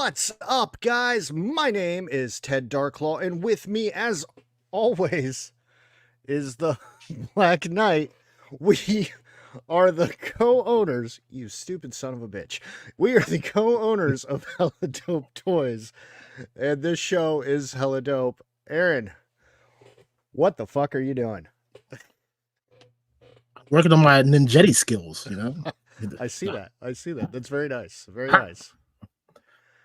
What's up, guys? My name is Ted DarkClaw, and with me, as always, is the Black Knight. We are the co-owners, you stupid son of a bitch. We are the co-owners of helladopetoys, and this show is hella dope. Aaron, what the fuck are you doing? Working on my ninjetti skills, you know. I see that. That's very nice. Very nice.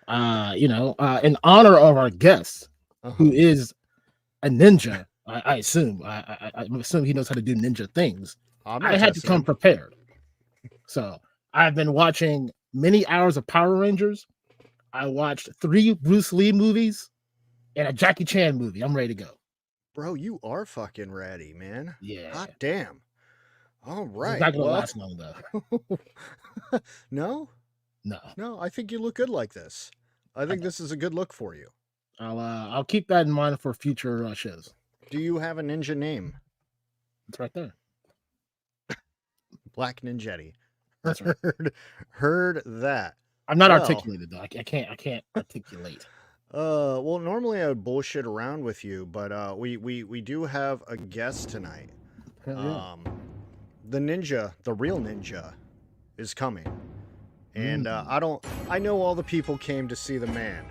In honor of our guest, who is a ninja, I assume. I assume he knows how to do ninja things. I had to come prepared. So I've been watching many hours of Power Rangers. I watched 3 Bruce Lee movies and a Jackie Chan movie. I'm ready to go. Bro, you are fucking ready, man. Yeah. Hot damn. All right. It's not gonna last long though. No? No, I think you look good like this. I think this is a good look for you. I'll keep that in mind for future shows. Do you have a ninja name? It's right there. Black Ninjetti. That's right. Heard that. I'm not articulated though. I can't articulate. Well, normally I would bullshit around with you, but we do have a guest tonight. Yeah. The ninja, the real ninja, is coming. And I know all the people came to see the man,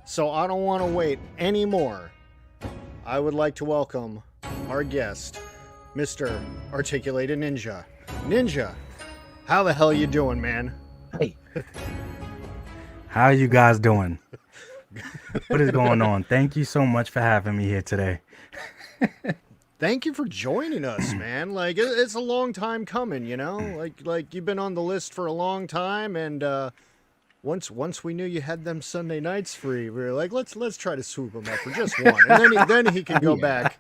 so I don't want to wait anymore. I would like to welcome our guest, Mr. Articulated Ninja. Ninja, how the hell you doing, man? Hey. How are you guys doing? What is going on? Thank you so much for having me here today. Thank you for joining us, man. Like, it's a long time coming, you know? Like you've been on the list for a long time, and once we knew you had them Sunday nights free, we were like, let's try to swoop him up for just one. And then he can go back.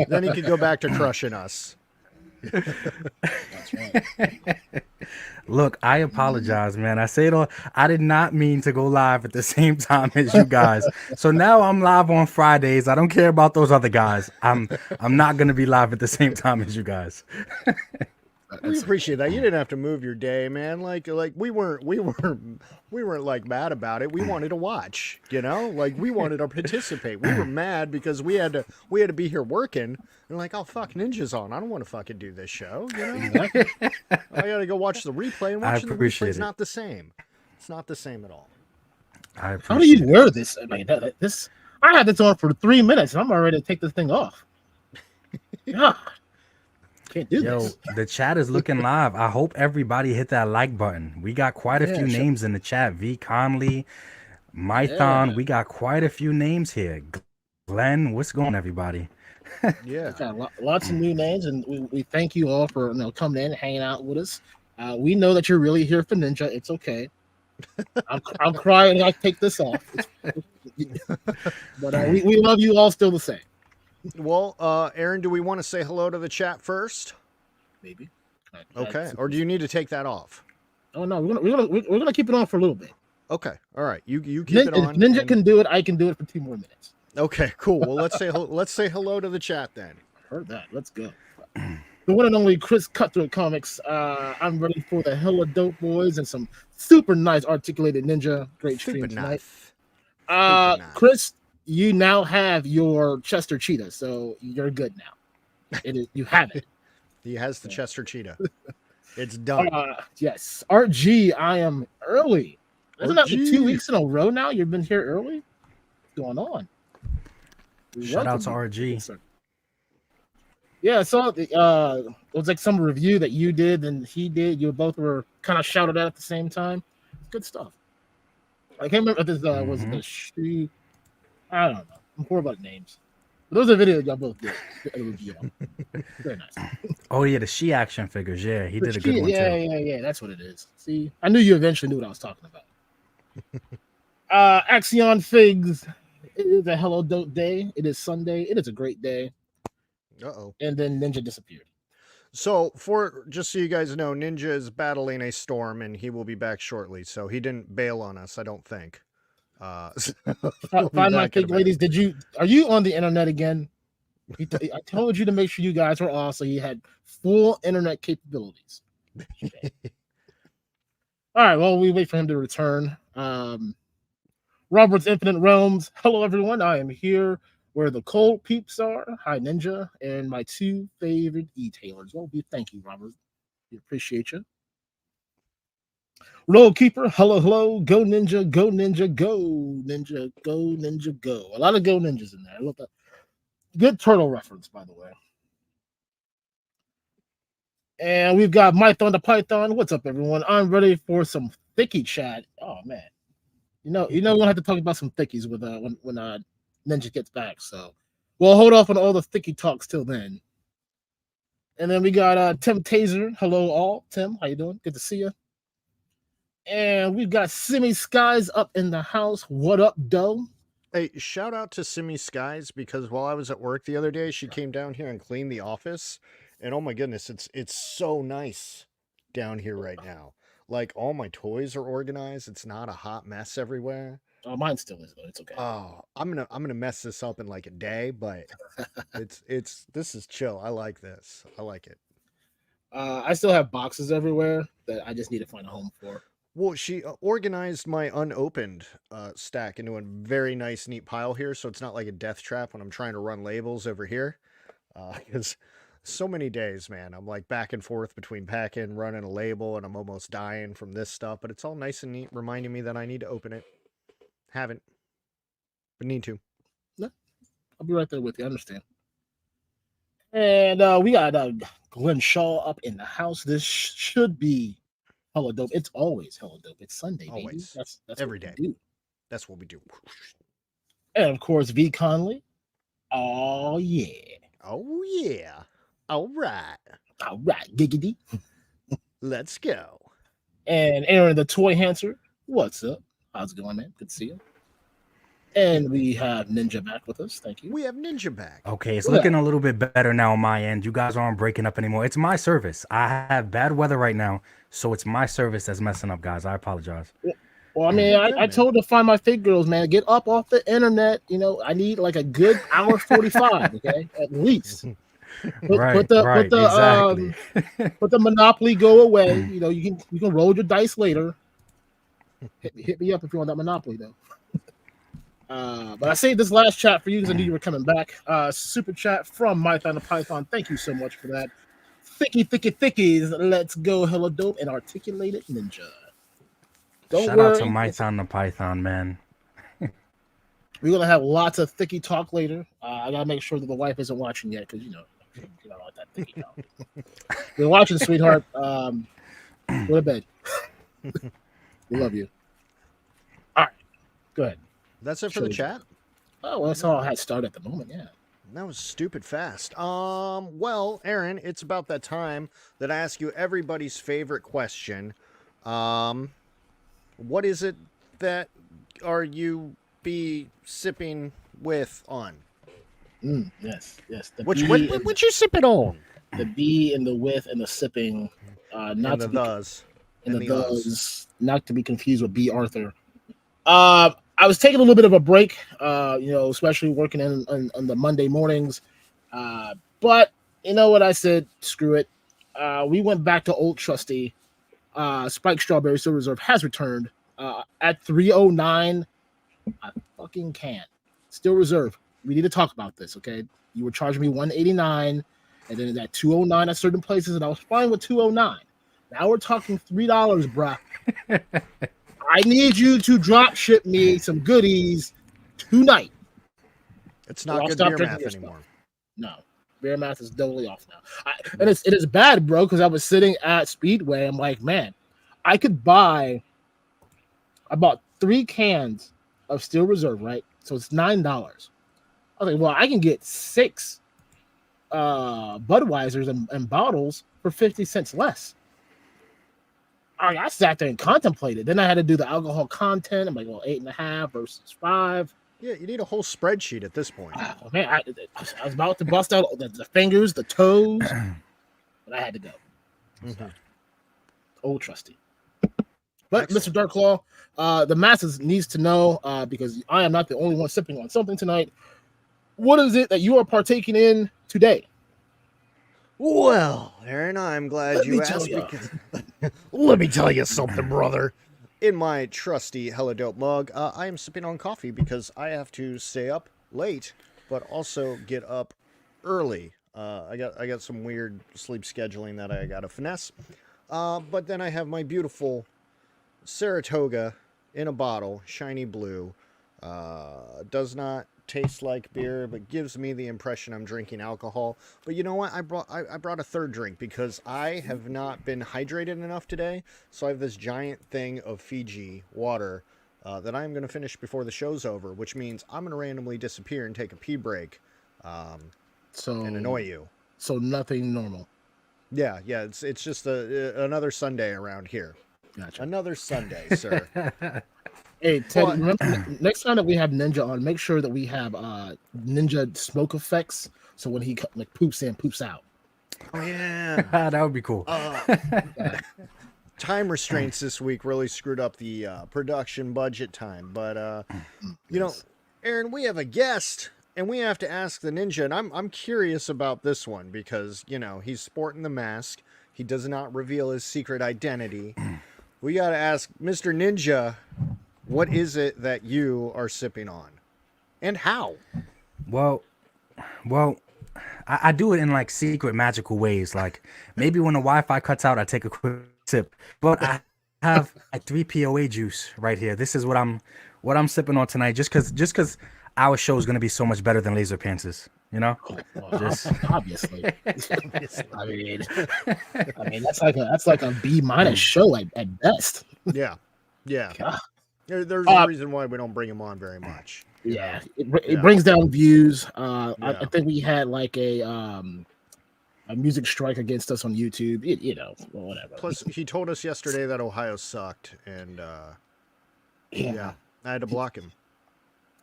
Then he can go back to crushing us. That's right. Look, I apologize, man. I did not mean to go live at the same time as you guys. So now I'm live on Fridays. I don't care about those other guys. I'm not gonna be live at the same time as you guys. We appreciate that. You didn't have to move your day, man. Like we weren't like mad about it. We wanted to watch, you know? Like we wanted to participate. We were mad because we had to be here working. And like, oh fuck, Ninja's on. I don't want to fucking do this show, you know? I gotta go watch the replay, and watching the replay is not the same. It's not the same at all. How do you wear this? I mean, I had this on for 3 minutes, and I'm already to take this thing off. God. Can't do this. The chat is looking live. I hope everybody hit that like button. We got quite a few names in the chat. V. Conley, Mython. We got quite a few names here. Glenn, what's going on, everybody? Yeah, got lots of new names, and we thank you all for coming in, hanging out with us. We know that you're really here for Ninja. It's okay. I'm crying. I take this off, but we love you all still the same. Well, Aaron, do we want to say hello to the chat first? Maybe. Okay. Or do you need to take that off? Oh no, we're gonna keep it on for a little bit. Okay. All right. You keep it on. If Ninja can do it, I can do it for 2 more minutes. Okay. Cool. Well, let's say hello to the chat then. Heard that. Let's go. The one and only Chris Cutthroat Comics. I'm ready for the hella dope boys and some super nice articulated ninja. Great stream tonight. Chris, you now have your Chester Cheetah, so you're good now. You have it. He has the Chester Cheetah. It's done. Yes. Art G, I am early. Isn't that 2 weeks in a row now? You've been here early? What's going on? Shout out to RG. Yeah, I saw it was like some review that you did and he did. You both were kind of shouted at the same time. Good stuff. I can't remember if this was the shoe. I don't know. I'm poor about names. But those are videos y'all both did. Very nice. Oh yeah, the She action figures. Yeah, he did a good one too. Yeah. That's what it is. See, I knew you eventually knew what I was talking about. Axion Figs. It is a hello dope day. It is Sunday. It is a great day. And then Ninja disappeared. So, just so you guys know, Ninja is battling a storm, and he will be back shortly. So he didn't bail on us, I don't think. Find my fig ladies. Are you on the internet again? I told you to make sure you guys were off, so he had full internet capabilities. Okay. All right. Well, we wait for him to return. Robert's Infinite Realms. Hello, everyone. I am here where the cold peeps are. Hi, Ninja, and my two favorite e-tailers. Well, we thank you, Robert. We appreciate you. Road Keeper. Hello, hello. Go Ninja, go Ninja, go Ninja, go Ninja, go. A lot of go ninjas in there. I love that. Good turtle reference, by the way. And we've got Mython the Python. What's up, everyone? I'm ready for some thicky chat. Oh man, we're gonna have to talk about some thickies with when Ninja gets back. So we'll hold off on all the thicky talks till then. And then we got Tim Taser. Hello, all. Tim, how you doing? Good to see you. And we've got Simi Skies up in the house. What up, Doe? Hey, shout out to Simi Skies because while I was at work the other day, she came down here and cleaned the office. And oh my goodness, it's so nice down here right now. Like all my toys are organized. It's not a hot mess everywhere. Oh, mine still is though. It's okay. Oh, I'm gonna mess this up in like a day, but this is chill. I like this. I like it. I still have boxes everywhere that I just need to find a home for. Well, she organized my unopened stack into a very nice, neat pile here, so it's not like a death trap when I'm trying to run labels over here. Because so many days, man, I'm like back and forth between packing, running a label, and I'm almost dying from this stuff. But it's all nice and neat, reminding me that I need to open it. Haven't, but need to. No, I'll be right there with you. I understand. And we got Glenn Shaw up in the house. This should be hella dope. It's always hella dope. It's Sunday, always. Baby. That's every day. Do. That's what we do. And of course, V Conley. Oh yeah. Oh yeah. All right. All right, giggity. Let's go. And Aaron the Toy Hancer. What's up? How's it going, man? Good to see you. And we have Ninja back with us. Thank you. We have Ninja back. Okay, it's looking a little bit better now on my end. You guys aren't breaking up anymore. It's my service. I have bad weather right now, so it's my service that's messing up, guys. I apologize. Well, I mean, I told her to find my fake girls, man. Get up off the internet. I need like a good hour 45, okay, at least. Put the Monopoly go away. You can roll your dice later. Hit me up if you want that Monopoly, though. But I saved this last chat for you because I knew you were coming back. Super chat from Mython the Python. Thank you so much for that. Thickies. Let's go, hella dope and articulated ninja. Shout out to Mython the Python, man. We're gonna have lots of thicky talk later. I gotta make sure that the wife isn't watching yet because you don't want that thicky talk. You're watching, sweetheart. Go to bed. We love you. All right, go ahead. That's it for the chat? Oh, well, that's all I had started at the moment, yeah. That was stupid fast. Well, Aaron, it's about that time that I ask you everybody's favorite question. What is it that are you be sipping with on? Yes. What you sipping on? The B and the with and the sipping. Not to be those. And the those. Not to be confused with B. Arthur. I was taking a little bit of a break, especially working on the Monday mornings. But you know what? I said, screw it. We went back to old trusty. Spike Strawberry Silver Reserve has returned at 309. I fucking can't. Still reserve. We need to talk about this, okay? You were charging me 189, and then at 209 at certain places, and I was fine with 209. Now we're talking $3, bruh. I need you to drop ship me some goodies tonight. It's not good beer math anymore. No, beer math is totally off now. And it is bad, bro, because I was sitting at Speedway. I'm like, man, I bought 3 cans of Steel Reserve, right? So it's $9. I was like, well, I can get 6 Budweisers and bottles for 50 cents less. I sat there and contemplated. Then I had to do the alcohol content. I'm like, well, 8.5 versus 5. Yeah, you need a whole spreadsheet at this point. Oh, man, I was about to bust out the fingers, the toes, but I had to go. Mm-hmm. Old trusty. But excellent. Mr. DarkClaw, the masses needs to know, because I am not the only one sipping on something tonight. What is it that you are partaking in today? Well, Aaron, I'm glad you asked. Because let me tell you something, brother. In my trusty Helladope mug, I am sipping on coffee because I have to stay up late, but also get up early. I got some weird sleep scheduling that I got to finesse. But then I have my beautiful Saratoga in a bottle, shiny blue. Does not taste like beer, but gives me the impression I'm drinking alcohol. But you know what? I brought a third drink because I have not been hydrated enough today. So I have this giant thing of Fiji water that I'm going to finish before the show's over, which means I'm going to randomly disappear and take a pee break and annoy you. So nothing normal. Yeah, it's just another Sunday around here. Gotcha. Another Sunday, sir. Hey, Ted, remember, next time that we have Ninja on, make sure that we have Ninja smoke effects. So when he like poops in, poops out. Oh, yeah. That would be cool. Time restraints this week really screwed up the production budget time. But, you know, Aaron, we have a guest, and we have to ask the Ninja. And I'm curious about this one because, you know, he's sporting the mask. He does not reveal his secret identity. We got to ask Mr. Ninja, what is it that you are sipping on? And how? Well, I do it in like secret magical ways. Like maybe when the Wi-Fi cuts out, I take a quick sip. But I have a 3-POA juice right here. This is what I'm sipping on tonight. Just cause our show is gonna be so much better than Laser Pants, you know? Just obviously. I mean that's like a B- show at best. Yeah. God. There's a reason why we don't bring him on very much. Yeah, it brings down views. I think we had like a music strike against us on YouTube. You know, whatever. Plus, he told us yesterday that Ohio sucked, and I had to block him.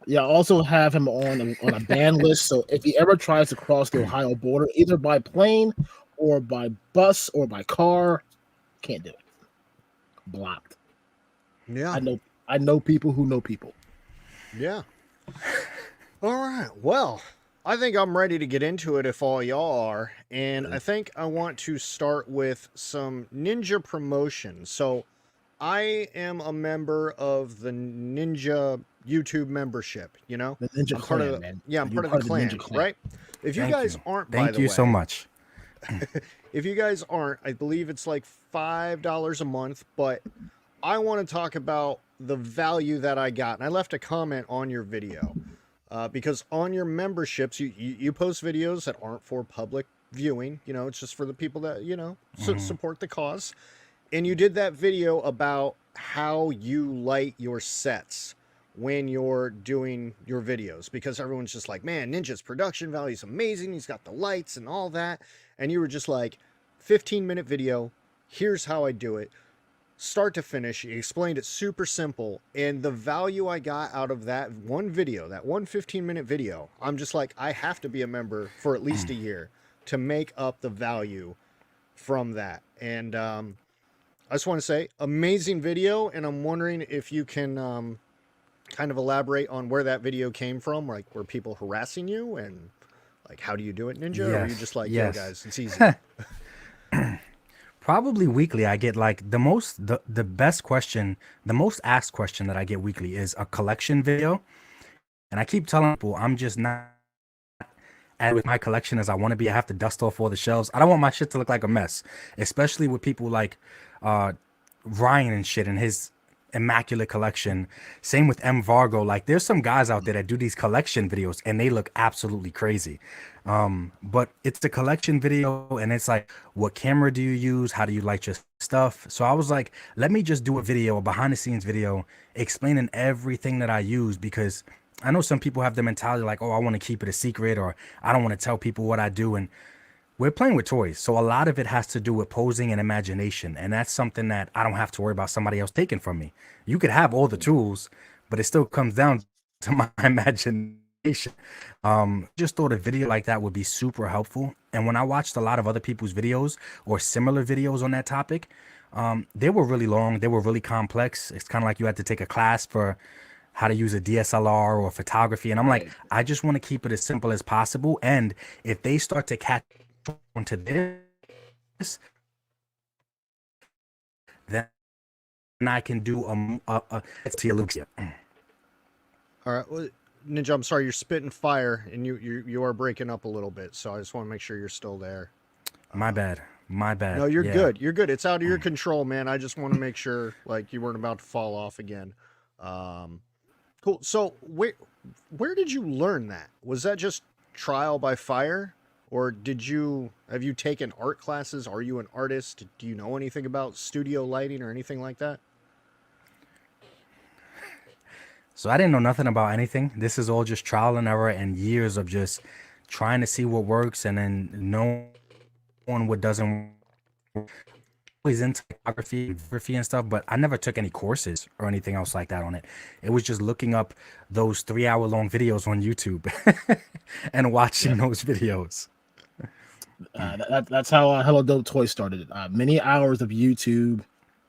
Yeah, I also have him on a ban list. So if he ever tries to cross the Ohio border, either by plane or by bus or by car, can't do it. Blocked. Yeah, I know people who know people. Yeah. All right. Well, I think I'm ready to get into it if all y'all are. And I think I want to start with some Ninja promotion. So I am a member of the Ninja YouTube membership, you know? The Ninja Clan, man. Yeah, I'm part of the clan, right? If you guys aren't, by the way. Thank you so much. If you guys aren't, I believe it's like $5 a month, but I want to talk about the value that I got. And I left a comment on your video because on your memberships, you post videos that aren't for public viewing. You know, it's just for the people that, you know, support the cause. And you did that video about how you light your sets when you're doing your videos, because everyone's just like, man, Ninja's production value is amazing. He's got the lights and all that. And you were just like, 15-minute video. Here's how I do it. Start to finish. You explained it super simple. And the value I got out of that one video, that one 15-minute video, I'm just like, I have to be a member for at least a year to make up the value from that. And I just want to say, amazing video. And I'm wondering if you can kind of elaborate on where that video came from. Like, were people harassing you? And like, how do you do it, Ninja? Yes. Or are you just like, yeah, guys, it's easy? Probably weekly, I get like the best question, the most asked question that I get weekly is a collection video. And I keep telling people I'm just not as with my collection as I want to be. I have to dust off all the shelves. I don't want my shit to look like a mess, especially with people like Ryan and shit and his immaculate collection. Same with M Vargo. Like there's some guys out there that do these collection videos and they look absolutely crazy. But it's the collection video and it's like, what camera do you use? How do you light your stuff? So I was like, let me just do a video, a behind the scenes video explaining everything that I use, because I know some people have the mentality like, oh, I want to keep it a secret, or I don't want to tell people what I do. And we're playing with toys. So a lot of it has to do with posing and imagination. And that's something that I don't have to worry about somebody else taking from me. You could have all the tools, but it still comes down to my imagination. Just thought a video like that would be super helpful. And when I watched a lot of other people's videos or similar videos on that topic, they were really long. They were really complex. It's kind of like you had to take a class for how to use a DSLR or photography. And I'm like, I just want to keep it as simple as possible. And if they start to catch onto this, then I can do it's a look. All right, well, Ninja, I'm sorry, you're spitting fire, and you are breaking up a little bit, so I just want to make sure you're still there. My bad. No, you're good. You're good. It's out of your control, man. I just want to make sure, like, you weren't about to fall off again. Cool. So, where did you learn that? Was that just trial by fire, or have you taken art classes? Are you an artist? Do you know anything about studio lighting or anything like that? So I didn't know nothing about anything. This is all just trial and error and years of just trying to see what works and then knowing what doesn't work. Always into photography and stuff, but I never took any courses or anything else like that on it. It was just looking up those 3-hour-long videos on YouTube and watching those videos. That's how helladopetoys started. Many hours of YouTube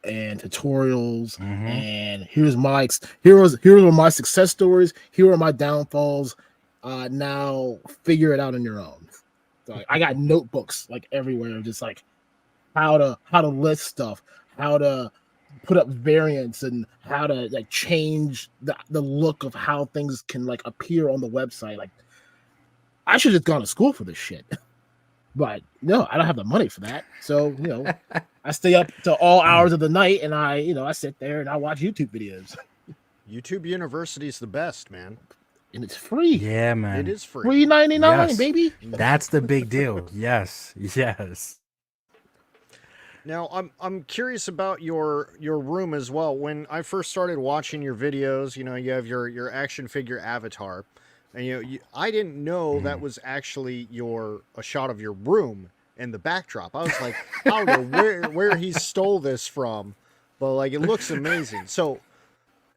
and tutorials, and here are my success stories. Here are my downfalls. Now figure it out on your own. So I got notebooks like everywhere, just like how to list stuff, how to put up variants, and how to like change the look of how things can like appear on the website. Like I should have gone to school for this shit. But no, I don't have the money for that. So, I stay up to all hours of the night and I sit there and I watch YouTube videos. YouTube University is the best, man. And it's free. Yeah, man. It is free. $3.99, baby. That's the big deal. Yes. Now, I'm curious about your room as well. When I first started watching your videos, you have your action figure avatar. And I didn't know that was actually a shot of your room and the backdrop. I was like, I don't know where he stole this from, but like it looks amazing. So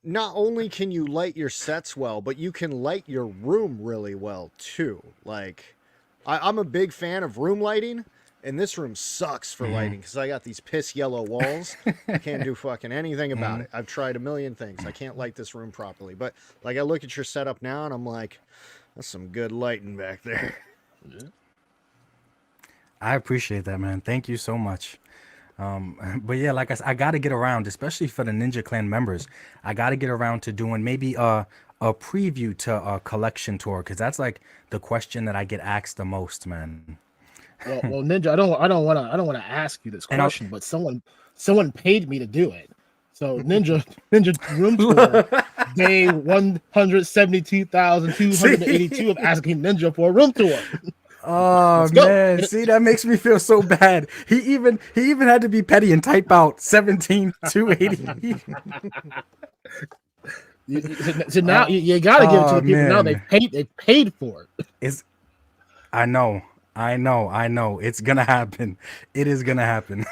not only can you light your sets well, but you can light your room really well too. Like I'm a big fan of room lighting, and this room sucks for lighting because I got these piss yellow walls. I can't do fucking anything about it. I've tried a million things. I can't light this room properly. But like I look at your setup now and I'm like, that's some good lighting back there. I appreciate that, man. Thank you so much. But yeah, like I said, I got to get around, especially for the Ninja Clan members. I got to get around to doing maybe a preview to a collection tour, because that's like the question that I get asked the most, man. Well, Ninja, I don't want to ask you this question, but someone paid me to do it. So Ninja room tour day 172,282 of asking Ninja for a room tour. Oh man, see, that makes me feel so bad. He even had to be petty and type out 17,280. So now you gotta give it to the people. Man. Now they paid for it. I know. It's gonna happen. It is gonna happen.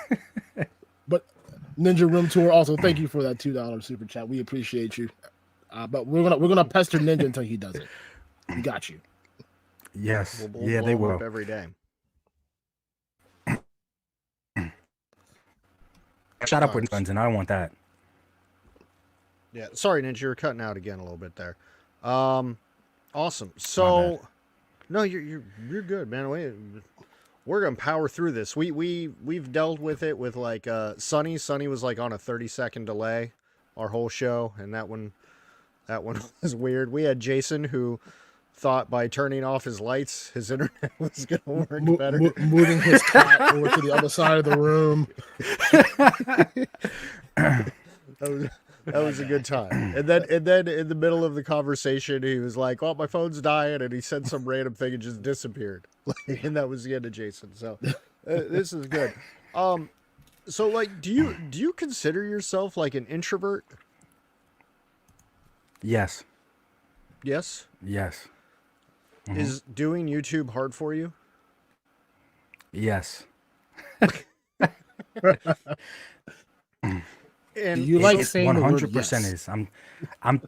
But Ninja Room Tour, also thank you for that $2 super chat. We appreciate you. But we're gonna pester Ninja until he does it. We got you. Yes. We'll they will every day. Shut up with friends, and I don't want that. Yeah, sorry, Ninja, you're cutting out again a little bit there. Awesome. So, no, you're good, man. We're gonna power through this. We've dealt with it with like Sunny. Sunny was like on a 30-second delay our whole show, and that one was weird. We had Jason who thought by turning off his lights, his internet was gonna work better. Moving his cat over to the other side of the room. That was a good time. And then in the middle of the conversation, he was like, "Oh, my phone's dying," and he said some random thing and just disappeared. And that was the end of Jason. So this is good. So like, do you consider yourself like an introvert? Yes. Yes. Yes. Mm-hmm. Is doing YouTube hard for you? Yes. And you like saying 100% is. I'm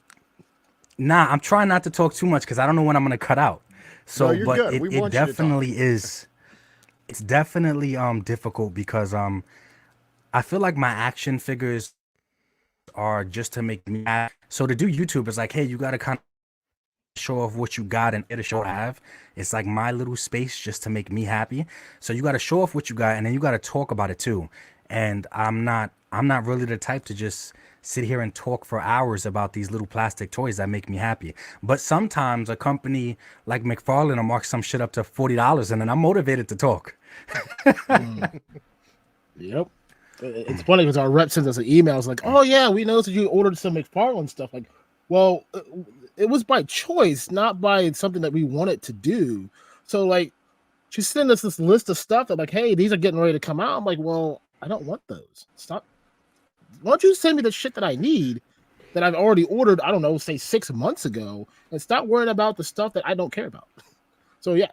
trying not to talk too much because I don't know when I'm gonna cut out. So, no, but it definitely is. It's definitely difficult because I feel like my action figures are just to make me happy. So to do YouTube is like, hey, you gotta kind of show off what you got and get a show I have. It's like my little space just to make me happy. So you got to show off what you got, and then you got to talk about it too. and I'm not really the type to just sit here and talk for hours about these little plastic toys that make me happy. But sometimes a company like McFarlane will mark some shit up to $40, and then I'm motivated to talk. Yep. It's funny because our rep sends us an email. It's like, oh yeah, we noticed that you ordered some McFarlane stuff. Like, well, it was by choice, not by something that we wanted to do. So like, she sent us this list of stuff that like, hey, these are getting ready to come out. I'm like, well, I don't want those. Stop. Why don't you send me the shit that I need that I've already ordered, I don't know, say 6 months ago, and stop worrying about the stuff that I don't care about. So yeah,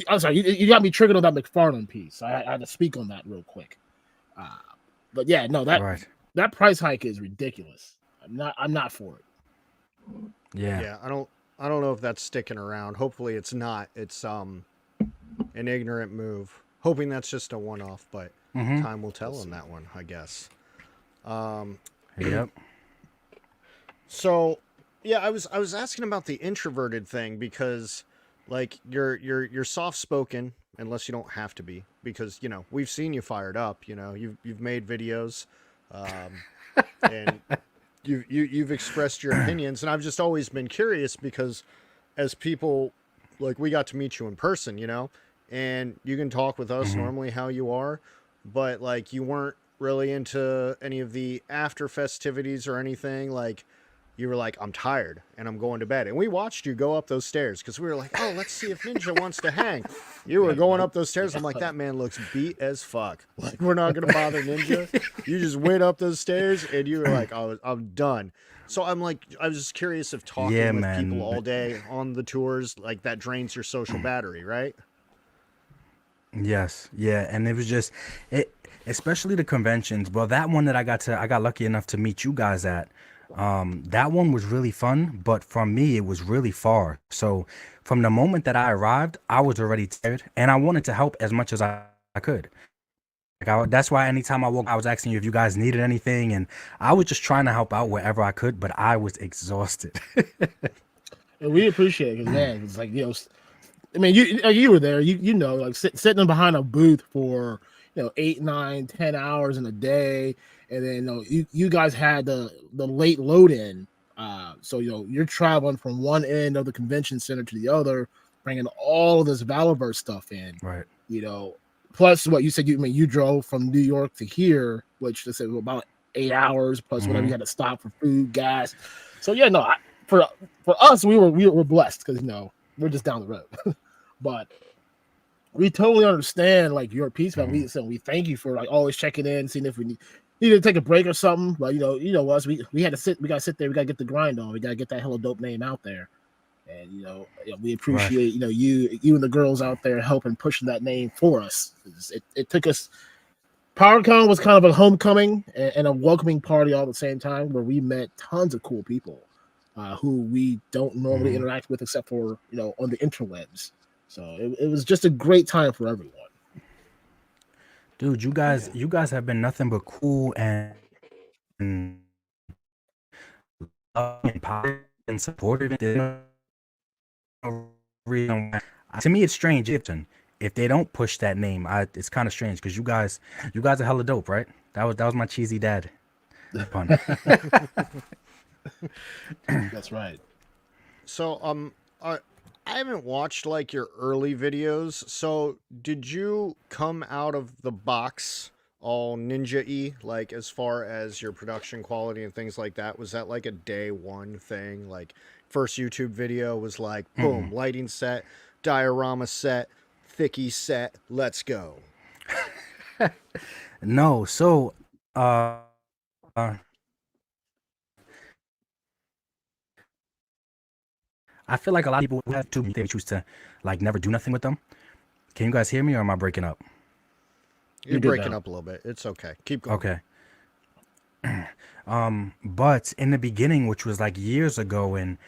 I'm sorry, you got me triggered on that McFarlane piece. I had to speak on that real quick. But yeah, no, that price hike is ridiculous. I'm not for it. Yeah. I don't know if that's sticking around. Hopefully it's not. It's an ignorant move. Hoping that's just a one-off, but time will tell on that one, I guess. Yep. So, yeah, I was asking about the introverted thing because, like, you're soft spoken unless you don't have to be, because we've seen you fired up. You've made videos, and you've expressed your opinions, and I've just always been curious because, as people, like, we got to meet you in person, and you can talk with us normally how you are, but like you weren't really into any of the after festivities or anything. Like, you were like, I'm tired and I'm going to bed. And we watched you go up those stairs because we were like, oh, let's see if Ninja wants to hang. You were going up those stairs. I'm like, that man looks beat as fuck. Like, we're not going to bother Ninja. You just went up those stairs and you were like, oh, I'm done. So I'm like, I was just curious if talking with people all day on the tours, like, that drains your social battery, right? Yes. Yeah. And it was just especially the conventions. Well, that one that I got lucky enough to meet you guys at. That one was really fun, but from me, it was really far. So from the moment that I arrived, I was already tired, and I wanted to help as much as I could. Like, that's why anytime I woke, I was asking you if you guys needed anything, and I was just trying to help out wherever I could, but I was exhausted. And we appreciate it because, man, it's like, I mean, you were there, like sitting behind a booth for 8, 9, 10 hours in a day, and then you guys had the late load in, so you're traveling from one end of the convention center to the other, bringing all of this Valorverse stuff in, right? Plus what you said, you drove from New York to here, which they said was about 8 hours plus whatever you had to stop for food, gas. So yeah, no, for us, we were blessed because we're just down the road. But we totally understand like your piece, man. We thank you for like always checking in, seeing if we need to take a break or something. But us, we gotta sit there, we gotta get the grind on, we gotta get that hella dope name out there. And we appreciate you and the girls out there helping pushing that name for us. It took us. PowerCon was kind of a homecoming and a welcoming party all at the same time, where we met tons of cool people who we don't normally interact with except for on the interwebs. So it was just a great time for everyone. Dude, you guys have been nothing but cool and positive and supportive. To me, it's strange if they don't push that name. It's kind of strange because you guys are hella dope, right? That was my cheesy dad pun. That's right. So I haven't watched like your early videos. So did you come out of the box all ninja-y, like as far as your production quality and things like that? Was that like a day one thing? Like first YouTube video was like, boom, lighting set, diorama set, thicky set, let's go. No, so I feel like a lot of people who have to, they choose to like never do nothing with them. Can you guys hear me or am I breaking up? You're breaking up a little bit. It's okay. Keep going. Okay. But in the beginning, which was like years ago, and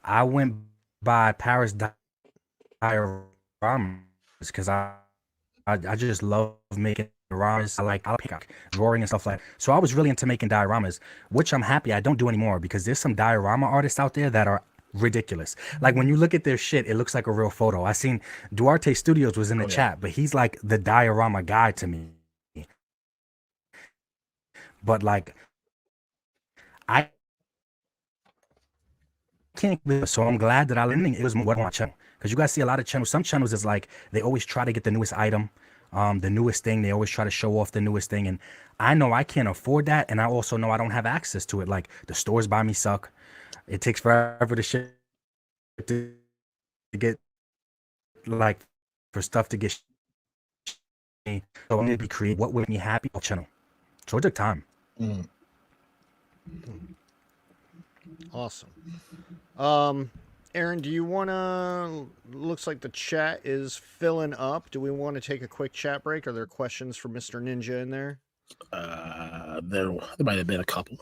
I went by Paris dioramas because I just love making dioramas. I like drawing and stuff like that. So I was really into making dioramas, which I'm happy I don't do anymore because there's some diorama artists out there that are ridiculous. Like when you look at their shit, it looks like a real photo. I seen Duarte Studios was in the chat, but he's like the diorama guy to me. but like I can't. So I'm glad that it was more on my channel, because you guys see a lot of channels. Some channels is like they always try to get the newest item, the newest thing. They always try to show off the newest thing, and I know I can't afford that, and I also know I don't have access to it. Like the stores by me suck. It takes forever to ship to get, like, for stuff to get. So I'm gonna be creative. What would make me happy? Channel. So it took time. Awesome. Aaron, do you want to? Looks like the chat is filling up. Do we want to take a quick chat break? Are there questions for Mr. Ninja in there? There might have been a couple.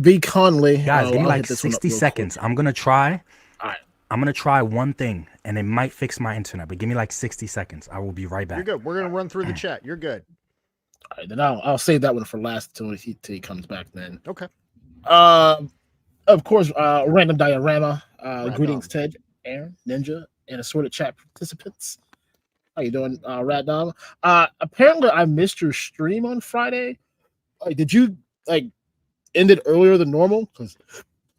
B. Conley, guys, give me like 60 seconds. I'm gonna try. All right. I'm gonna try one thing, and it might fix my internet. But give me like 60 seconds. I will be right back. You're good. We're gonna run through the chat. You're good. All right, then I'll save that one for last till he comes back. Then. Okay. Of course, random diorama. Greetings, Ted, Aaron, Ninja, and assorted chat participants. How you doing, Ratdom? Apparently, I missed your stream on Friday. Did you end it earlier than normal? Because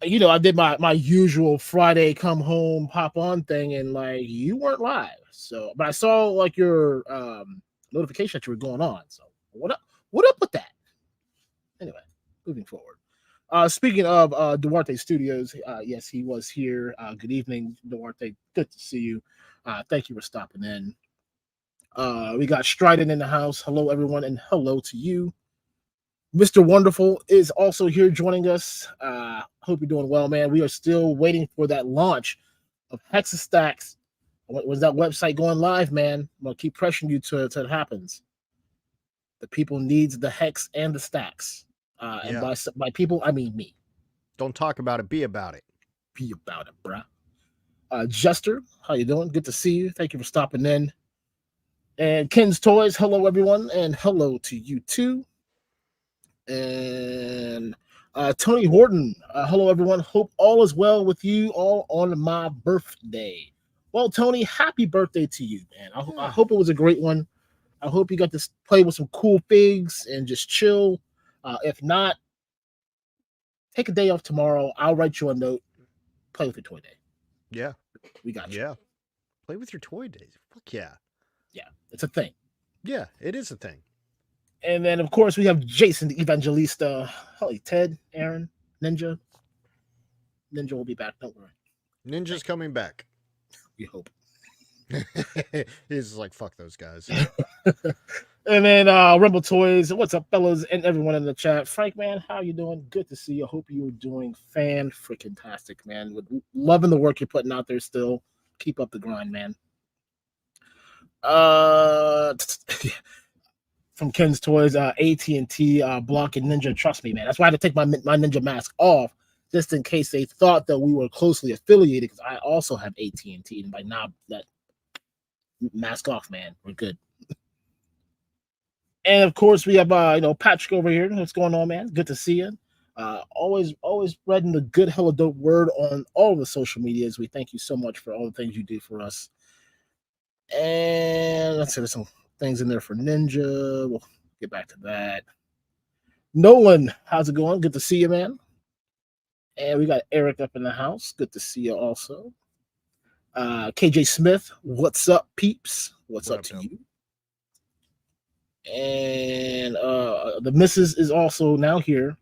I did my usual Friday come home pop on thing, and you weren't live. So, but I saw your notification that you were going on. So what up with that? Anyway, moving forward. Speaking of Duarte Studios, yes, he was here. Good evening, Duarte. Good to see you. Thank you for stopping in. We got Strident in the house. Hello, everyone, and hello to you. Mr. Wonderful is also here joining us. Hope you're doing well, man. We are still waiting for that launch of Hexastacks. Was that website going live, man? I'm going to keep pressuring you till it happens. The people needs the hex and the stacks. And by people, I mean me. Don't talk about it. Be about it. Be about it, bruh. Jester, how you doing? Good to see you. Thank you for stopping in. And Ken's Toys, hello, everyone. And hello to you, too. And Tony Horton, hello, everyone. Hope all is well with you all on my birthday. Well, Tony, happy birthday to you, man. I hope it was a great one. I hope you got to play with some cool figs and just chill. If not, take a day off tomorrow. I'll write you a note. Play with your toy day. Yeah. We got you. Yeah. Play with your toy days. Fuck yeah. Yeah. It's a thing. Yeah, it is a thing. And then, of course, we have Jason, the Evangelista. Holly, Ted, Aaron, Ninja. Ninja will be back. Don't worry. Ninja's coming back. We hope. He's like, fuck those guys. And then Rebel Toys, what's up, fellas, and everyone in the chat. Frank, man, how you doing? Good to see you. Hope you're doing fan-freaking-tastic, man. Loving the work you're putting out there still. Keep up the grind, man. From Ken's Toys, AT&T, Block, and Ninja. Trust me, man. That's why I had to take my Ninja mask off, just in case they thought that we were closely affiliated, because I also have AT&T, and by now, that mask off, man. We're good. And of course, we have Patrick over here. What's going on, man? Good to see you. Always spreading the good hella dope word on all the social medias. We thank you so much for all the things you do for us. And let's see, there's some things in there for Ninja. We'll get back to that. Nolan, how's it going? Good to see you, man. And we got Eric up in the house. Good to see you also. KJ Smith, what's up, peeps? What's up to you? And the missus is also now here.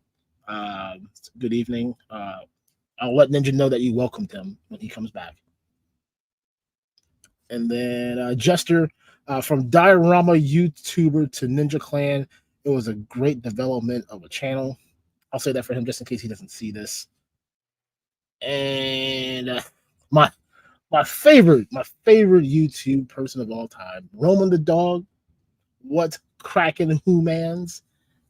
Good evening. I'll let Ninja know that you welcomed him when he comes back. And then Jester, from diorama YouTuber to Ninja Clan, it was a great development of a channel. I'll say that for him just in case he doesn't see this. And my favorite YouTube person of all time, Roman the dog. What's cracking, Who-mans?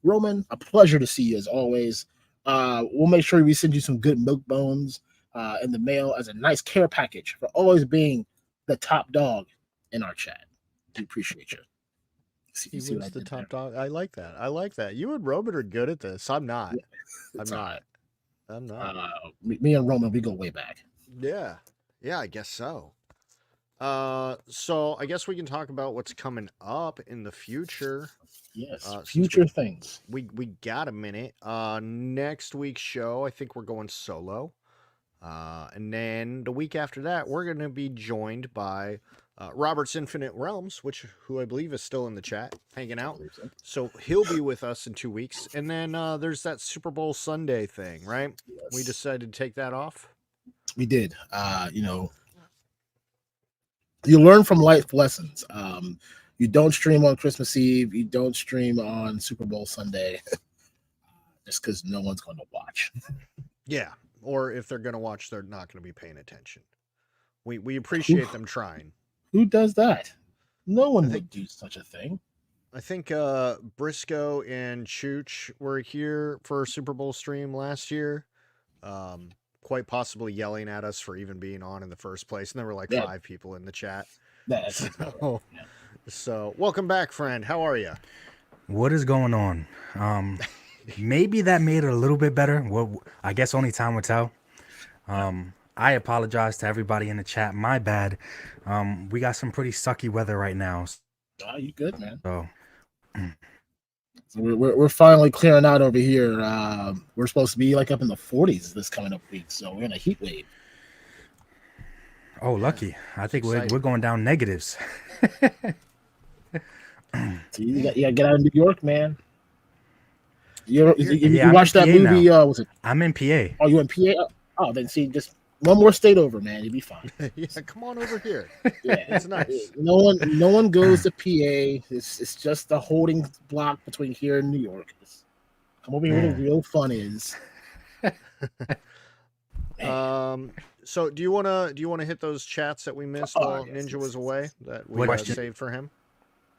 Roman, a pleasure to see you as always. We'll make sure we send you some good milk bones in the mail as a nice care package for always being the top dog in our chat. We appreciate you. He was the top dog. I like that. You and Roman are good at this. I'm not. Yeah, I'm not. Me and Roman, we go way back. Yeah, I guess so. So I guess we can talk about what's coming up in the future. Yes, future things. We got a minute. Next week's show, I think we're going solo. And then the week after that, we're going to be joined by Robert's Infinite Realms, who I believe is still in the chat, hanging out. So he'll be with us in 2 weeks. And then there's that Super Bowl Sunday thing, right? Yes. We decided to take that off. We did. You learn from life lessons. You don't stream on Christmas Eve. You don't stream on Super Bowl Sunday, just because no one's going to watch. Yeah. Or if they're going to watch, they're not going to be paying attention. We appreciate them trying. Who does that? No one would do such a thing. I think Briscoe and Chooch were here for a Super Bowl stream last year. Quite possibly yelling at us for even being on in the first place. And there were like 5 people in the chat. So welcome back, friend. How are you? What is going on? Maybe that made it a little bit better. Well, I guess only time will tell. I apologize to everybody in the chat. My bad. We got some pretty sucky weather right now. You good, man? So we're finally clearing out over here. We're supposed to be like up in the 40s this coming up week, so we're in a heat wave. Oh, lucky. I think we're going down negatives. So you got to get out of New York, man. You watched that movie? Was it? I'm in PA. Oh, you in PA? Oh, then see, just one more state over, man. You'll be fine. Yeah, come on over here. Yeah, it's nice. No one goes to PA. It's just the holding block between here and New York. Come over here where the real fun is. So do you wanna hit those chats that we missed while Ninja was away that we saved for him?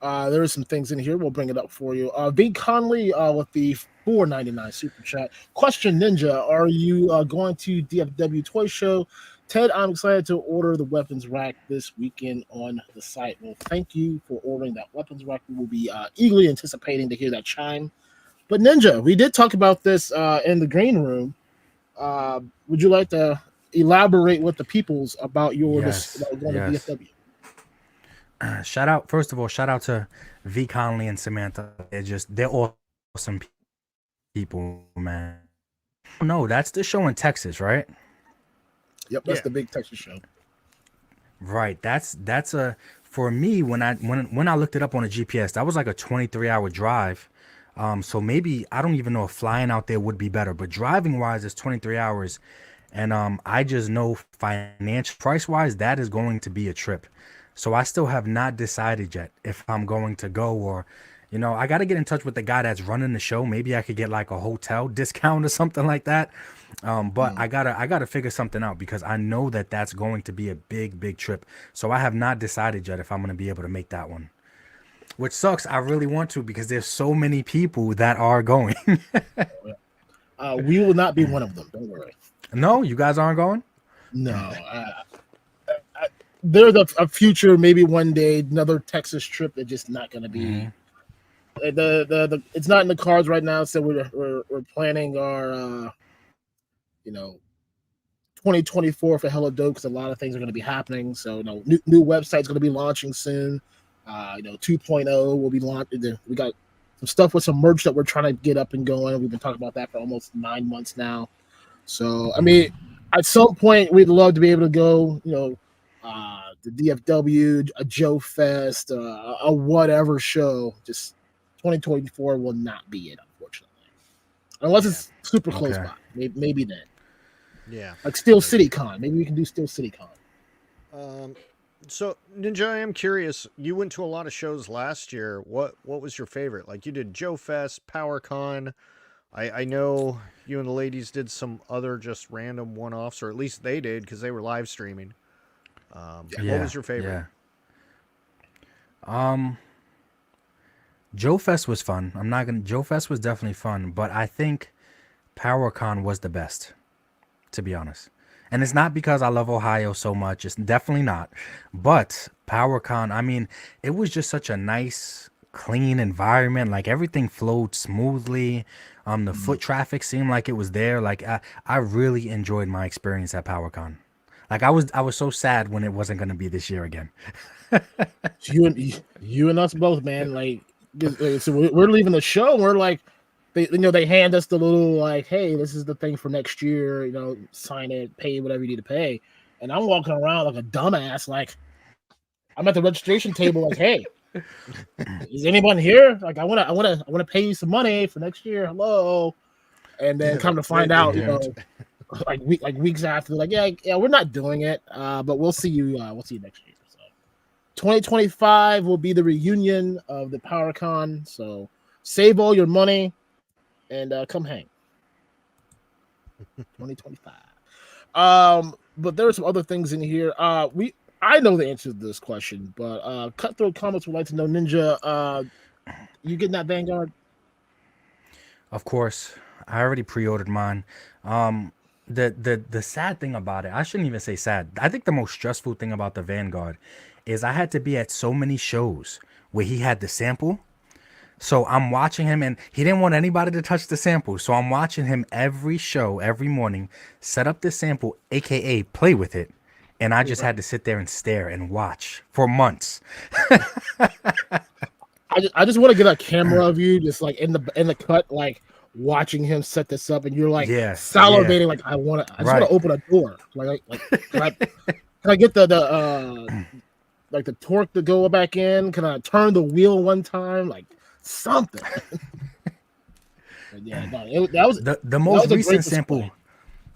There are some things in here. We'll bring it up for you. V. Conley with the $4.99 super chat. Question, Ninja, are you going to DFW Toy Show? Ted, I'm excited to order the weapons rack this weekend on the site. Well, thank you for ordering that weapons rack. We will be eagerly anticipating to hear that chime. But Ninja, we did talk about this in the green room. Would you like to elaborate with the peoples about your going to DFW? First of all, shout out to V. Conley and Samantha. They're awesome people, man. No, that's the show in Texas, right? Yep, that's the big Texas show. Right. That's for me when I looked it up on a GPS, that was like a 23-hour drive. So maybe I don't even know if flying out there would be better, but driving wise, it's 23 hours. And I just know financial price wise, that is going to be a trip. So I still have not decided yet if I'm going to go or, I got to get in touch with the guy that's running the show. Maybe I could get like a hotel discount or something like that. But I gotta figure something out because I know that that's going to be a big trip. So I have not decided yet if I'm going to be able to make that one, which sucks. I really want to because there's so many people that are going. We will not be one of them. Don't worry. No, you guys aren't going? No. There's a future, maybe one day, another Texas trip that's just not going to be. It's not in the cards right now, so we're planning our 2024 for Hella Dope because a lot of things are going to be happening. So new website's going to be launching soon. 2.0 will be launched. We got some stuff with some merch that we're trying to get up and going. We've been talking about that for almost 9 months now. So I mean, at some point we'd love to be able to go. The DFW, a Joe Fest, a whatever show. Just 2024 will not be it, unfortunately, unless it's super close by. Maybe then. Yeah, like Steel City Con. Maybe we can do Steel City Con. So Ninja, I am curious. You went to a lot of shows last year. What was your favorite? Like you did Joe Fest, PowerCon. I know you and the ladies did some other just random one-offs, or at least they did because they were live streaming. What was your favorite? Joe Fest was fun. Joe Fest was definitely fun, but I think PowerCon was the best, to be honest. And it's not because I love Ohio so much. It's definitely not. But PowerCon, I mean, it was just such a nice, clean environment. Like everything flowed smoothly. The foot traffic seemed like it was there. Like I really enjoyed my experience at PowerCon. Like I was so sad when it wasn't going to be this year again. you and us both, man. Like, so we're leaving the show. And we're like, they hand us the little like, hey, this is the thing for next year. You know, sign it, pay whatever you need to pay. And I'm walking around like a dumbass. Like, I'm at the registration table. Like, hey, is anyone here? Like, I want to pay you some money for next year. Hello. And then come to find out, you know, like weeks after, like, yeah, we're not doing it. But we'll see you next year. 2025 will be the reunion of the PowerCon, so save all your money and come hang. 2025. But there are some other things in here. I know the answer to this question, but Cutthroat Comments would like to know, Ninja, you getting that Vanguard? Of course, I already pre-ordered mine. The sad thing about it, I shouldn't even say sad. I think the most stressful thing about the Vanguard is I had to be at so many shows where he had the sample. So I'm watching him and he didn't want anybody to touch the sample. So I'm watching him every show, every morning, set up the sample, AKA play with it. And I just had to sit there and stare and watch for months. I just want to get a camera of you just like in the cut, like watching him set this up, and you're like salivating, like I just want to open a door. Like can I get the like the torque to go back in? Can I turn the wheel one time? Like something. Yeah, no, that was the most recent sample.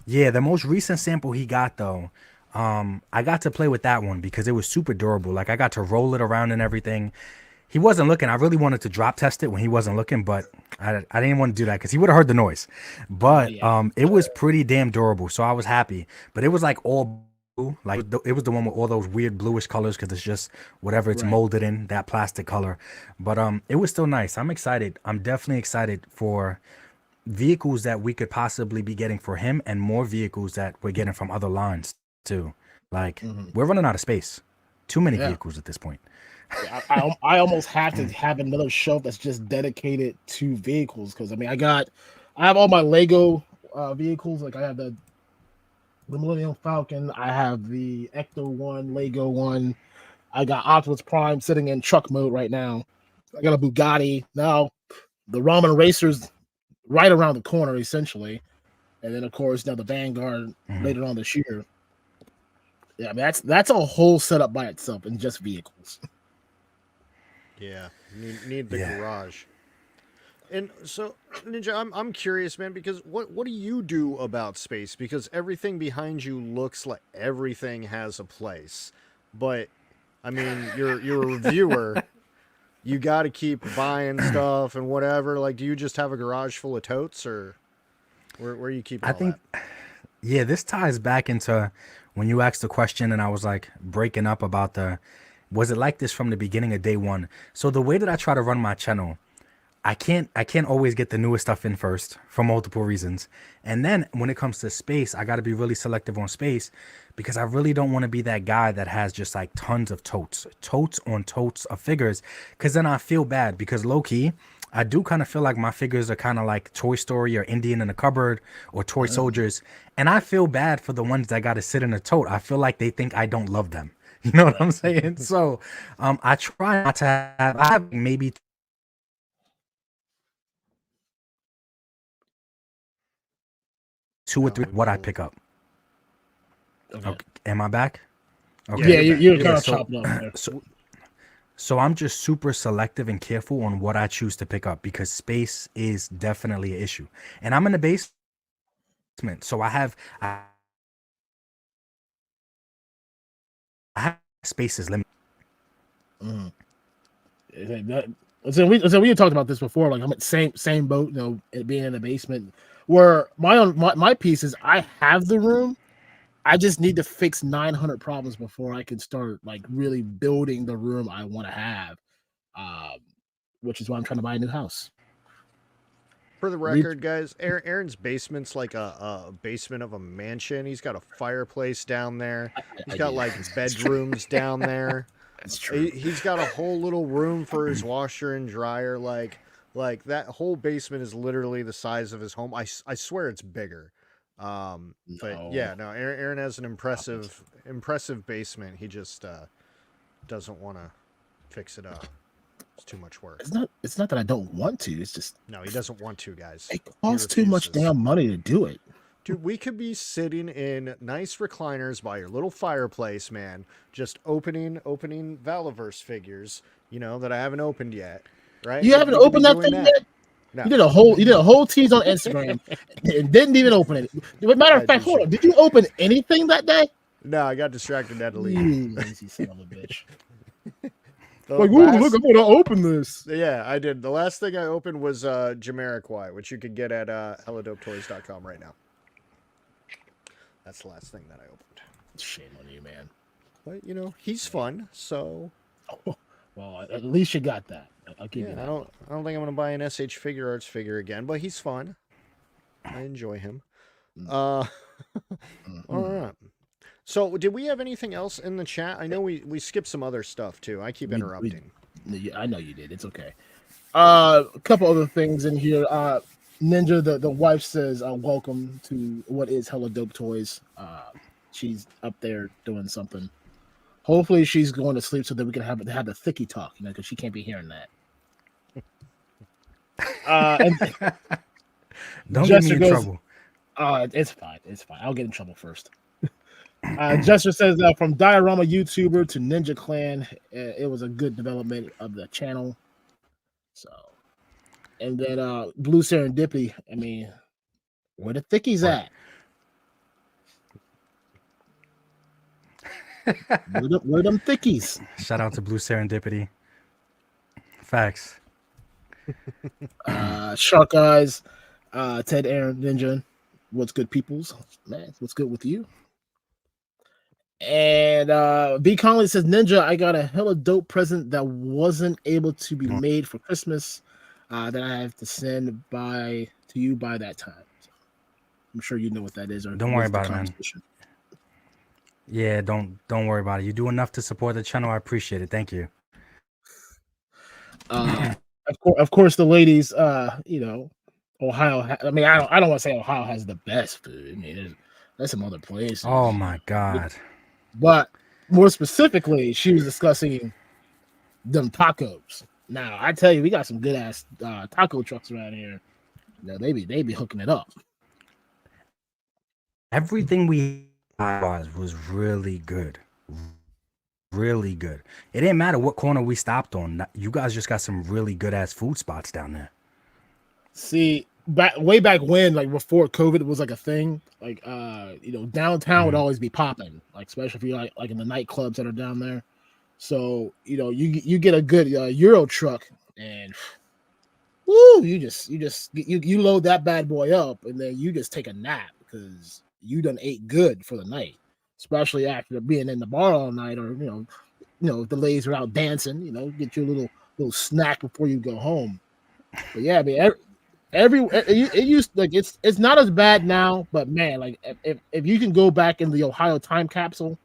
Yeah, the most recent sample he got though. I got to play with that one because it was super durable. Like I got to roll it around and everything. He wasn't looking. I really wanted to drop test it when he wasn't looking, but I didn't want to do that because he would have heard the noise. But it was pretty damn durable, so I was happy. But it was like all blue. Like it was the one with all those weird bluish colors because it's just whatever it's molded in, that plastic color. But it was still nice. I'm excited. I'm definitely excited for vehicles that we could possibly be getting for him and more vehicles that we're getting from other lines too. Like we're running out of space. Too many vehicles at this point. I almost have to have another shelf that's just dedicated to vehicles because I mean I have all my Lego vehicles. Like I have the Millennium Falcon, I have the Ecto one, Lego one, I got Optimus Prime sitting in truck mode right now. I got a Bugatti now. The Ramen Racer's right around the corner essentially, and then of course now the Vanguard later on this year. Yeah, I mean, that's a whole setup by itself in just vehicles. Yeah, need the garage. And so, Ninja, I'm curious, man, because what do you do about space? Because everything behind you looks like everything has a place, but I mean, you're a reviewer. You got to keep buying stuff and whatever. Like, do you just have a garage full of totes, or where you keep? Yeah, this ties back into when you asked the question, and I was like breaking up about was it like this from the beginning of day one? So the way that I try to run my channel, I can't always get the newest stuff in first for multiple reasons. And then when it comes to space, I got to be really selective on space because I really don't want to be that guy that has just like tons of totes on totes of figures. Because then I feel bad because low key, I do kind of feel like my figures are kind of like Toy Story or Indian in a Cupboard or Toy Soldiers. And I feel bad for the ones that got to sit in a tote. I feel like they think I don't love them. You know what I'm saying? So I try not to have, I have maybe 2 or 3 what I pick up. Okay. Am I back? Okay. Yeah, you're kind of chopping up there. So I'm just super selective and careful on what I choose to pick up because space is definitely an issue. And I'm in the basement, so I have spaces limited. So we had talked about this before. Like I'm at same boat, you know, it being in the basement. Where my piece is, I have the room. I just need to fix 900 problems before I can start like really building the room I want to have. Which is why I'm trying to buy a new house. For the record, guys, Aaron's basement's like a basement of a mansion. He's got a fireplace down there. He's got like bedrooms down there. That's true. He's got a whole little room for his washer and dryer. Like that whole basement is literally the size of his home. I swear it's bigger. But yeah, no, Aaron has an impressive basement. He just doesn't want to fix it up. It's too much work. It's not that I don't want to. It's just no, he doesn't want to, guys. It costs too much damn money to do it. Dude, we could be sitting in nice recliners by your little fireplace, man, just opening Valaverse figures, that I haven't opened yet, right? You haven't opened that thing yet? No. You did a whole tease on Instagram and didn't even open it. Matter of fact, hold on. Did you open anything that day? No, I got distracted at least. You lazy son of a bitch. Like, look, I'm gonna open this. Yeah, I did. The last thing I opened was Jamiroquai, which you can get at helladopetoys.com right now. That's the last thing that I opened. Shame on you, man. But he's fun, so. Well, at least you got that. I'll give you that. I don't think I'm gonna buy an SH Figure Arts figure again, but he's fun. I enjoy him. All right. So, did we have anything else in the chat? I know we skipped some other stuff too. I keep interrupting. I know you did. It's okay. A couple other things in here. Ninja, the wife says, "Welcome to what is Hella Dope Toys." She's up there doing something. Hopefully, she's going to sleep so that we can have the thicky talk, because she can't be hearing that. Don't get me in trouble. It's fine. It's fine. I'll get in trouble first. Jester says that from Diorama YouTuber to Ninja Clan, it was a good development of the channel. So, and then Blue Serendipity. I mean, where the Thickys at? where them Thickys? Shout out to Blue Serendipity. Facts. Shark Eyes, Ted, Aaron, Ninja. What's good, peoples? Man, what's good with you? And B. Conley says, Ninja, I got a hella dope present that wasn't able to be made for Christmas that I have to send to you by that time. So I'm sure you know what that is. Or don't worry about it, man. Yeah, don't worry about it. You do enough to support the channel. I appreciate it. Thank you. Of course, the ladies, Ohio. I mean, I don't want to say Ohio has the best food. I mean, there's some other places. Oh my God. But more specifically, she was discussing them tacos. Now, I tell you, we got some good ass taco trucks around here. They be hooking it up. Everything we had was really good. Really good. It didn't matter what corner we stopped on. You guys just got some really good ass food spots down there. See, way back when, like before COVID was like a thing, like downtown would always be popping, like especially if you're like in the nightclubs that are down there. So you get a good Euro truck and woo, you load that bad boy up and then you just take a nap because you done ate good for the night, especially after being in the bar all night, or if the ladies are out dancing, get you a little snack before you go home. But yeah, I mean it used, like, it's not as bad now, but man, like if you can go back in the Ohio time capsule,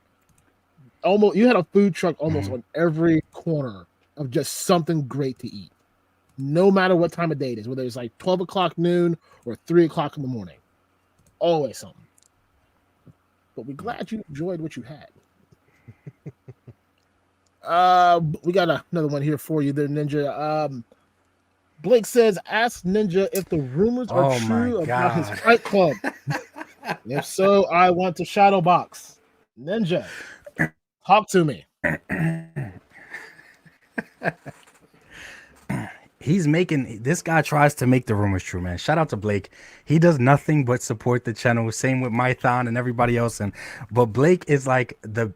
almost you had a food truck almost on every corner of just something great to eat, no matter what time of day it is, whether it's like 12 o'clock noon or 3 o'clock in the morning, always something. But we're glad you enjoyed what you had. We got another one here for you there, Ninja. Blake says, ask Ninja if the rumors are true about his Fight Club. If so, I want to shadow box. Ninja, talk to me. This guy tries to make the rumors true, man. Shout out to Blake. He does nothing but support the channel. Same with Mython and everybody else. But Blake is like the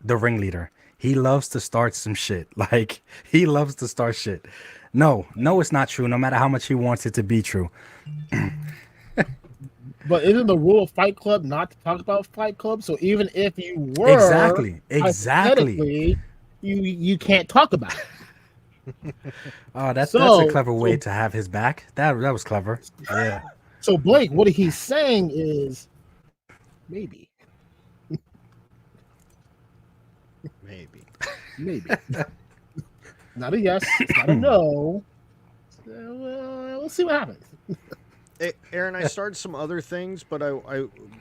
ringleader. He loves to start some shit. Like, he loves to start shit. No, it's not true, no matter how much he wants it to be true. But isn't the rule of Fight Club not to talk about Fight Club? So even if you were exactly, you can't talk about it. Oh, that's a clever way to have his back. That was clever. Yeah. So Blake, what he's saying is maybe. Maybe. Not a yes, not a no. We'll see what happens. Hey, Aaron, I started some other things, but I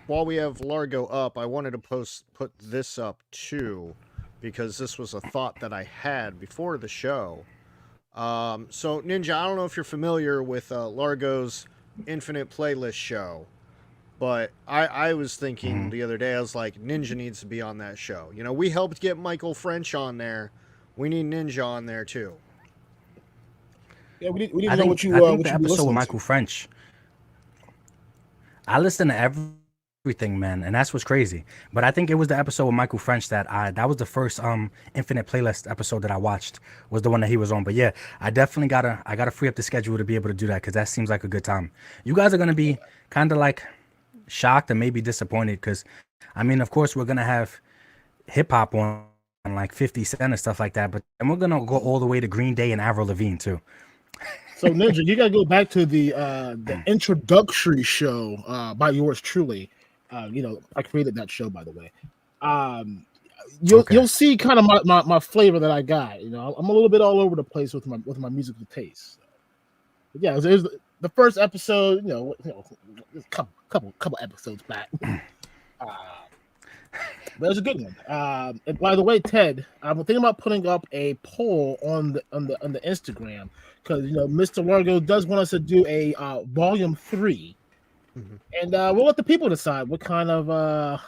while we have Largo up, I wanted to put this up too, because this was a thought that I had before the show. So Ninja, I don't know if you're familiar with Largo's Infinite Playlist show, but I was thinking Mhm. the other day, I was like, Ninja needs to be on that show. You know, we helped get Michael French on there. We need Ninja on there too. Yeah, we need I to know think what you I think what the you be episode with listening Michael to. French. I listen to everything, man, and that's what's crazy. But I think it was the episode with Michael French that was the first Infinite Playlist episode that I watched, was the one that he was on. But yeah, I definitely gotta free up the schedule to be able to do that, because that seems like a good time. You guys are gonna be kind of like shocked and maybe disappointed, because I mean, of course, we're gonna have hip hop on like 50 Cent and stuff like that, but and we're gonna go all the way to Green Day and Avril Lavigne too. So Ninja, you gotta go back to the introductory show by yours truly. I created that show, by the way. You'll see kind of my flavor that I got. I'm a little bit all over the place with my musical taste. But yeah, it was the first episode. A couple episodes back. But it was a good one. And by the way, Ted, I'm thinking about putting up a poll on the Instagram, because Mr. Largo does want us to do a volume 3, and we'll let the people decide what kind of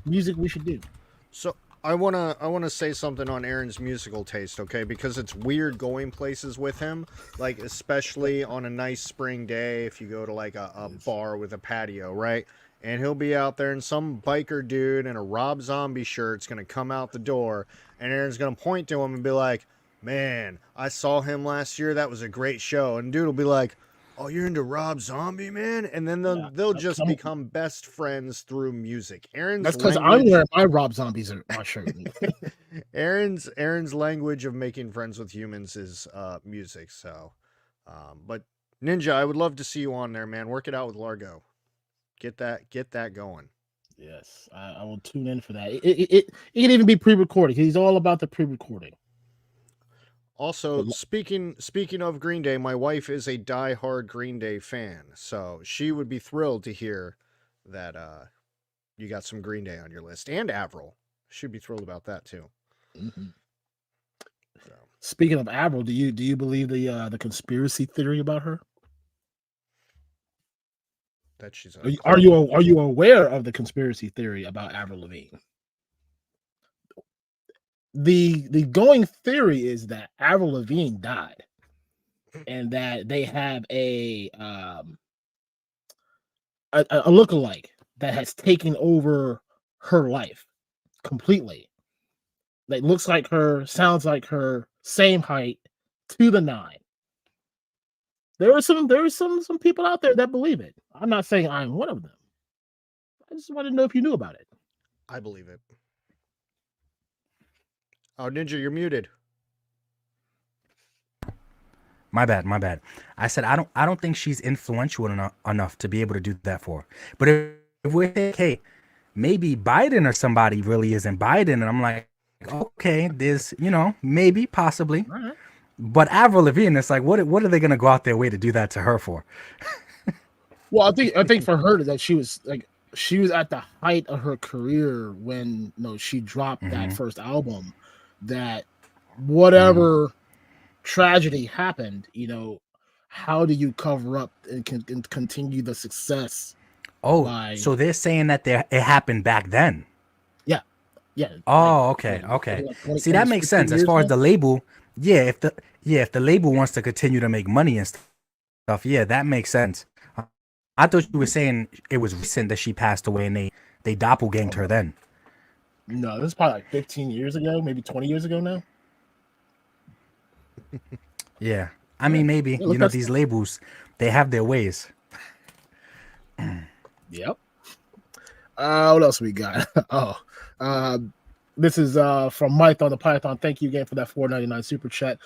music we should do. So I wanna say something on Aaron's musical taste, okay? Because it's weird going places with him, like especially on a nice spring day if you go to like a bar with a patio, right? And he'll be out there, and some biker dude in a Rob Zombie shirt's gonna come out the door, and Aaron's gonna point to him and be like, "Man, I saw him last year. That was a great show." And dude will be like, "Oh, you're into Rob Zombie, man?" And then they'll just become best friends through music. That's because I'm wearing my Rob Zombies on my shirt. Aaron's language of making friends with humans is music. So, but Ninja, I would love to see you on there, man. Work it out with Largo. Get that going. Yes, I will tune in for that. It can even be pre-recorded, because he's all about the pre-recording. Also, speaking of Green Day, my wife is a die-hard Green Day fan, so she would be thrilled to hear that you got some Green Day on your list, and Avril. She'd be thrilled about that too. Mm-hmm. So. Speaking of Avril, do you believe the conspiracy theory about her? That she's are you aware of the conspiracy theory about Avril Lavigne? The going theory is that Avril Lavigne died, and that they have a lookalike that has taken over her life completely. That looks like her, sounds like her, same height, to the 9. There are some people out there that believe it. I'm not saying I'm one of them. I just wanted to know if you knew about it. I believe it. Oh, Ninja, you're muted. My bad. I said I don't think she's influential enough to be able to do that for her. But if we're saying, hey, maybe Biden or somebody really isn't Biden, and I'm like, okay, there's maybe, possibly. All right. But Avril Lavigne, it's like, what are they gonna go out their way to do that to her for? Well, I think for her that she was at the height of her career when she dropped that first album. That whatever tragedy happened, how do you cover up and continue the success? Oh, so they're saying that it happened back then. Yeah. Oh, okay. See, that makes sense as far as the label. Yeah, if the label wants to continue to make money and stuff, yeah, that makes sense. I thought you were saying it was recent that she passed away and they doppelganged her then. No, this is probably like 15 years ago, maybe 20 years ago now. Yeah, I mean, maybe these labels, they have their ways. Yep. What else we got? This is from Mike on the Python. Thank you again for that $4.99 super chat.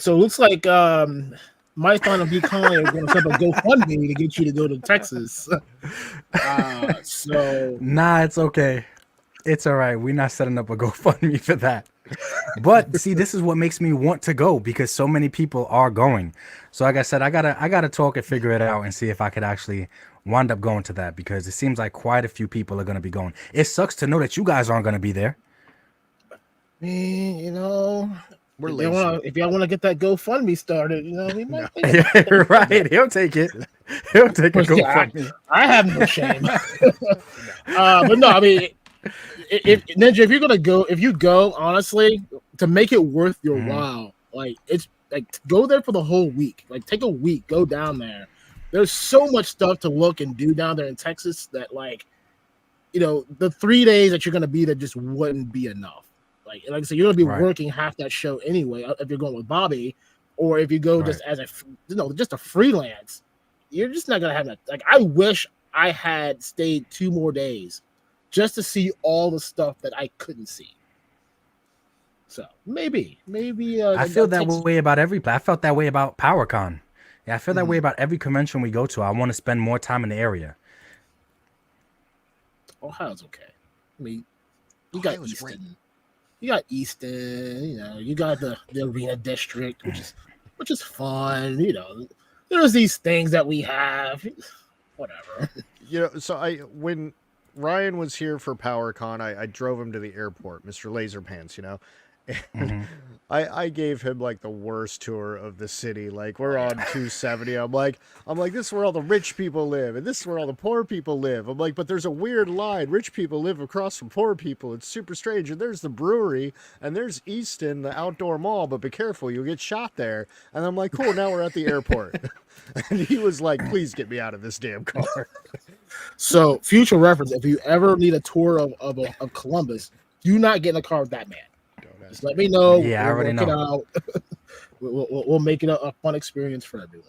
So it looks like Mython and Be Kind are going to set up a GoFundMe to get you to go to Texas. So nah, it's okay. It's all right. We're not setting up a GoFundMe for that. But see, this is what makes me want to go because so many people are going. So like I said, I gotta talk and figure it out and see if I could actually wind up going to that because it seems like quite a few people are gonna be going. It sucks to know that you guys aren't gonna be there. You know, we're if y'all want to get that GoFundMe started, you know, we might right. He'll take it. He'll take a GoFundMe. I have no shame. But no, I mean, if Ninja, if you go, honestly, to make it worth your while, like it's like go there for the whole week. Like take a week, go down there. There's so much stuff to look and do down there in Texas that, like, you know, the 3 days that you're gonna be there just wouldn't be enough. Like I said, you're gonna be working half that show anyway. If you're going with Bobby, or if you go just as just a freelance, you're just not gonna have that. Like I wish I had stayed 2 more days just to see all the stuff that I couldn't see. So maybe I feel that way about I felt that way about PowerCon. Yeah, I feel that way about every convention we go to. I want to spend more time in the area. Ohio's okay. I mean, you got Easton. Great. You got Easton. You know, you got the Arena District, which is fun. You know, there's these things that we have. Whatever. You know, so when Ryan was here for PowerCon, I drove him to the airport, Mr. Laserpants, you know. And I gave him like the worst tour of the city. Like we're on 270. I'm like, this is where all the rich people live, and this is where all the poor people live. I'm like, but there's a weird line. Rich people live across from poor people. It's super strange. And there's the brewery, and there's Easton, the outdoor mall, but be careful, you'll get shot there. And I'm like, cool, now we're at the airport. And he was like, please get me out of this damn car. So, future reference, if you ever need a tour of Columbus, do not get in a car with that man. Just let me know. Yeah, I already know. We'll make it a fun experience for everyone.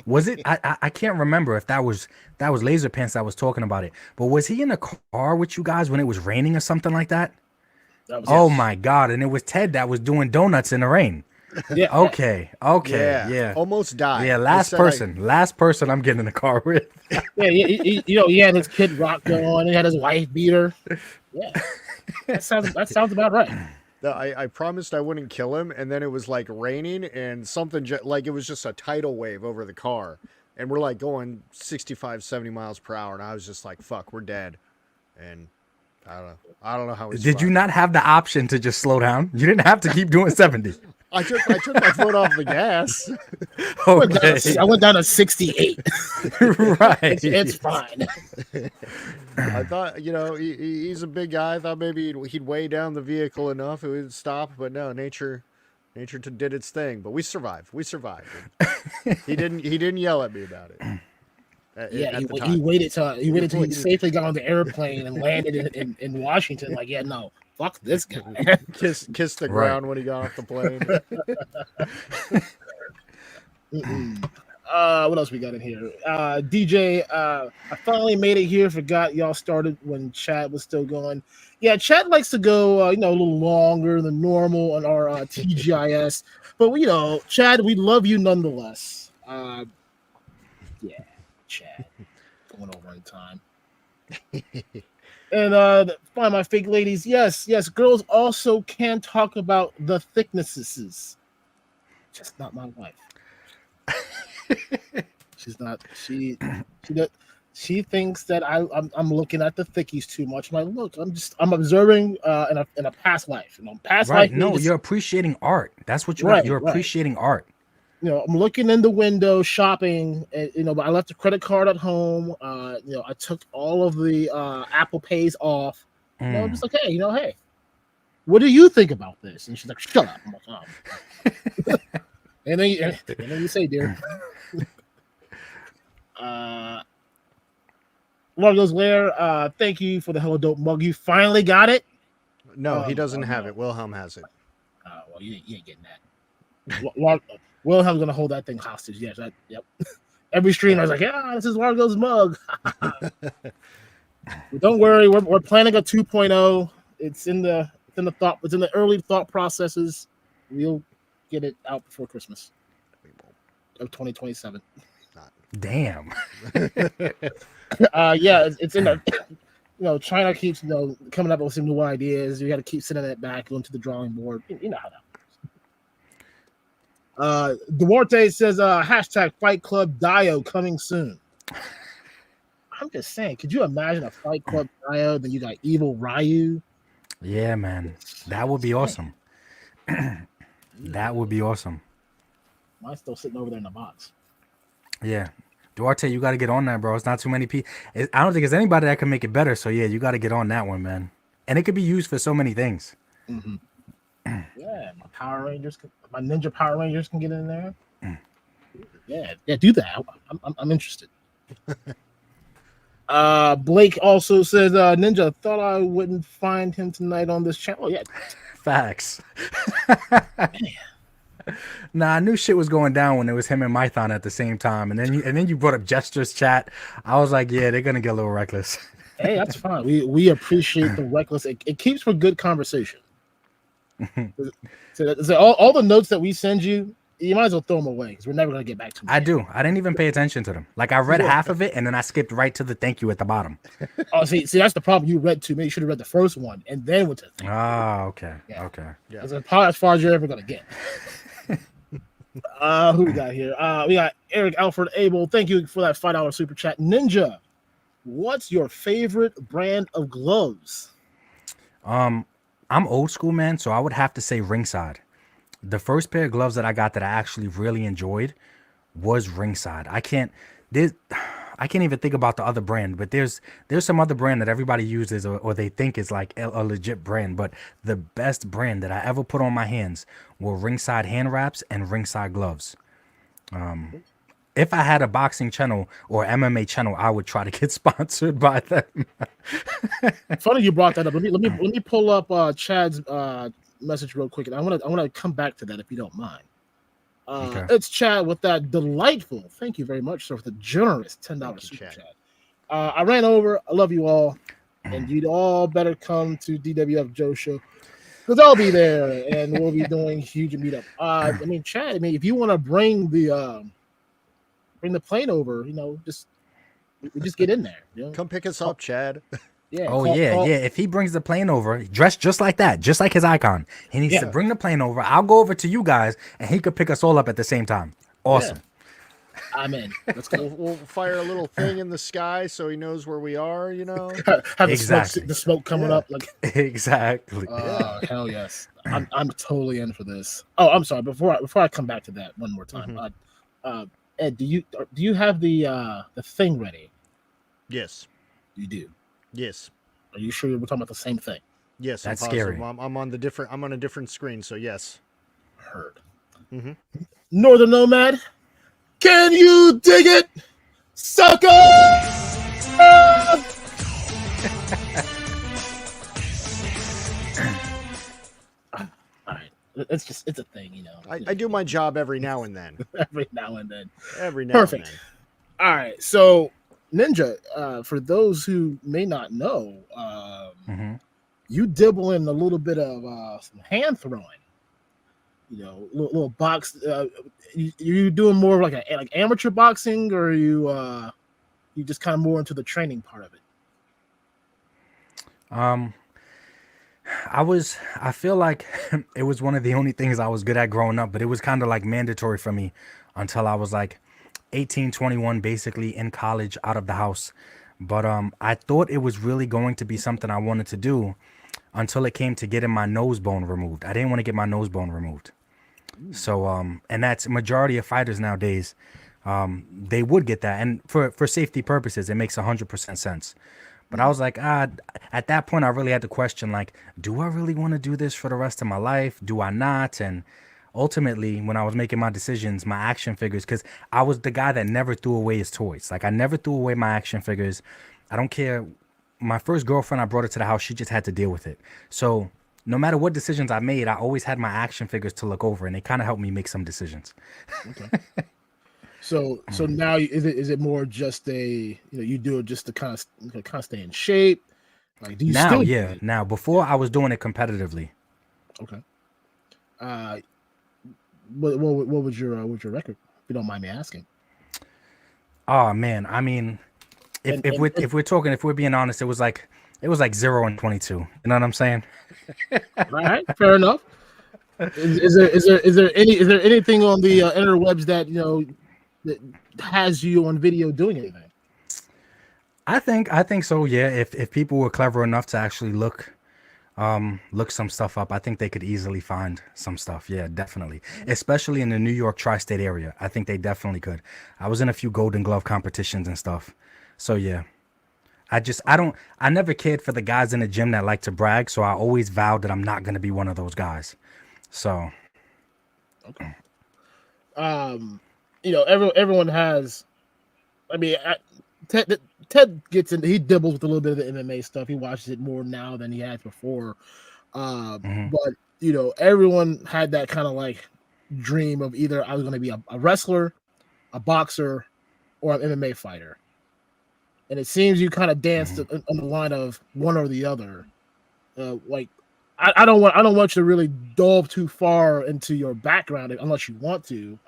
Was it? I can't remember if that was Laserpants that was talking about it. But was he in a car with you guys when it was raining or something like that? My God! And it was Ted that was doing donuts in the rain. Yeah. Okay. Yeah. Almost died. Yeah. Last person I'm getting in the car with. Yeah. He had his Kid Rock going. He had his wife beater. Yeah. That sounds about right. I promised I wouldn't kill him, and then it was like raining and something like it was just a tidal wave over the car, and we're like going 65, 70 miles per hour, and I was just like, "Fuck, we're dead." And I don't know how. Did you not have the option to just slow down? You didn't have to keep doing 70. I took my foot off the gas. Okay. I went down to 68. Right. It's fine. I thought, you know, he's a big guy. I thought maybe he'd weigh down the vehicle enough it would stop, but no, nature did its thing. But we survived. He didn't yell at me about it. He waited till he safely got on the airplane and landed in Washington. Like, yeah, no. Fuck this guy. Kiss the ground when he got off the plane. What else we got in here? DJ, I finally made it here. Forgot y'all started when Chad was still going. Yeah, Chad likes to go, a little longer than normal on our TGIS. But, Chad, we love you nonetheless. Yeah, Chad. Going over in time. And find my fake ladies. Yes, girls also can talk about the thicknesses. Just not my wife. She's not. She thinks that I'm looking at the thickies too much. I'm like, look, I'm observing in a past life. Past life. No, you're appreciating art. That's what you're appreciating art. I'm looking in the window shopping, and, but I left the credit card at home. I took all of the Apple Pays off. I'm just like, hey, hey, what do you think about this? And she's like, shut up. I'm like, oh. and then you say, dear. Largo's Lair, thank you for the Hello Dope mug. You finally got it? No, he doesn't have it. Wilhelm has it. Well, you ain't getting that. Wilhelm's gonna hold that thing hostage. Yes, yep. Every stream, I was like, "Yeah, this is Largo's mug." Don't worry, we're planning a 2.0. It's in the early thought processes. We'll get it out before Christmas of 2027. Damn. Yeah, it's in the China keeps coming up with some new ideas. You got to keep sending that back, going to the drawing board. You know how that works. Duarte says hashtag Fight Club Dio coming soon. I'm just saying, could you imagine a Fight Club Dio? Then you got Evil Ryu. Yeah, man, that would be awesome. That would be awesome. Mine's still sitting over there in the box. Yeah, Duarte, you got to get on that, bro. It's not too many people. I don't think there's anybody that can make it better. So yeah, you got to get on that one, man. And it could be used for so many things. Mm-hmm. Yeah, my Ninja Power Rangers can get in there. Yeah, do that. I'm interested. Blake also says, Ninja, thought I wouldn't find him tonight on this channel. Yeah. Facts. Nah, I knew shit was going down when it was him and Mython at the same time. And then you brought up Gestures chat. I was like, yeah, they're gonna get a little reckless. Hey, that's fine. We appreciate the reckless. It keeps for good conversation. So all the notes that we send you, you might as well throw them away because we're never going to get back to them. I do. I didn't even pay attention to them. Like, I read half of it, and then I skipped right to the thank you at the bottom. Oh, see, that's the problem. You read too many. You should have read the first one and then went to the thank you. Oh, okay. Yeah. Okay. Yeah. That's as far as you're ever going to get. Who we got here? We got Eric Alfred Abel. Thank you for that $5 super chat. Ninja, what's your favorite brand of gloves? I'm old school, man, so I would have to say Ringside. The first pair of gloves that I got that I actually really enjoyed was Ringside. I can't even think about the other brand, but there's some other brand that everybody uses or they think is like a legit brand, but the best brand that I ever put on my hands were Ringside hand wraps and Ringside gloves. If I had a boxing channel or MMA channel, I would try to get sponsored by them. Funny you brought that up. Let me pull up Chad's message real quick, and I want to come back to that if you don't mind. Okay. It's Chad with that delightful. Thank you very much, sir, for the generous $10 super chat. I ran over. I love you all, and you'd all better come to DWF Joe show because I'll be there, and we'll be doing huge meetup. Chad. If you want to bring the plane over, just get in there. Come pick us up, Chad. Yeah. Call. If he brings the plane over, dressed just like that, just like his icon, he needs to bring the plane over. I'll go over to you guys, and he could pick us all up at the same time. Awesome. Yeah. I'm in. Let's go. We'll fire a little thing in the sky so he knows where we are. Have the smoke coming up. Like exactly. Oh hell yes. I'm totally in for this. Oh, I'm sorry. Before I come back to that one more time, Ed, do you have the thing ready? Yes. You do. Yes. Are you sure we're talking about the same thing? Yes, that's scary. I'm on a different screen, so yes. Heard. Northern Nomad, can you dig it, sucker? All right, it's a thing, I do my job every now and then. Every now and then. Perfect. All right, so. Ninja, for those who may not know, you dibble in a little bit of some hand throwing. Little box. You doing more of like amateur boxing, or you just kind of more into the training part of it? I feel like it was one of the only things I was good at growing up, but it was kind of like mandatory for me until I was like 18, 21, basically in college, out of the house. But I thought it was really going to be something I wanted to do until it came to getting my nose bone removed. I didn't want to get my nose bone removed. So, and that's majority of fighters nowadays. They would get that. And for safety purposes, it makes 100% sense. But I was like, at that point, I really had to question, like, do I really want to do this for the rest of my life? Do I not? And ultimately, when I was making my decisions, my action figures, because I was the guy that never threw away his toys. Like, I never threw away my action figures. I don't care. My first girlfriend, I brought her to the house. She just had to deal with it. So no matter what decisions I made, I always had my action figures to look over, and they kind of helped me make some decisions. Okay. So now is it more just you do it just to kind of stay in shape? Like, do you now? Still Yeah. Now, before I was doing it competitively. Okay. What was your record, if you don't mind me asking? Oh man, if we're being honest, it was like It was like 0 and 22. You know what I'm saying? All right, fair enough. Is there anything on the interwebs that that has you on video doing anything? I think so. Yeah. If people were clever enough to actually look some stuff up, I think they could easily find some stuff. Yeah, definitely. Especially in the New York tri-state area. I think they definitely could. I was in a few Golden Glove competitions and stuff. So yeah. I never cared for the guys in the gym that like to brag, so I always vowed that I'm not going to be one of those guys. So okay. Everyone has, I mean, Ted gets in, he dibbles with a little bit of the MMA stuff. He watches it more now than he has before. But everyone had that kind of like dream of either I was going to be a wrestler, a boxer, or an MMA fighter. And it seems you kind of danced on the line of one or the other. I don't want you to really delve too far into your background unless you want to.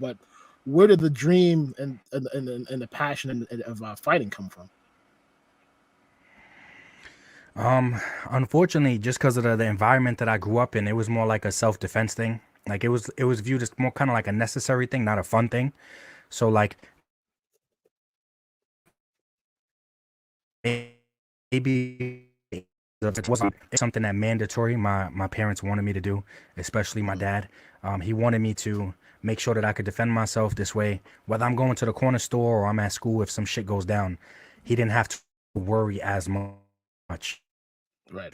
But where did the dream and the passion of fighting come from? Unfortunately, just because of the environment that I grew up in, it was more like a self-defense thing. Like it was viewed as more kind of like a necessary thing, not a fun thing. So like maybe it wasn't something that mandatory my parents wanted me to do, especially my dad. He wanted me to make sure that I could defend myself this way, whether I'm going to the corner store or I'm at school. If some shit goes down, he didn't have to worry as much. Right.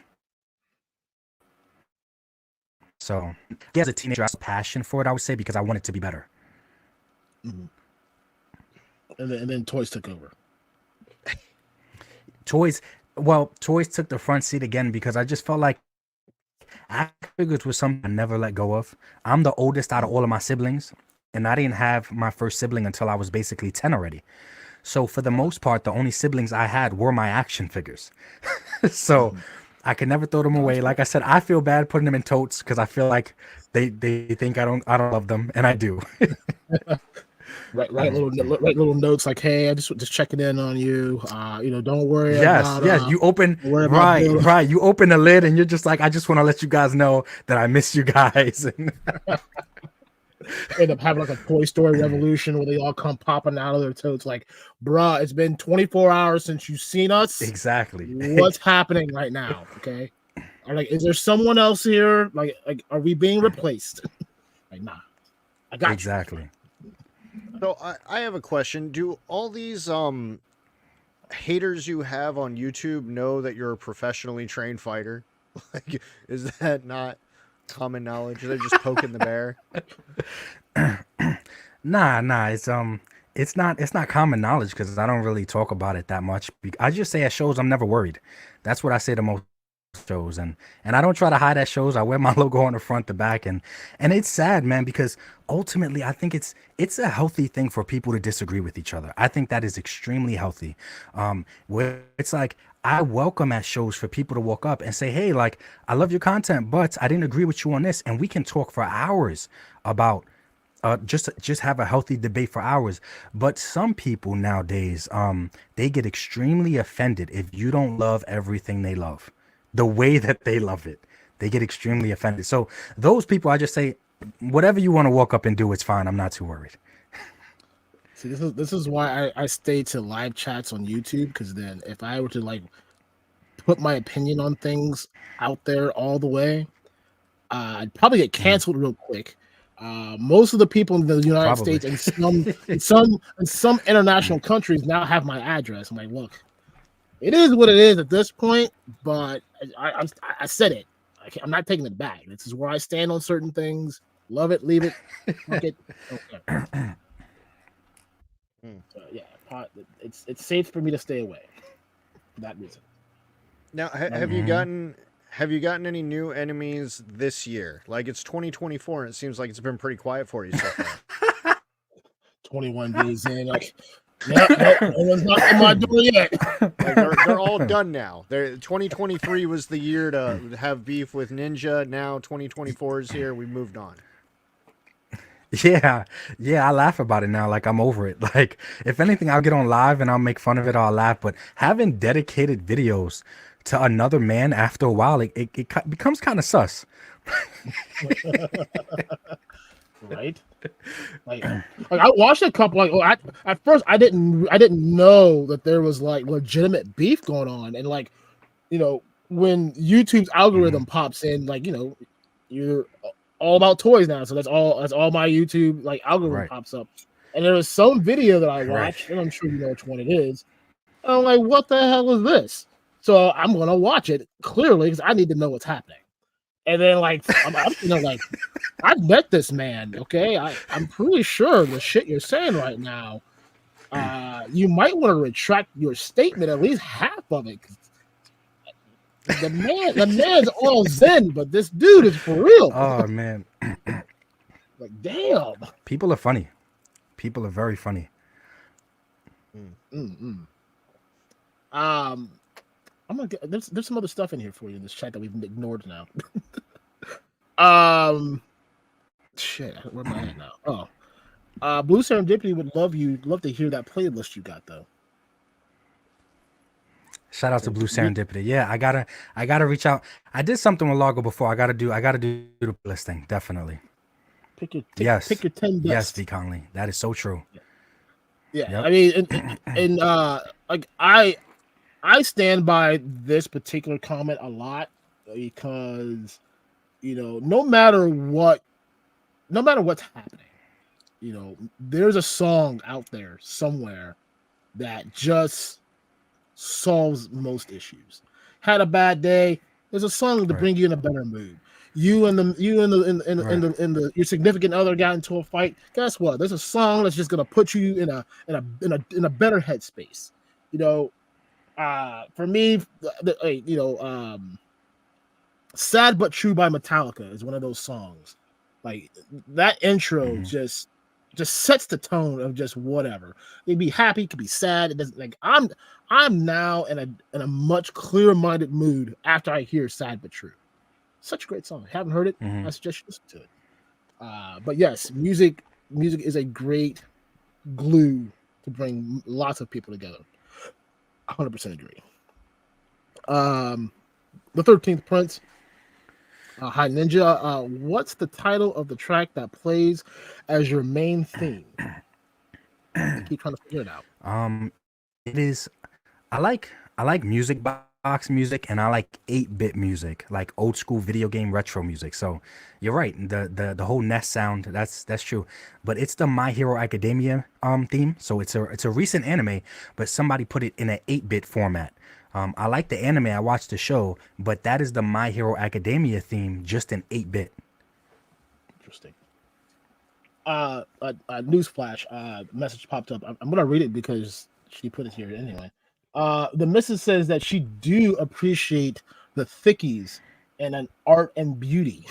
So yeah, as a teenager, I had a passion for it, I would say, because I wanted to be better. Mm-hmm. And then toys took over. Toys took the front seat again because I just felt like action figures was something I never let go of. I'm the oldest out of all of my siblings, and I didn't have my first sibling until I was basically 10 already. So for the most part, the only siblings I had were my action figures. So I could never throw them away. Like I said, I feel bad putting them in totes because I feel like they think I don't love them, and I do. Write little notes like, "Hey, I just checking in on you. Don't worry." Yes. You open right. You open the lid and you're just like, I just want to let you guys know that I miss you guys. End up having like a Toy Story revolution where they all come popping out of their totes like, "Bruh, it's been 24 hours since you've seen us. Exactly. What's happening right now? Okay, or like, is there someone else here? Like, are we being replaced? Like, nah, I got exactly. You. So I have a question. Do all these haters you have on YouTube know that you're a professionally trained fighter? Like, is that not common knowledge? They're just poking the bear. Nah. It's not common knowledge because I don't really talk about it that much. I just say at shows I'm never worried. That's what I say the most shows, and I don't try to hide at shows. I wear my logo on the front, the back, and it's sad, man, because ultimately I think it's a healthy thing for people to disagree with each other. I think that is extremely healthy. Where it's like I welcome at shows for people to walk up and say, hey, like, I love your content, but I didn't agree with you on this, and we can talk for hours about just have a healthy debate for hours. But some people nowadays, they get extremely offended if you don't love everything they love the way that they love it. They get extremely offended. So those people, I just say, whatever you want to walk up and do, it's fine. I'm not too worried. See, this is why I stay to live chats on YouTube, because then if I were to like put my opinion on things out there all the way, I'd probably get canceled real quick. Most of the people in the United States and some international countries now have my address. I'm like, look, it is what it is at this point, but I said it. I'm not taking it back. This is where I stand on certain things. Love it, leave it, fuck it. Okay. So, yeah, it's safe for me to stay away for that reason. Now, have you gotten any new enemies this year? Like, it's 2024, and it seems like it's been pretty quiet for you so far. 21 days in, like. No one's knocking my door yet. Like they're all done now. 2023 was the year to have beef with Ninja. Now 2024 is here. We moved on. Yeah, I laugh about it now. Like, I'm over it. Like, if anything, I'll get on live and I'll make fun of it. I'll laugh. But having dedicated videos to another man after a while, it becomes kind of sus. Right? Like I watched a couple. At first, I didn't know that there was like legitimate beef going on, and like, when YouTube's algorithm pops in, like, you're all about toys now, so that's all my YouTube like algorithm pops up, and there was some video that I watched, and I'm sure you know which one it is. And I'm like, what the hell is this? So I'm gonna watch it clearly because I need to know what's happening. And then like I'm like, I've met this man, okay? I'm pretty sure the shit you're saying right now, you might want to retract your statement, at least half of it. The man's all zen, but this dude is for real. Oh man. Like, damn. People are funny. People are very funny. I'm gonna get, there's some other stuff in here for you in this chat that we've ignored now. Shit, where am I at now? Oh, Blue Serendipity would love to hear that playlist you got though. Shout out to Blue Serendipity. Yeah, I gotta reach out. I did something with Largo before. I gotta do the playlist thing. Definitely. Pick your 10 best. Yes, V. Conley. That is so true. Yeah. Yep. I mean, and like I stand by this particular comment a lot because, no matter what's happening, there's a song out there somewhere that just solves most issues. Had a bad day, there's a song to bring you in a better mood. You and your significant other got into a fight. Guess what? There's a song that's just gonna put you in a better headspace. For me, "Sad But True" by Metallica is one of those songs. Like that intro just sets the tone of just whatever. It could be happy, it could be sad. It doesn't like I'm now in a much clearer minded mood after I hear "Sad But True." Such a great song. Haven't heard it? I suggest you listen to it. But yes, music is a great glue to bring lots of people together. 100% agree. The 13th Prince. Hi Ninja. What's the title of the track that plays as your main theme? I keep trying to figure it out. It is. I like music box music, and I like 8-bit music, like old school video game retro music. So you're right. The whole Nest sound. That's true. But it's the My Hero Academia theme. So it's a recent anime, but somebody put it in an 8-bit format. I like the anime. I watched the show, but that is the My Hero Academia theme, just in 8-bit. Interesting. A newsflash. Message popped up. I'm gonna read it because she put it here anyway. The missus says that she do appreciate the Thickys and an art and beauty.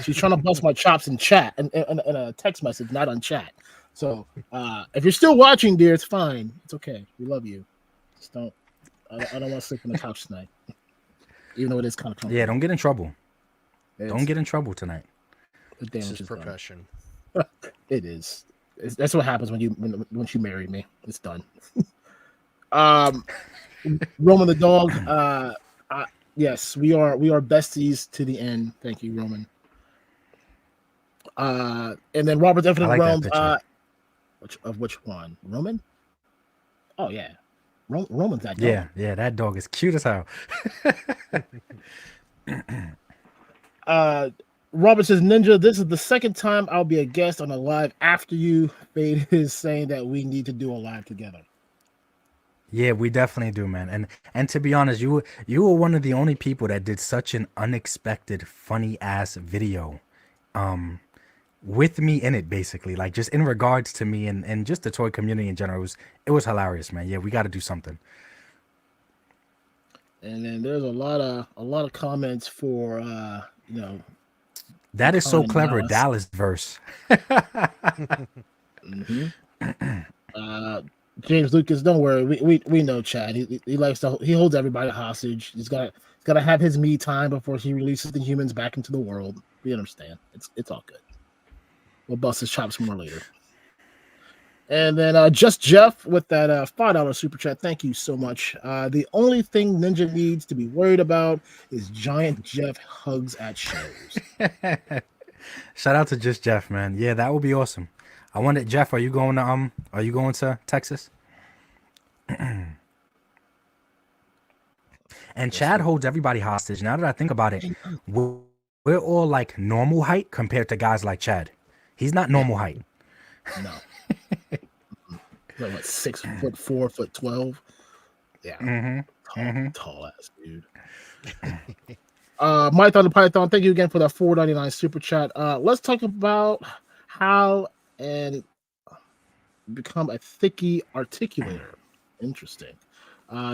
She's trying to bust my chops in chat and a text message, not on chat. So if you're still watching, dear, it's fine. It's okay. We love you. Just don't. I don't want to sleep on the couch tonight, even though it is kind of comfortable. Yeah, don't get in trouble. Don't get in trouble tonight. This is profession. It is. That's what happens when you marry me. It's done. Roman the dog. Yes, we are besties to the end. Thank you, Roman. And then Robert's Infinite Realms. Which one? Roman? Oh yeah. Roman's that dog. Yeah, that dog is cute as hell. Robert says, Ninja, this is the second time I'll be a guest on a live after you. Fade is saying that we need to do a live together. Yeah, we definitely do, man. And to be honest, you were one of the only people that did such an unexpected, funny ass video. With me in it, basically, like just in regards to me and just the toy community in general. It was hilarious, man. Yeah, we got to do something. And then there's a lot of comments for that is so clever, Dallas verse. James Lucas, don't worry, we know Chad. He holds everybody hostage. He's got to have his me time before he releases the humans back into the world. We understand. It's all good. We'll bust his chops more later. And then just Jeff with that $5 super chat. Thank you so much. The only thing Ninja needs to be worried about is giant Jeff hugs at shows. Shout out to Just Jeff, man. Yeah, that would be awesome. I wonder, Jeff, are you going to Texas? And Chad holds everybody hostage. Now that I think about it, we're all like normal height compared to guys like Chad. He's not normal height. No. Like what, 6'4", 4'12"? Yeah. Tall ass dude. Mython the Python, thank you again for that $4.99 super chat. Let's talk about how and become a thicky articulator. Interesting.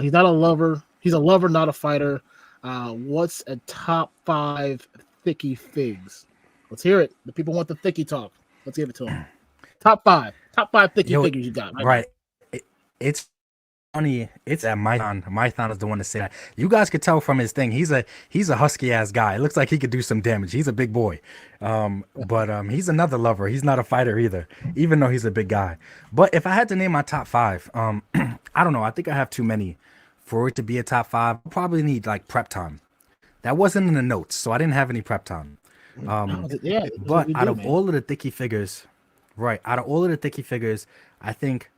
He's not a lover. He's a lover, not a fighter. What's a top 5 thicky figs? Let's hear it. The people want the thicky talk. Let's give it to them. Top 5 thicky figures you got. Right. It's funny. It's at Mython. Mython is the one to say that. You guys could tell from his thing. He's a husky ass guy. It looks like he could do some damage. He's a big boy. But he's another lover. He's not a fighter either, even though he's a big guy. But if I had to name my top 5, I don't know. I think I have too many for it to be a top 5. I'll probably need like prep time. That wasn't in the notes, so I didn't have any prep time. But out of all of the thicky figures, I think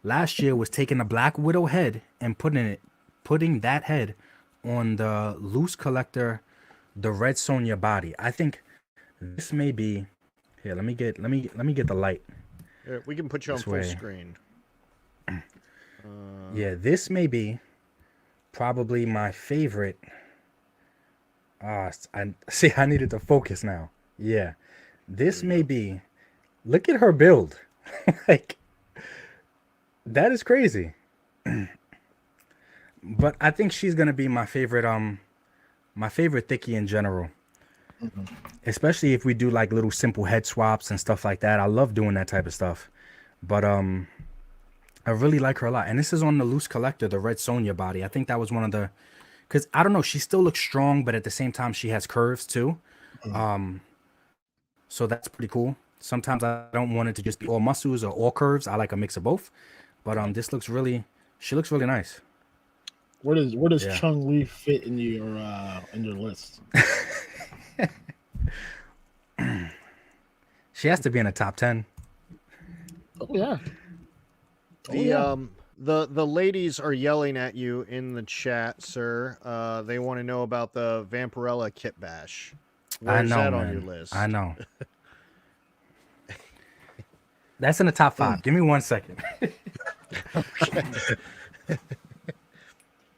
last year was taking a Black Widow head and putting that head on the loose collector, the Red Sonja body. I think this may be here. Let me get the light. We can put you on full screen. Yeah, this may be probably my favorite. I needed to focus now. Yeah, this may be. Look at her build. Like, that is crazy. But I think she's gonna be my favorite thicky in general. Especially if we do like little simple head swaps and stuff like that. I love doing that type of stuff. But I really like her a lot. And this is on the loose collector, the Red Sonja body. I think that was one of the, because I don't know, she still looks strong, but at the same time she has curves too. So that's pretty cool. Sometimes I don't want it to just be all muscles or all curves. I like a mix of both. But she looks really nice. Where does Chung Li fit in your list? She has to be in the top 10. Oh yeah. The ladies are yelling at you in the chat, sir. They want to know about the Vampirella kit bash. Where's that on your list? I know. That's in the top 5. Give me 1 second.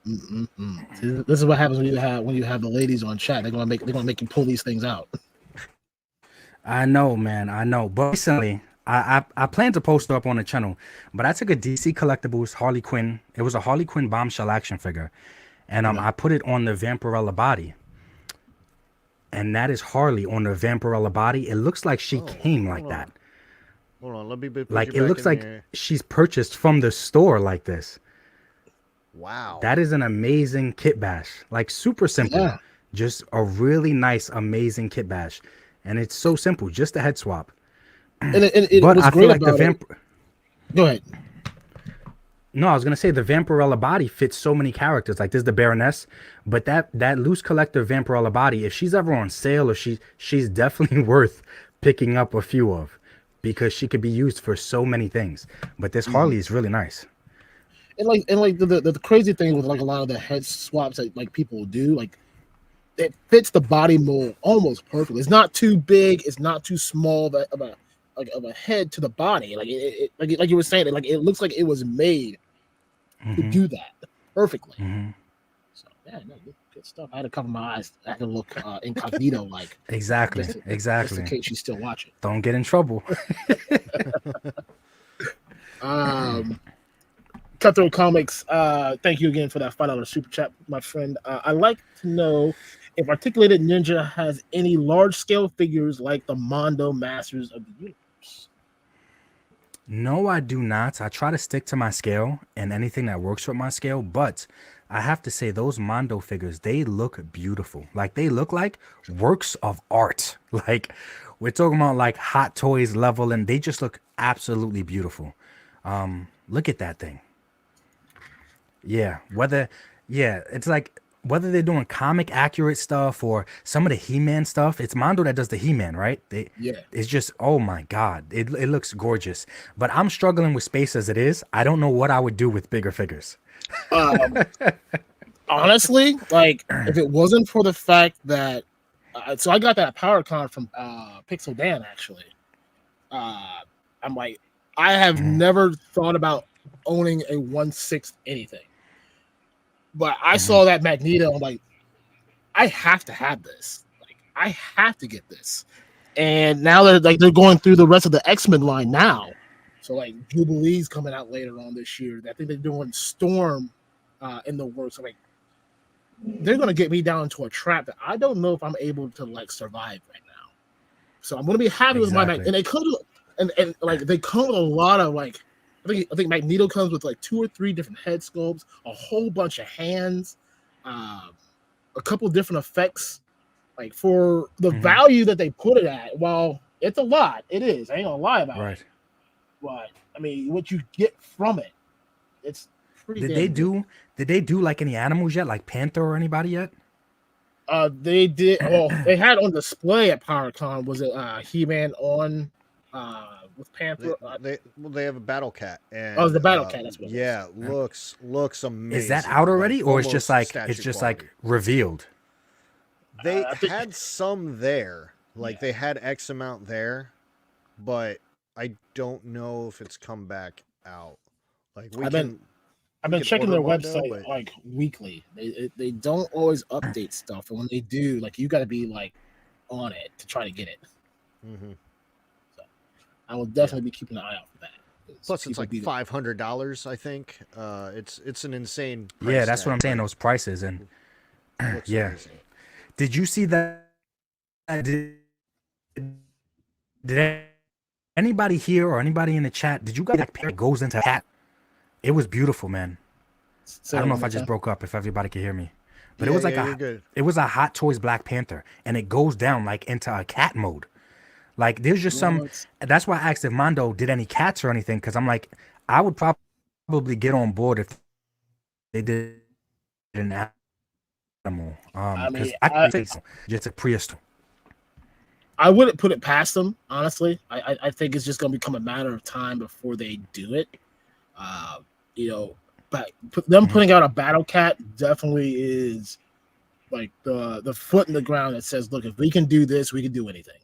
This is what happens when you have the ladies on chat. They're gonna make you pull these things out. I know, man. I know. But recently, I plan to post up on the channel, but I took a DC Collectibles Harley Quinn. It was a Harley Quinn bombshell action figure, and I put it on the Vampirella body. And that is Harley on the Vampirella body. It looks like she came like that. Hold on, let me put like you it back looks in like there. she's purchased from the store like this. Wow. That is an amazing kit bash. Like super simple. Yeah. Just a really nice, amazing kit bash. And it's so simple, just a head swap. And it but was I great feel like about Go ahead. No, I was gonna say the Vampirella body fits so many characters. Like there's the Baroness, but that loose collector Vampirella body, if she's ever on sale, or she's definitely worth picking up a few of, because she could be used for so many things. But this Harley is really nice. And the crazy thing with like a lot of the head swaps that like people do, like it fits the body mold almost perfectly. It's not too big, it's not too small of a head to the body. Like you were saying, it looks like it was made to do that perfectly. So yeah, no, good stuff. I had to cover my eyes. I had to look incognito, like exactly. just in case she's still watching. Don't get in trouble. Cutthroat Comics, thank you again for that $5 super chat, my friend. I'd like to know if Articulated Ninja has any large-scale figures like the Mondo Masters of the Universe. No, I do not. I try to stick to my scale and anything that works with my scale, but I have to say those Mondo figures, they look beautiful. Like they look like works of art. Like we're talking about like Hot Toys level, and they just look absolutely beautiful. Look at that thing. Yeah, it's like whether they're doing comic accurate stuff or some of the He-Man stuff. It's Mondo that does the He-Man, right? It's just, oh my God, it looks gorgeous. But I'm struggling with space as it is. I don't know what I would do with bigger figures. Honestly, like if it wasn't for the fact that, so I got that at PowerCon from Pixel Dan actually. I'm like, I have never thought about owning a 1/6 anything. But I saw that Magneto. I'm like, I have to have this. Like, I have to get this. And now they're going through the rest of the X-Men line now. So like Jubilee's coming out later on this year. I think they're doing Storm in the works. So, like, they're gonna get me down into a trap that I don't know if I'm able to like survive right now. So I'm gonna be happy with my and they come and like they come with a lot of like. I think Magneto comes with like 2 or 3 different head sculpts, a whole bunch of hands, a couple different effects. Like for the value that they put it at, well, it's a lot. It is. I ain't gonna lie about it. But I mean, what you get from it, it's pretty. Did they do like any animals yet, like Panther or anybody yet? They did. Well, they had on display at PowerCon was it He-Man on. With Panther, they have a Battle Cat. And, the Battle Cat. That's what. Yeah, looks amazing. Is that out already, or it's just like revealed? They had some there, like they had X amount there, but I don't know if it's come back out. Like I've been checking their website like weekly. They don't always update stuff, and when they do, like you got to be like on it to try to get it. I will definitely be keeping an eye out for that. Plus, it's like $500. I think it's an insane price. Yeah, that's what I'm saying. Those prices and yeah. Amazing. Did you see that? Did anybody here or anybody in the chat? Did you guys that pair goes into a cat? It was beautiful, man. I don't know if I just broke up. If everybody could hear me, but it was like it was a Hot Toys Black Panther, and it goes down like into a cat mode. Like there's just some. That's why I asked if Mondo did any cats or anything, because I'm like, I would probably get on board if they did an animal. Because I think just a prehistoric. I wouldn't put it past them, honestly. I think it's just gonna become a matter of time before they do it. But them putting out a Battle Cat definitely is like the foot in the ground that says, look, if we can do this, we can do anything.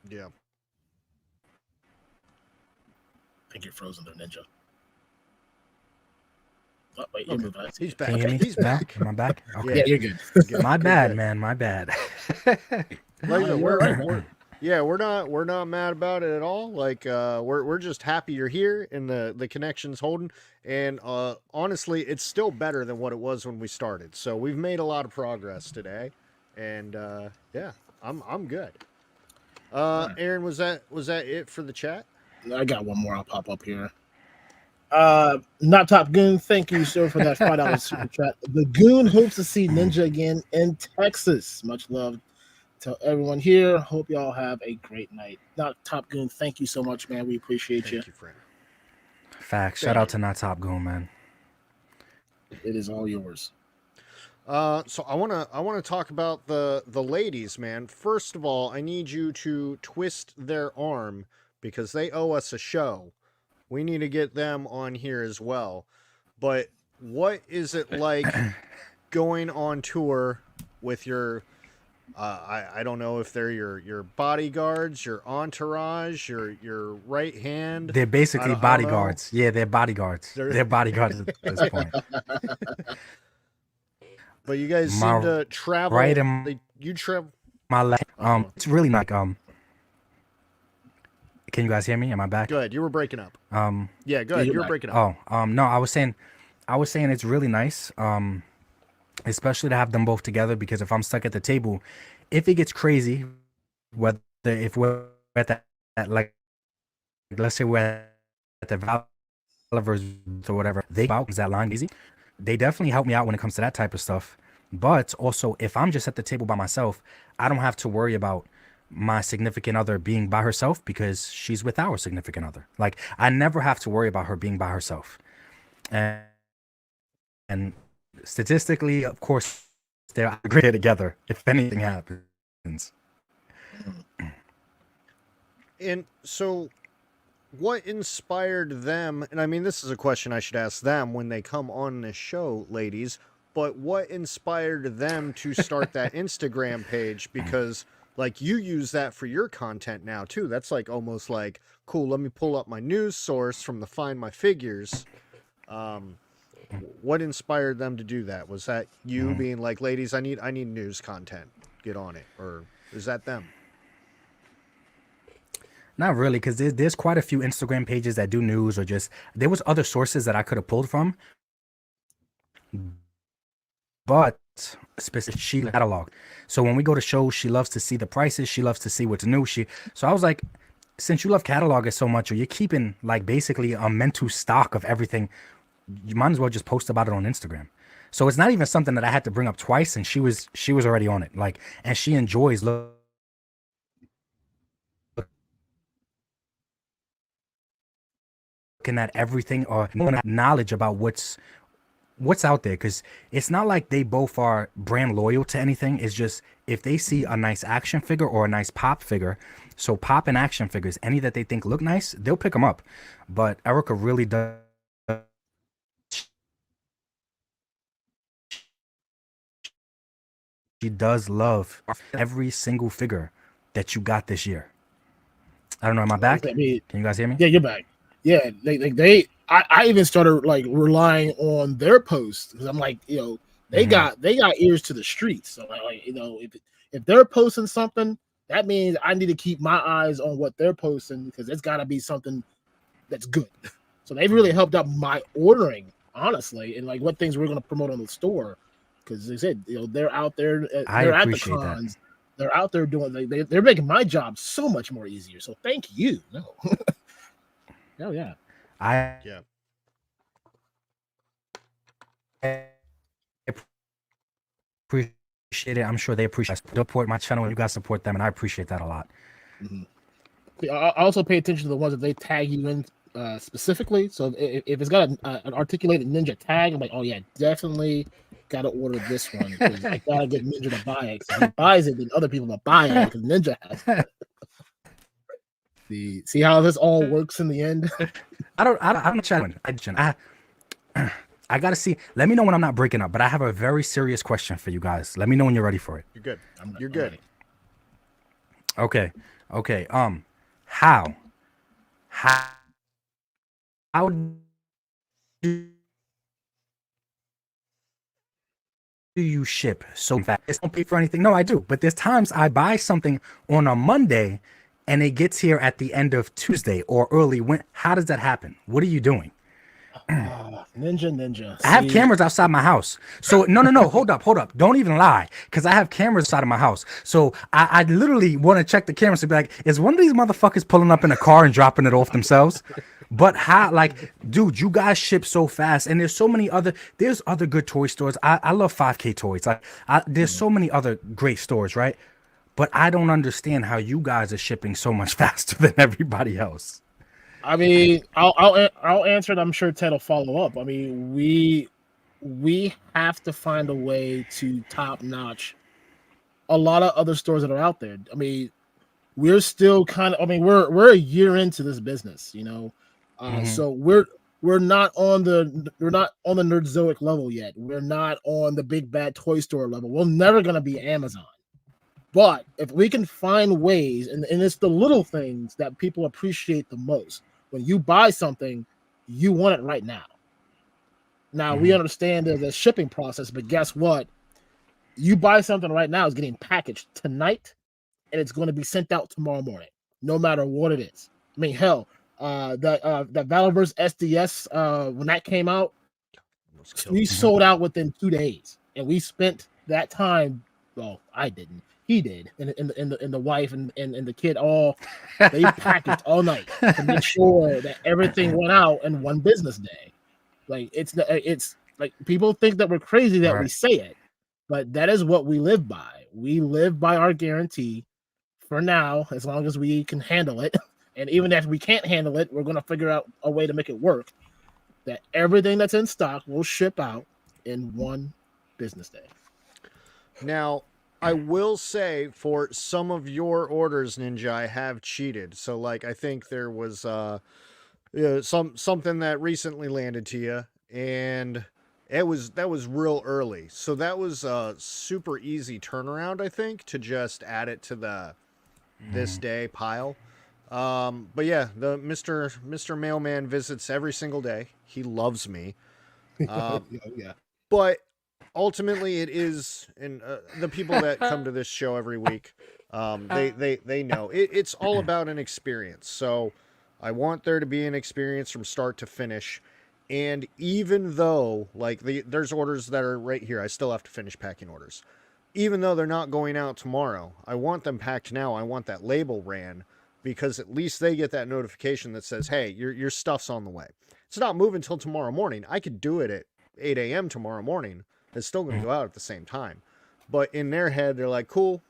Yeah. I think you're frozen there, Ninja. Oh, wait, you're moving. He's back. He's back. Am I back? Okay. Yeah, you're good. My bad, man. My bad. We're not mad about it at all. Like we're just happy you're here and the connection's holding. And honestly, it's still better than what it was when we started. So we've made a lot of progress today. And I'm good. Aaron, was that it for the chat? I got one more. I'll pop up here. Not Top Goon, thank you, sir, for that $5 super chat. The Goon hopes to see Ninja again in Texas. Much love to everyone here. Hope y'all have a great night. Not Top Goon, thank you so much, man. We appreciate you. Thank you, friend. Facts. Shout out to Not Top Goon, man. It is all yours. So I wanna talk about the ladies, man. First of all, I need you to twist their arm because they owe us a show. We need to get them on here as well. But what is it like going on tour with your I don't know if they're your bodyguards, your entourage, your right hand? They're basically bodyguards. Yeah, they're bodyguards. They're bodyguards at this point. But you guys seem to travel. Right, you travel. My left. It's really like Can you guys hear me? Am I back? Good. You were breaking up. Yeah, good. You were breaking up. No, I was saying it's really nice. Especially to have them both together, because if I'm stuck at the table, if it gets crazy, if we're at that like, let's say we're at the Oliver's or whatever, they out that line easy. They definitely help me out when it comes to that type of stuff. But also, if I'm just at the table by myself, I don't have to worry about my significant other being by herself because she's with our significant other. Like, I never have to worry about her being by herself. And statistically, of course, they're great together if anything happens. And so what inspired them, and I mean, this is a question I should ask them when they come on this show, ladies, but what inspired them to start that Instagram page? Because, like, you use that for your content now, too. That's, like, almost like, cool, let me pull up my news source from the Find My Figures. What inspired them to do that? Was that you being like, ladies, I need news content, get on it? Or is that them? Not really, because there's quite a few Instagram pages that do news, or just there was other sources that I could have pulled from, but specifically she catalog. So when we go to shows, she loves to see the prices. She loves to see what's new. So I was like, since you love cataloging so much, or you're keeping like basically a mental stock of everything, you might as well just post about it on Instagram. So it's not even something that I had to bring up twice, and she was already on it. Like, and she enjoys looking at everything, or knowledge about what's out there, because it's not like they both are brand loyal to anything. It's just if they see a nice action figure or a nice pop figure, so pop and action figures, any that they think look nice, they'll pick them up. But Erica really does. She does love every single figure that you got this year. I don't know, am I back? Can you guys hear me? Yeah, you're back. Yeah, I even started like relying on their posts, because I'm like, you know, they got ears to the streets. So like, you know, if they're posting something, that means I need to keep my eyes on what they're posting, because it's got to be something that's good. So they've really helped out my ordering, honestly, and like what things we're going to promote on the store, because they said, you know, they're out there, they're at the cons, that. They're out there doing, they're making my job so much more easier. So thank you. No. Oh yeah. I appreciate it. I'm sure they appreciate support my channel, and you guys support them, and I appreciate that a lot. I also pay attention to the ones that they tag you in specifically. So if it's got an articulated ninja tag, I'm like, oh yeah, definitely got to order this one. I gotta get Ninja to buy it. If he buys it, then other people will buy it because Ninja has it. See how this all works in the end? I'm challenging. I gotta see. Let me know when I'm not breaking up, but I have a very serious question for you guys. Let me know when you're ready for it. You're good. You're good. Okay. How do you ship so fast? I don't pay for anything. No, I do. But there's times I buy something on a Monday and it gets here at the end of Tuesday or early. How does that happen? What are you doing? Ninja. I have cameras outside my house. So no. Hold up. Don't even lie. Because I have cameras outside of my house. So I literally want to check the cameras to be like, is one of these motherfuckers pulling up in a car and dropping it off themselves? But how, like, dude, you guys ship so fast, and there's other good toy stores. I love 5K Toys. There's so many other great stores, right? But I don't understand how you guys are shipping so much faster than everybody else. I mean, I'll answer it. I'm sure Ted will follow up. I mean, we have to find a way to top notch a lot of other stores that are out there. I mean, we're still we're a year into this business, you know. So we're not on the Nerdzoic level yet. We're not on the big bad toy store level. We're never gonna be Amazon. But if we can find ways, and it's the little things that people appreciate the most. When you buy something, you want it right now. Now, we understand there's a shipping process, but guess what? You buy something right now, it's getting packaged tonight, and it's going to be sent out tomorrow morning, no matter what it is. I mean, hell, that Valorverse SDS, when that came out, we sold out within 2 days, and we spent that time. Well, I didn't. He did, and the wife and the kid they packaged all night to make sure that everything went out in one business day. Like it's like people think that we're crazy that we say it, but that is what we live by. We live by our guarantee for now, as long as we can handle it, and even if we can't handle it, we're going to figure out a way to make it work, that everything that's in stock will ship out in one business day. Now, I will say for some of your orders, Ninja, I have cheated. So, like, I think there was something that recently landed to you, and that was real early. So that was a super easy turnaround, I think, to just add it to the this day pile. But yeah, the Mr. Mailman visits every single day. He loves me. Yeah. But ultimately it is, and the people that come to this show every week, they know it's all about an experience. So I want there to be an experience from start to finish. And even though, like, there's orders that are right here, I still have to finish packing orders. Even though they're not going out tomorrow, I want them packed now. I want that label ran, because at least they get that notification that says, hey, your stuff's on the way. It's not moving until tomorrow morning. I could do it at 8 a.m. tomorrow morning. It's still going to go out at the same time. But in their head, they're like, cool,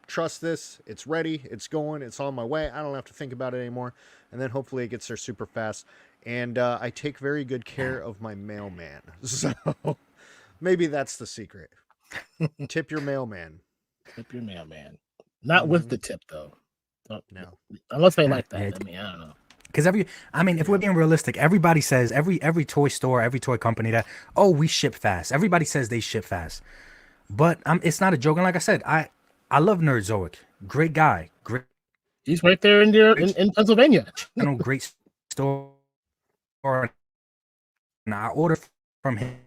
trust this. It's ready. It's going. It's on my way. I don't have to think about it anymore. And then hopefully it gets there super fast. And I take very good care of my mailman. So maybe that's the secret. Tip your mailman. Tip your mailman. Not with the tip, though. No. Unless they like that. I mean, I don't know. Because if we're being realistic, everybody says, every toy store, every toy company that, oh, we ship fast. Everybody says they ship fast. But it's not a joke. And like I said, I love Nerdzoic. Great guy. Great. He's right there in Pennsylvania. Great store. And I order from him.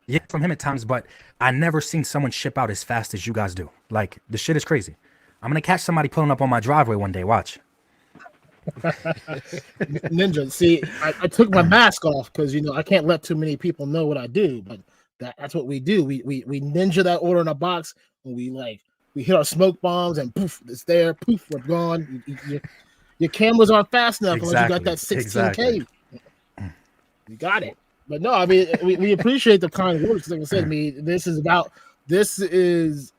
Yeah, from him at times, but I never seen someone ship out as fast as you guys do. Like, the shit is crazy. I'm going to catch somebody pulling up on my driveway one day. Watch. Ninja, see, I took my mask off because, I can't let too many people know what I do, but that's what we do. We ninja that order in a box, and we hit our smoke bombs, and poof, it's there. Poof, we're gone. Your cameras aren't fast enough unless you got that 16K. Exactly. You got it. But no, I mean, we appreciate the kind words. Like I said, this is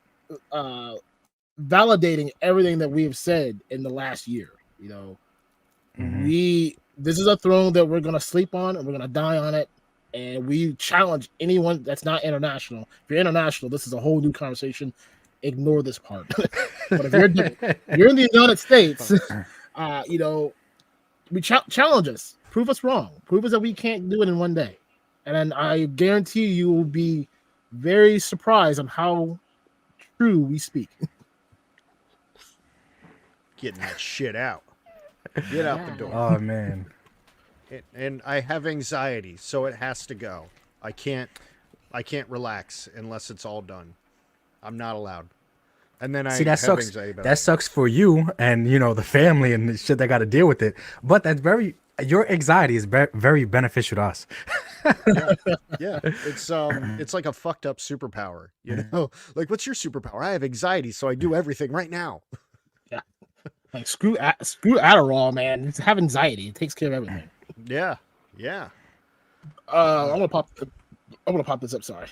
validating everything that we have said in the last year. This is a throne that we're gonna sleep on, and we're gonna die on it. And we challenge anyone that's not international. If you're international, this is a whole new conversation. Ignore this part. But if you're in the United States, we challenge us. Prove us wrong. Prove us that we can't do it in one day. And then I guarantee you will be very surprised on how true we speak. Getting that shit out. Get out the door. Oh, man. And I have anxiety, so it has to go. I can't relax unless it's all done. I'm not allowed. And then I that have sucks. Anxiety about that sucks for you and the family and the shit that got to deal with it. But your anxiety is very beneficial to us. Yeah. It's like a fucked up superpower, Like, what's your superpower? I have anxiety, so I do everything right now. Yeah. Like, screw Adderall, man. Just have anxiety. It takes care of everything. Yeah. I'm gonna pop this up. Sorry.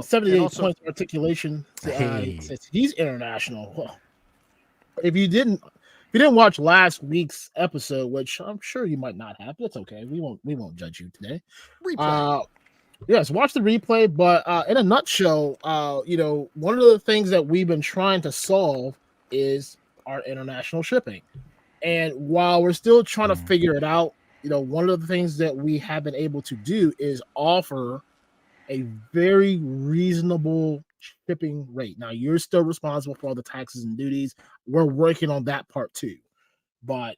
78 points of articulation. Says he's international. Well, if you didn't watch last week's episode, which I'm sure you might not have, that's okay. We won't judge you today. Replay. Yes, watch the replay. But in a nutshell, one of the things that we've been trying to solve is our international shipping. And while we're still trying to figure it out, one of the things that we have been able to do is offer a very reasonable shipping rate. Now, you're still responsible for all the taxes and duties. We're working on that part too. But,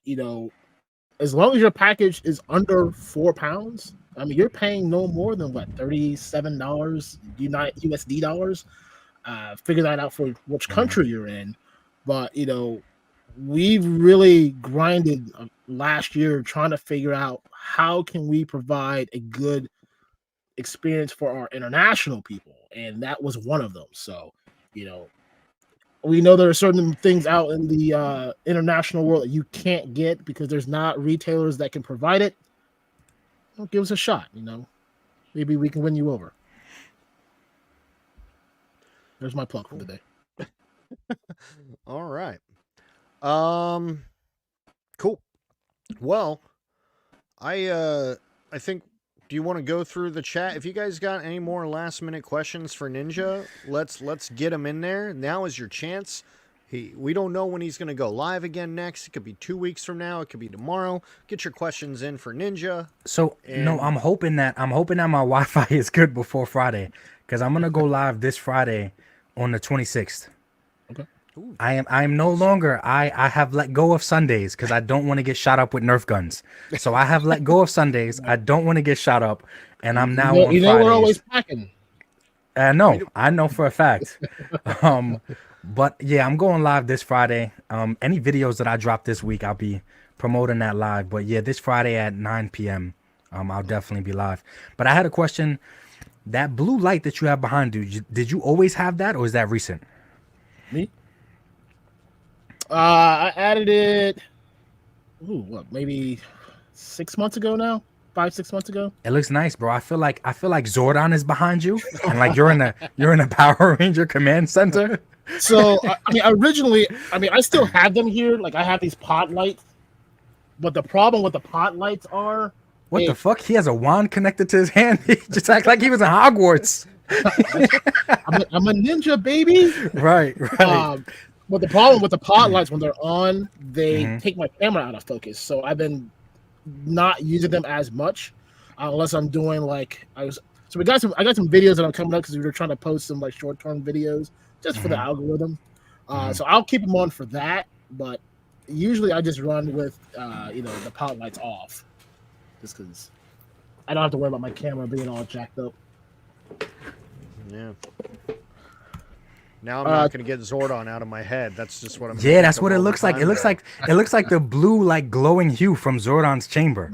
as long as your package is under 4 pounds, I mean, you're paying no more than $37 USD dollars. Figure that out for which country you're in. But, we've really grinded last year trying to figure out how can we provide a good experience for our international people, and that was one of them. So, we know there are certain things out in the international world that you can't get because there's not retailers that can provide it. Well, give us a shot. Maybe we can win you over. There's my plug for the day. All right. Cool. Well, I think, do you want to go through the chat? If you guys got any more last minute questions for Ninja, let's get them in there. Now is your chance. We don't know when he's going to go live again next. It could be 2 weeks from now. It could be tomorrow. Get your questions in for Ninja. So no, I'm hoping that my Wi-Fi is good before Friday, because I'm gonna go live this Friday on the 26th. Okay. Ooh. I am no longer. I have let go of Sundays because I don't want to get shot up with Nerf guns. So I have let go of Sundays. I don't want to get shot up, and I'm now on Fridays. We're always packing. I know for a fact. But yeah, I'm going live this Friday. Any videos that I drop this week, I'll be promoting that live. But yeah, this Friday at 9 p.m. I'll definitely be live. But I had a question. That blue light that you have behind you, did you always have that, or is that recent? Me? I added it. Maybe 6 months ago now. 5-6 months ago. It looks nice, bro. I feel like Zordon is behind you, and like you're in a Power Ranger command center. So originally, I still have them here. Like I have these pod lights, but the problem with the pod lights are what the fuck? He has a wand connected to his hand. He just act like he was in Hogwarts. I'm a ninja, baby. Right. But the problem with the pod lights, when they're on, they take my camera out of focus. So I've been not using them as much, unless I'm doing I got some videos that I'm coming up because we were trying to post some like short-term videos just for the algorithm. So I'll keep them on for that, but usually I just run with the pod lights off, just because I don't have to worry about my camera being all jacked up. Yeah. Now I'm not going to get Zordon out of my head. That's just what I'm. Yeah, that's what it looks like. It looks like the blue, like glowing hue from Zordon's chamber.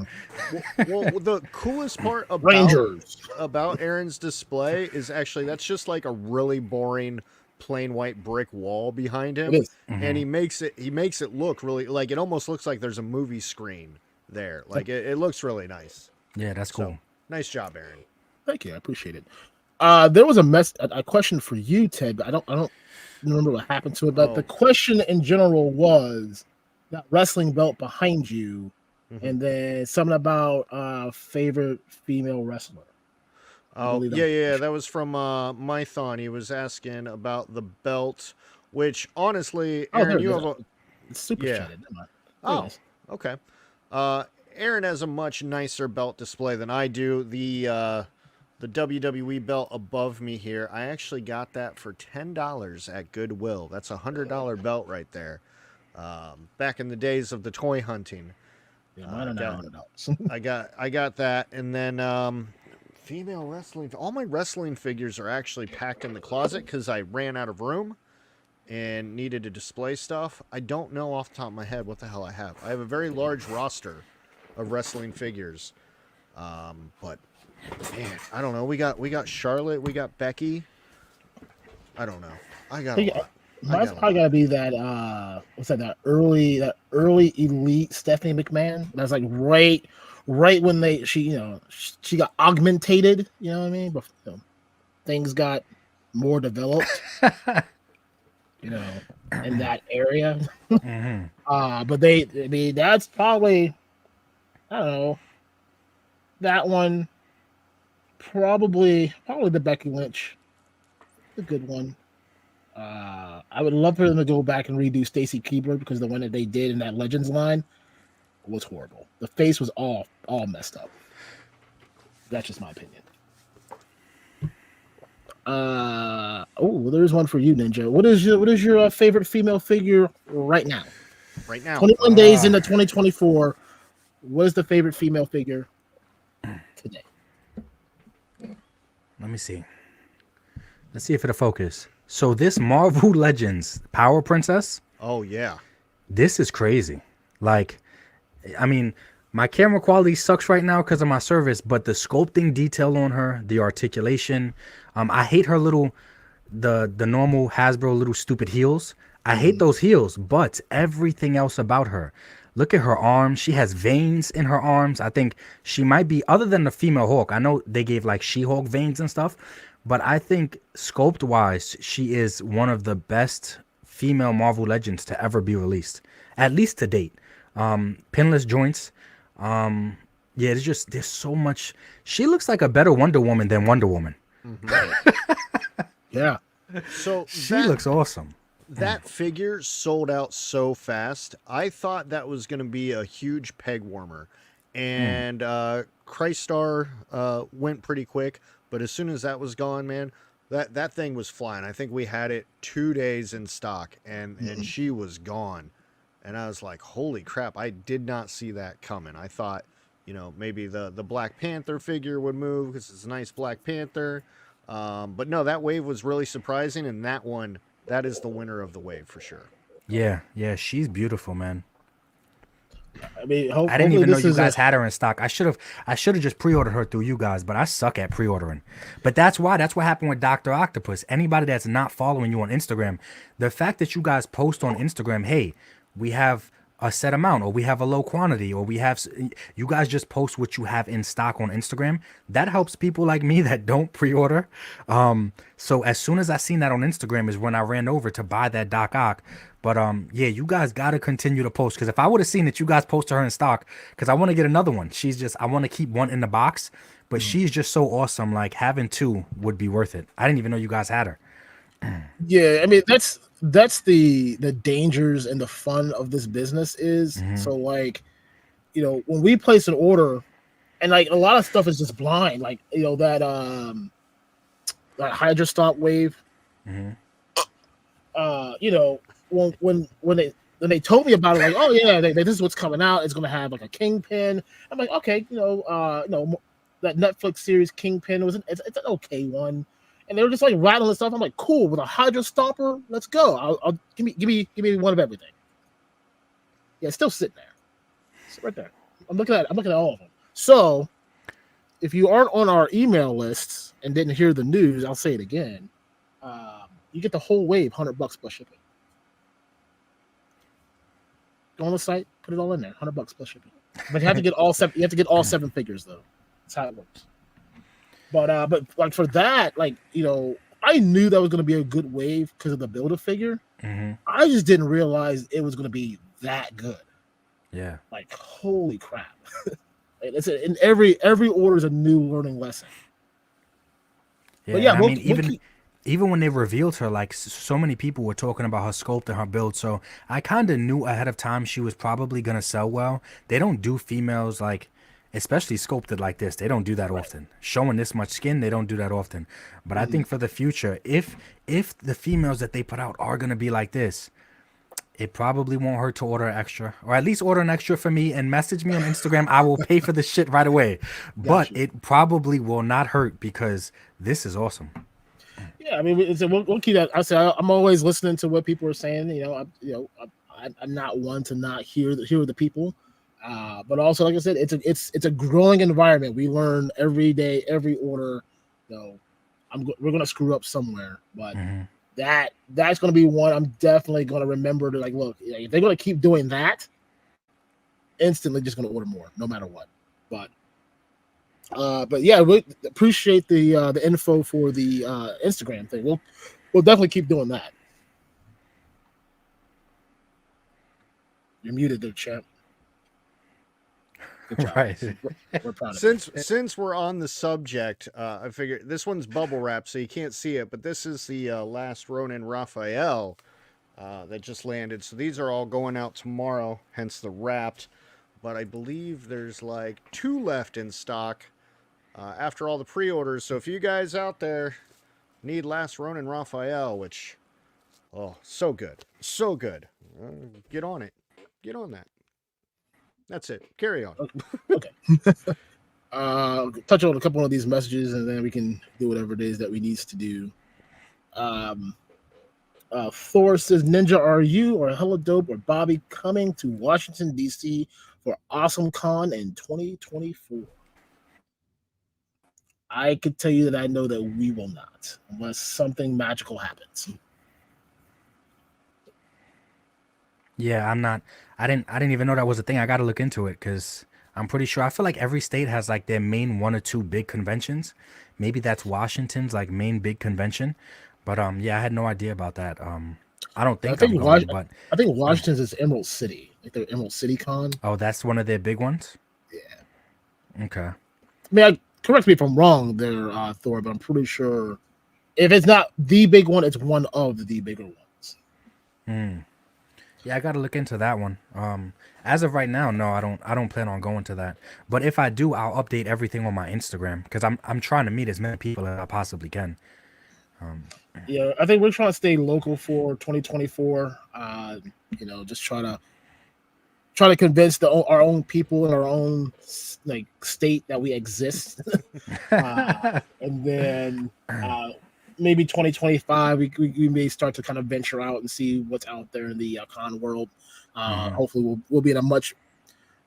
Well, the coolest part about Aaron's display is actually that's just like a really boring plain white brick wall behind him, and he makes it look really like it almost looks like there's a movie screen there. Like it looks really nice. Yeah, that's cool. So, nice job, Aaron. Thank you, I appreciate it. There was a question for you, Ted, but I don't remember what happened to it. But the question in general was that wrestling belt behind you, and then something about favorite female wrestler. Oh, yeah. That was from Mython. He was asking about the belt, which honestly, Aaron, you have a super chatted. Oh, okay. Aaron has a much nicer belt display than I do. The WWE belt above me here, I actually got that for $10 at Goodwill. That's a $100 belt right there. Back in the days of the toy hunting. Yeah, mine are now $100. I got that, and then female wrestling. All my wrestling figures are actually packed in the closet because I ran out of room and needed to display stuff. I don't know off the top of my head what the hell I have. I have a very large roster of wrestling figures, but. Man, I don't know. We got Charlotte. We got Becky. I don't know. I got a lot. Mine's probably gotta be that what's that? That early elite Stephanie McMahon. That's like right when she got augmentated. You know what I mean? But things got more developed. In that area. But that's probably I don't know that one. Probably the Becky Lynch, a good one. I would love for them to go back and redo Stacy Keibler because the one that they did in that Legends line was horrible. The face was all messed up. That's just my opinion. There's one for you, Ninja. What is your favorite female figure right now? Right now, 21 days into 2024. What is the favorite female figure today? Let me see. Let's see if it'll focus. So this Marvel Legends Power Princess. Oh, yeah. This is crazy. Like, I mean, my camera quality sucks right now because of my service, but the sculpting detail on her, the articulation. I hate her the normal Hasbro little stupid heels. I hate those heels, but everything else about her. Look at her arms. She has veins in her arms. I think she might be, other than the female Hulk, I know they gave like She-Hulk veins and stuff, but I think sculpt-wise, she is one of the best female Marvel Legends to ever be released, at least to date. Pinless joints. Yeah, there's so much. She looks like a better Wonder Woman than Wonder Woman. Yeah. So she looks awesome. That figure sold out so fast. I thought that was going to be a huge peg warmer. And Christar went pretty quick. But as soon as that was gone, man, that thing was flying. I think we had it 2 days in stock, and she was gone. And I was like, holy crap, I did not see that coming. I thought, maybe the Black Panther figure would move because it's a nice Black Panther. But no, that wave was really surprising, and that is the winner of the wave for sure. Yeah, she's beautiful, man. I mean, I didn't even know you guys had her in stock. I should have just pre-ordered her through you guys, but I suck at pre-ordering. But that's what happened with Dr. Octopus. Anybody that's not following you on Instagram, the fact that you guys post on Instagram, hey, we have a set amount, or we have a low quantity, or you guys just post what you have in stock on Instagram. That helps people like me that don't pre-order. So as soon as I seen that on Instagram is when I ran over to buy that Doc Ock. But yeah, you guys got to continue to post, because if I would have seen that you guys posted her in stock, because I want to get another one. I want to keep one in the box, but she's just so awesome. Like, having two would be worth it. I didn't even know you guys had her. Yeah, I mean, that's the dangers and the fun of this business is. So like, when we place an order, and like a lot of stuff is just blind, like that Hydra Stop wave. When they told me about it, like, oh yeah, this is what's coming out. It's gonna have like a Kingpin. I'm like, okay, that Netflix series Kingpin it's an okay one. And they were just like rattling stuff. I'm like, cool, with a Hydra Stomper, let's go. I'll give me one of everything. Yeah, it's still sitting there. It's right there. I'm looking at all of them. So if you aren't on our email lists and didn't hear the news, I'll say it again. You get the whole wave, $100 plus shipping. Go on the site, put it all in there, $100 plus shipping. But you have to get all seven. You have to get all 7 figures though. That's how it works. But like for that, like, I knew that was going to be a good wave because of the Build-A-Figure. I just didn't realize it was going to be that good. Yeah. Like, holy crap. In every order is a new learning lesson. Yeah, but yeah, I mean, even when they revealed her, like, so many people were talking about her sculpt and her build. So I kind of knew ahead of time she was probably going to sell well. They don't do females like, especially sculpted like this. They don't do that often. Showing this much skin, they don't do that often. But I think for the future, if the females that they put out are going to be like this, it probably won't hurt to order an extra, or at least order an extra for me and message me on Instagram. I will pay for the shit right away. But it probably will not hurt, because this is awesome. Yeah, I mean, we'll keep that. I say I'm always listening to what people are saying. I'm not one to not hear the people. But also, like I said, it's a growing environment. We learn every day, every order. We're gonna screw up somewhere, but that's gonna be one I'm definitely gonna remember to, like, look, if they're gonna keep doing that, instantly just gonna order more, no matter what. But yeah, we appreciate the info for the Instagram thing. We'll definitely keep doing that. You're muted there, champ. Right. We're proud of Since we're on the subject, I figured this one's bubble wrap, so you can't see it, but this is the last Ronin Raphael that just landed. So these are all going out tomorrow, hence the wrapped. But I believe there's like 2 left in stock after all the pre-orders. So if you guys out there need last Ronin Raphael, which, so good, get on it, get on that. That's it. Carry on. Okay. Touch on a couple of these messages, and then we can do whatever it is that we need to do. Thor says, Ninja, are you or Hella Dope or Bobby coming to Washington, D.C. for Awesome Con in 2024? I could tell you that I know that we will not, unless something magical happens. Yeah, I'm not. I didn't even know that was a thing. I got to look into it, because I'm pretty sure. I feel like every state has like their main 1 or 2 big conventions. Maybe that's Washington's like main big convention. But yeah, I had no idea about that. I don't think I'm going, but I think Washington's is Emerald City, like the Emerald City Con. Oh, that's one of their big ones. Yeah. Okay. I mean, correct me if I'm wrong there, Thor, but I'm pretty sure if it's not the big one, it's one of the bigger ones. Yeah, I got to look into that one. As of right now, no, I don't plan on going to that. But if I do, I'll update everything on my Instagram because I'm trying to meet as many people as I possibly can. Yeah, I think we're trying to stay local for 2024. You know, just try to convince our own people in our own like state that we exist, and then maybe 2025 we may start to kind of venture out and see what's out there in the con world. Hopefully, we'll be in a much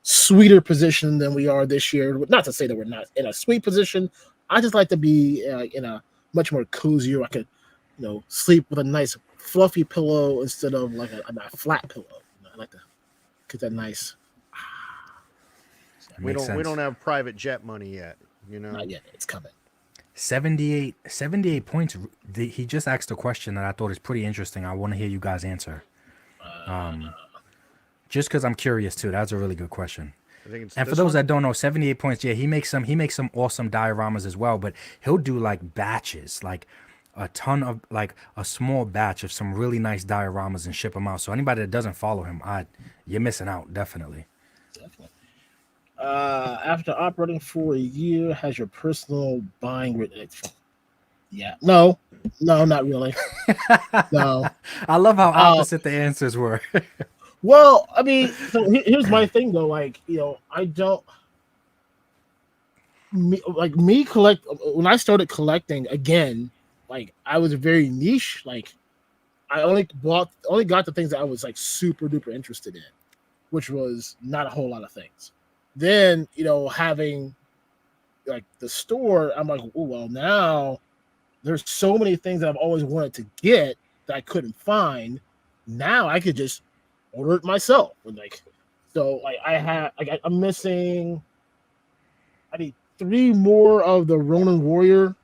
sweeter position than we are this year. Not to say that we're not in a sweet position. I just like to be in a much more cozier. I could, sleep with a nice fluffy pillow instead of like a flat pillow. I like to get that nice. We don't have private jet money yet. Not yet. It's coming. 78 points. He just asked a question that I thought is pretty interesting. I want to hear you guys answer. Just because I'm curious too. That's a really good question. And for those that don't know, 78 points. Yeah, he makes some awesome dioramas as well. But he'll do like batches, like a ton of like a small batch of some really nice dioramas and ship them out. So anybody that doesn't follow him, you're missing out. Definitely. After operating for a year, has your personal buying rate? Yeah, no, not really. No. I love how opposite the answers were. Well, I mean, so here's my thing though. Like, I don't me collect when I started collecting again. Like, I was very niche. Like, I only got the things that I was like super duper interested in, which was not a whole lot of things. Then, having like the store, I'm like, oh, well, now there's so many things that I've always wanted to get that I couldn't find. Now I could just order it myself. I'm missing, I need 3 more of the Ronin Warrior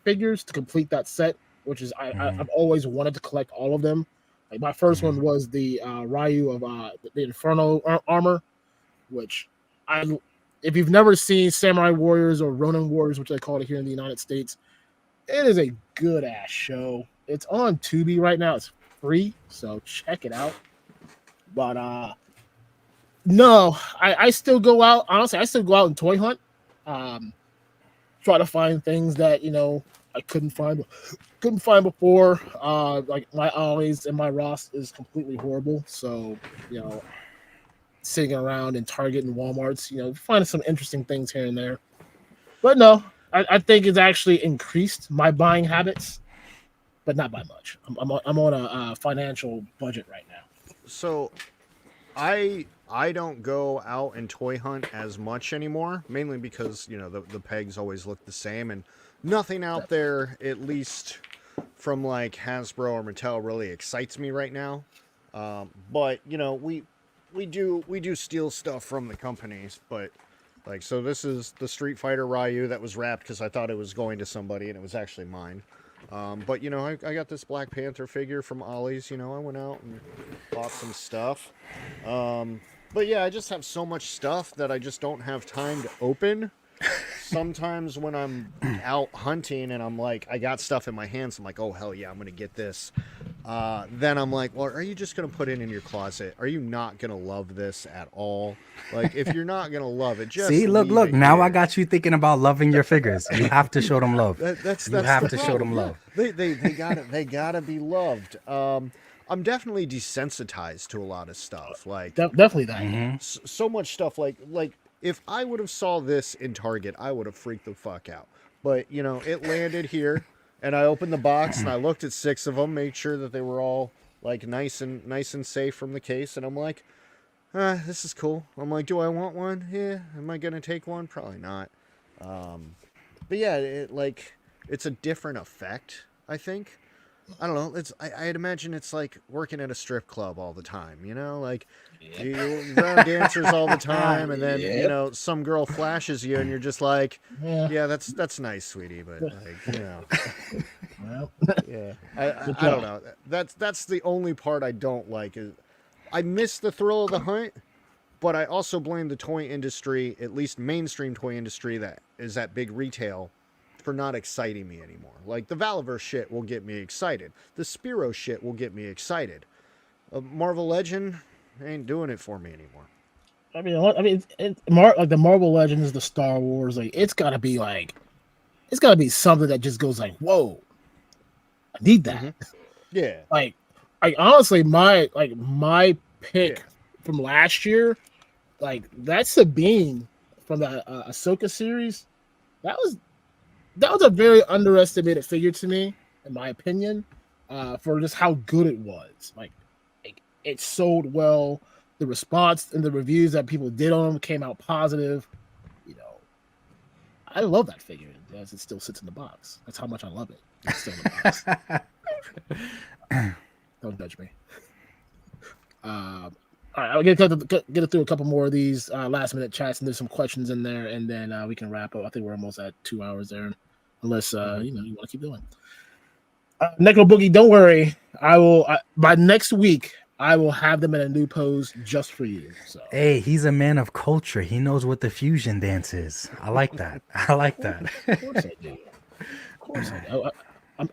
figures to complete that set, which is, I've always wanted to collect all of them. Like, my first one was the Ryu of the Inferno armor, which if you've never seen Samurai Warriors or Ronin Warriors, which they call it here in the United States, it is a good ass show. It's on Tubi right now. It's free, so check it out. But no, I still go out. Honestly, I still go out and toy hunt. Try to find things that I couldn't find before. Like, my Ollie's and my Ross is completely horrible. So sitting around in Target and Walmart's, finding some interesting things here and there. But no, I think it's actually increased my buying habits, but not by much. I'm on a financial budget right now. So, I don't go out and toy hunt as much anymore, mainly because the pegs always look the same, and nothing out there, at least from like Hasbro or Mattel, really excites me right now. But we do steal stuff from the companies, but like, so this is the Street Fighter Ryu that was wrapped because I thought it was going to somebody and it was actually mine. But I got this Black Panther figure from Ollie's. I went out and bought some stuff. But yeah, I just have so much stuff that I just don't have time to open. Sometimes when I'm out hunting and I'm like, I got stuff in my hands, I'm like, oh hell yeah, I'm gonna get this. Then I'm like, well, are you just gonna put it in your closet? Are you not gonna love this at all? Like, if you're not gonna love it, just see, look. Now I got you thinking about loving your figures. You have to show them love. You have to show them love. They gotta be loved. I'm definitely desensitized to a lot of stuff. Like, definitely that. So much stuff. Like if I would have saw this in Target, I would have freaked the fuck out. But it landed here, and I opened the box and I looked at 6 of them, made sure that they were all like nice and safe from the case, and I'm like, this is cool. I'm like, do I want one? Yeah. Am I gonna take one? Probably not. But yeah, it's a different effect, I think. I don't know. I'd imagine it's like working at a strip club all the time, like you're around dancers all the time, and then some girl flashes you, and you're just like, yeah, that's nice, sweetie, but like, Well, Yeah, I don't know. That's the only part I don't like. Is I miss the thrill of the hunt, but I also blame the toy industry, at least mainstream toy industry that is at big retail, for not exciting me anymore. Like the Valiver shit will get me excited. The Spiro shit will get me excited. Marvel Legend ain't doing it for me anymore. Like the Marvel Legends, the Star Wars, like it's got to be something that just goes like, whoa, I need that. Mm-hmm. Yeah. Like honestly, my pick from last year, like that Sabine from the Ahsoka series, that was a very underestimated figure to me, in my opinion, for just how good it was. Like it sold well. The response and the reviews that people did on them came out positive. You know, I love that figure as it still sits in the box. That's how much I love it. It's still in the box. Don't judge me. All right, I'll get through a couple more of these last minute chats, and there's some questions in there, and then we can wrap up. I think we're almost at 2 hours there, unless you want to keep going. Necro Boogie, don't worry. I will by next week. I will have them in a new pose just for you. So. Hey, he's a man of culture. He knows what the fusion dance is. I like that. Of course I do. Of course I do.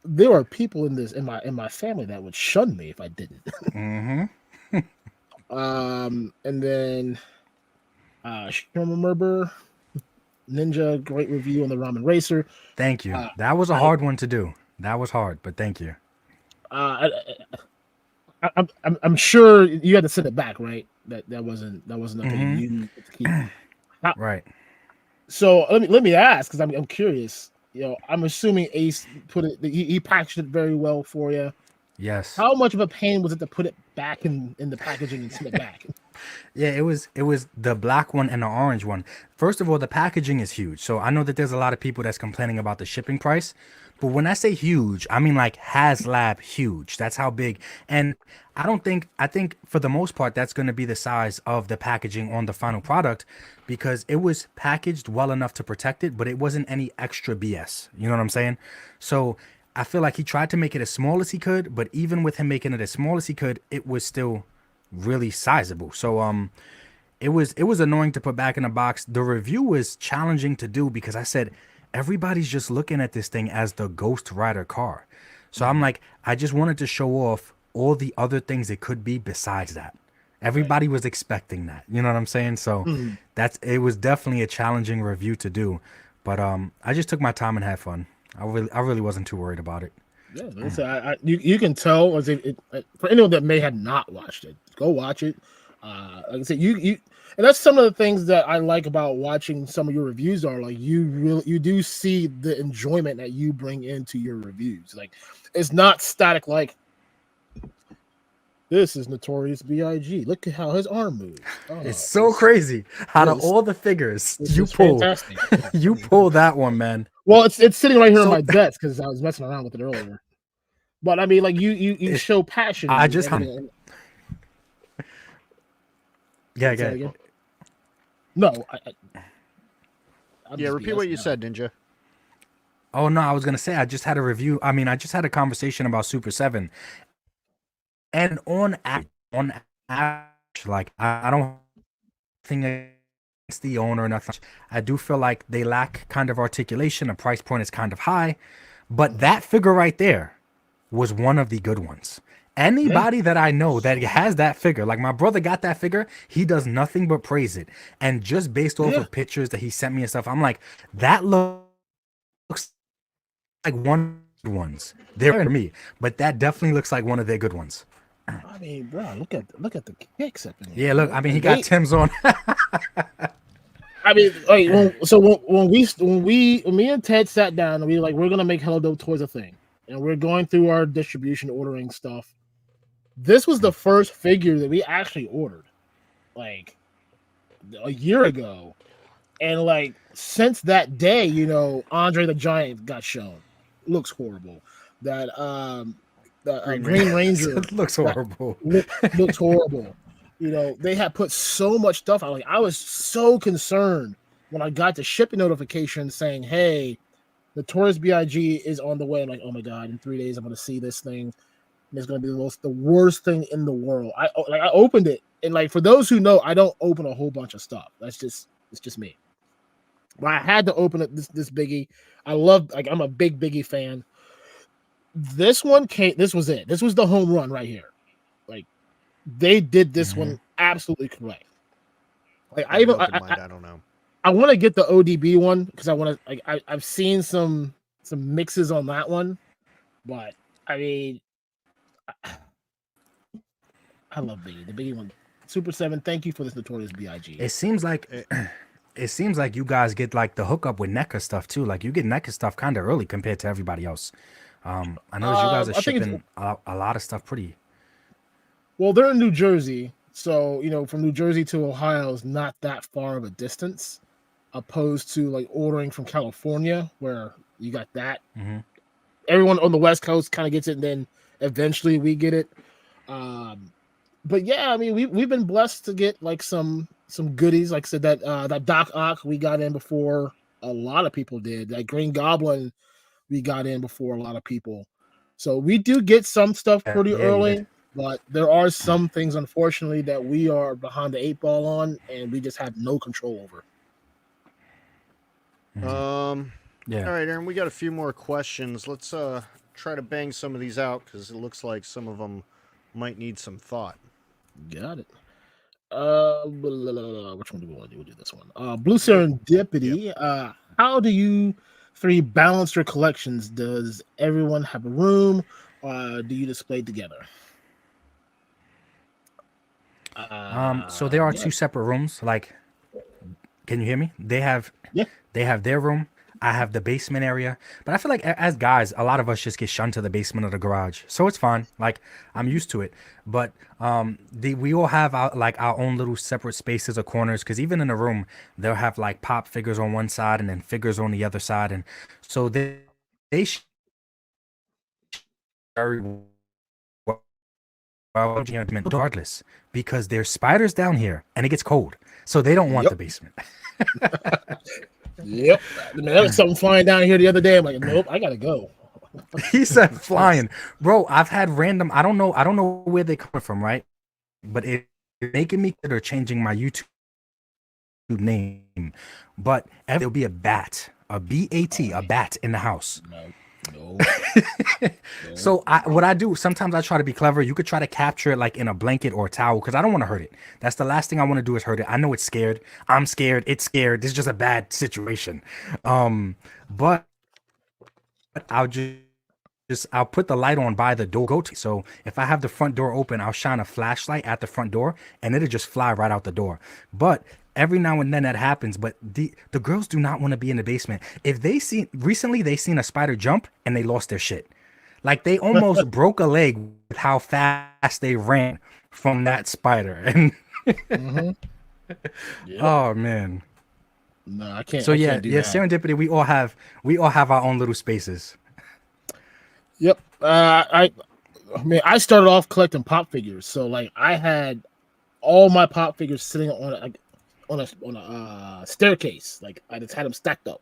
There are people in my family that would shun me if I didn't. Mm-hmm. And then Shermer Ninja, great review on the Ramen Racer. Thank you. That was a hard one to do. That was hard, but thank you. I'm sure you had to send it back, right? That wasn't nothing you to keep. Right. So let me ask, because I'm curious. You know, I'm assuming Ace put it. He packaged it very well for you. Yes. How much of a pain was it to put it back in the packaging and send it back? Yeah, it was the black one and the orange one. First of all, the packaging is huge. So I know that there's a lot of people that's complaining about the shipping price. But when I say huge, I mean like HasLab huge. That's how big. And I think for the most part, that's going to be the size of the packaging on the final product, because it was packaged well enough to protect it, but it wasn't any extra BS. You know what I'm saying? So I feel like he tried to make it as small as he could, but even with him making it as small as he could, it was still really sizable. So it was annoying to put back in a box. The review was challenging to do because I said, everybody's just looking at this thing as the Ghost Rider car. So I'm like, I just wanted to show off all the other things it could be besides that. Everybody was expecting that. You know what I'm saying? So it was definitely a challenging review to do. But I just took my time and had fun. I really wasn't too worried about it. Yeah, so you can tell for anyone that may have not watched it, go watch it. Like I said, you and that's some of the things that I like about watching some of your reviews are like you do see the enjoyment that you bring into your reviews. Like it's not static. Like this is Notorious B.I.G. Look at how his arm moves. Oh, it's so crazy. Out of all the figures you pull, you pull that one, man. Well, it's sitting right here on my desk because I was messing around with it earlier. But I mean, like you show passion. I just yeah. No. Repeat what you said, Ninja. Oh no, I was gonna say I just had a review. I mean, I just had a conversation about Super 7, and on average, like I don't think it's the owner or nothing. I do feel like they lack kind of articulation. The price point is kind of high, but that figure right there was one of the good ones. Anybody that I know that has that figure, like my brother got that figure, he does nothing but praise it. And just based off of pictures that he sent me and stuff, I'm like, that looks like one of the ones. They're for me, but that definitely looks like one of their good ones. I mean, bro, look at the kicks up in here. Yeah, look, I mean, he got Tim's on. I mean, like, when me and Ted sat down and we were like, we're gonna make helladopetoys a thing, and we're going through our distribution ordering stuff. This was the first figure that we actually ordered, like a year ago, and like since that day, you know, Andre the Giant got shown. Looks horrible. That Green Ranger looks horrible. Looks horrible. You know, they had put so much stuff out. Like I was so concerned when I got the shipping notification saying, "Hey, Notorious B.I.G. is on the way. I'm like, oh my god, in 3 days I'm gonna see this thing. And it's gonna be the worst thing in the world. I opened it, and like for those who know, I don't open a whole bunch of stuff. It's just me. But I had to open it this Biggie. I'm a big Biggie fan. This one came. This was it. This was the home run right here. Like they did this one absolutely correct. Like I don't know. I want to get the ODB one because I want to. I've seen some mixes on that one, but I mean, I love Biggie. The Biggie one, Super 7. Thank you for this Notorious B.I.G. It seems like you guys get like the hookup with NECA stuff too. Like you get NECA stuff kind of early compared to everybody else. I know you guys are shipping a lot of stuff pretty. Well, they're in New Jersey, so from New Jersey to Ohio is not that far of a distance, opposed to like ordering from California where you got that. Mm-hmm. Everyone on the West Coast kind of gets it, and then eventually we get it. But yeah, I mean, we've been blessed to get like some goodies. Like I said, that Doc Ock we got in before a lot of people did. That Green Goblin we got in before a lot of people. So we do get some stuff pretty early, but there are some things, unfortunately, that we are behind the 8 ball on, and we just have no control over. Yeah. All right, Aaron, we got a few more questions. Let's try to bang some of these out because it looks like some of them might need some thought. Got it. Which one do we want to do? We'll do this one. Blue Serendipity. Yep. How do you 3 balance your collections? Does everyone have a room, or do you display together? So there are 2 separate rooms. Like, can you hear me? They have their room. I have the basement area, but I feel like as guys, a lot of us just get shunned to the basement of the garage, so it's fine. Like I'm used to it, but we all have our own little separate spaces or corners. Because even in a room, they'll have like pop figures on one side and then figures on the other side, and so they very well regardless, because there's spiders down here and it gets cold, so they don't want the basement. Yep, there was something flying down here the other day. I'm like, nope, I gotta go. He said flying, bro. I've had random. I don't know where they come from, right? But it's making me consider changing my YouTube name. But there'll be a bat, a B-A-T, a bat in the house. No. So what I do sometimes, I try to be clever. You could try to capture it like in a blanket or a towel, because I don't want to hurt it. That's the last thing I want to do is hurt it. I know it's scared. I'm scared. It's scared. This is just a bad situation. But I'll put the light on by the door. So if I have the front door open, I'll shine a flashlight at the front door and it'll just fly right out the door. But every now and then that happens, but the girls do not want to be in the basement. If recently they seen a spider jump and they lost their shit. Like they almost broke a leg with how fast they ran from that spider. And oh man. No, I can't. So I can't do that. Serendipity, we all have our own little spaces. Yep. I I started off collecting pop figures. So like I had all my pop figures sitting on a staircase. Like I just had them stacked up.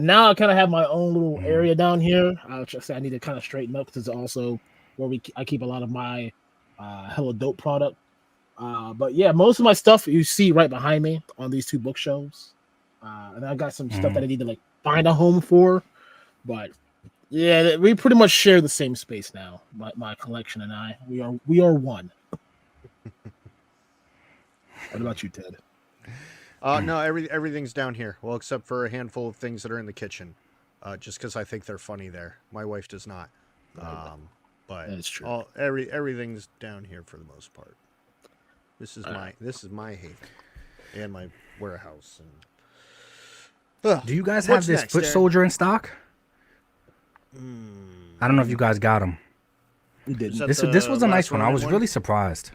Now I kind of have my own little area down here. I need to kind of straighten up because it's also where I keep a lot of my hella dope product. But yeah, most of my stuff you see right behind me on these 2 bookshelves. And I got some stuff that I need to like find a home for. But yeah, we pretty much share the same space now. My collection and I, we are one. What about you, Ted? No, everything's down here. Well, except for a handful of things that are in the kitchen, just because I think they're funny there. My wife does not. But that's true. Everything's down here for the most part. This is my haven and my warehouse. And do you guys have this foot soldier in stock? I don't know if you guys got him. We did. This was a nice one. I was really surprised.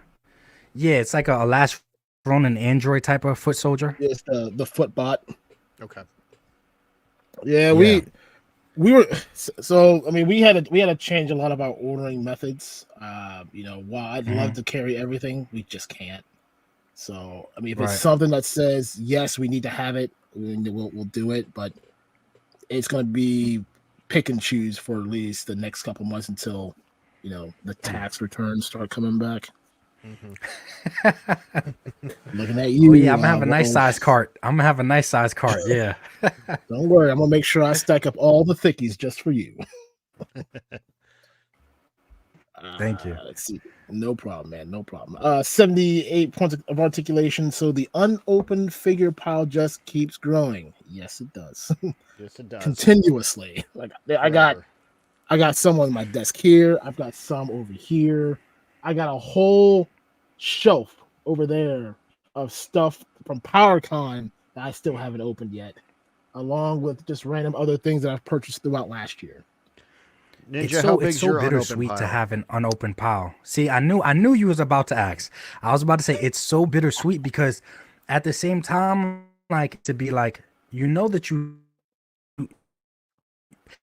Yeah, it's like a last Ronin Android type of foot soldier. It's the foot bot. Okay. Yeah, we were so. I mean, we had to change a lot of our ordering methods. While I'd love to carry everything, we just can't. So I mean, if it's something that says yes, we need to have it, we'll do it. But it's going to be pick and choose for at least the next couple months until, the tax returns start coming back. Looking at you. Oh, yeah, I'm gonna have a nice size cart. Yeah. Don't worry, I'm gonna make sure I stack up all the thickies just for you. Thank you. Let's see. No problem, man. No problem. 78 points of articulation. So the unopened figure pile just keeps growing. Yes, it does. Yes, it does. Continuously. Like I got some on my desk here. I've got some over here. I got a whole shelf over there of stuff from PowerCon that I still haven't opened yet, along with just random other things that I've purchased throughout last year. Ninja, it's so bittersweet to have an unopened pile. See, I knew you was about to ask. I was about to say it's so bittersweet because at the same time, like, to be like, that you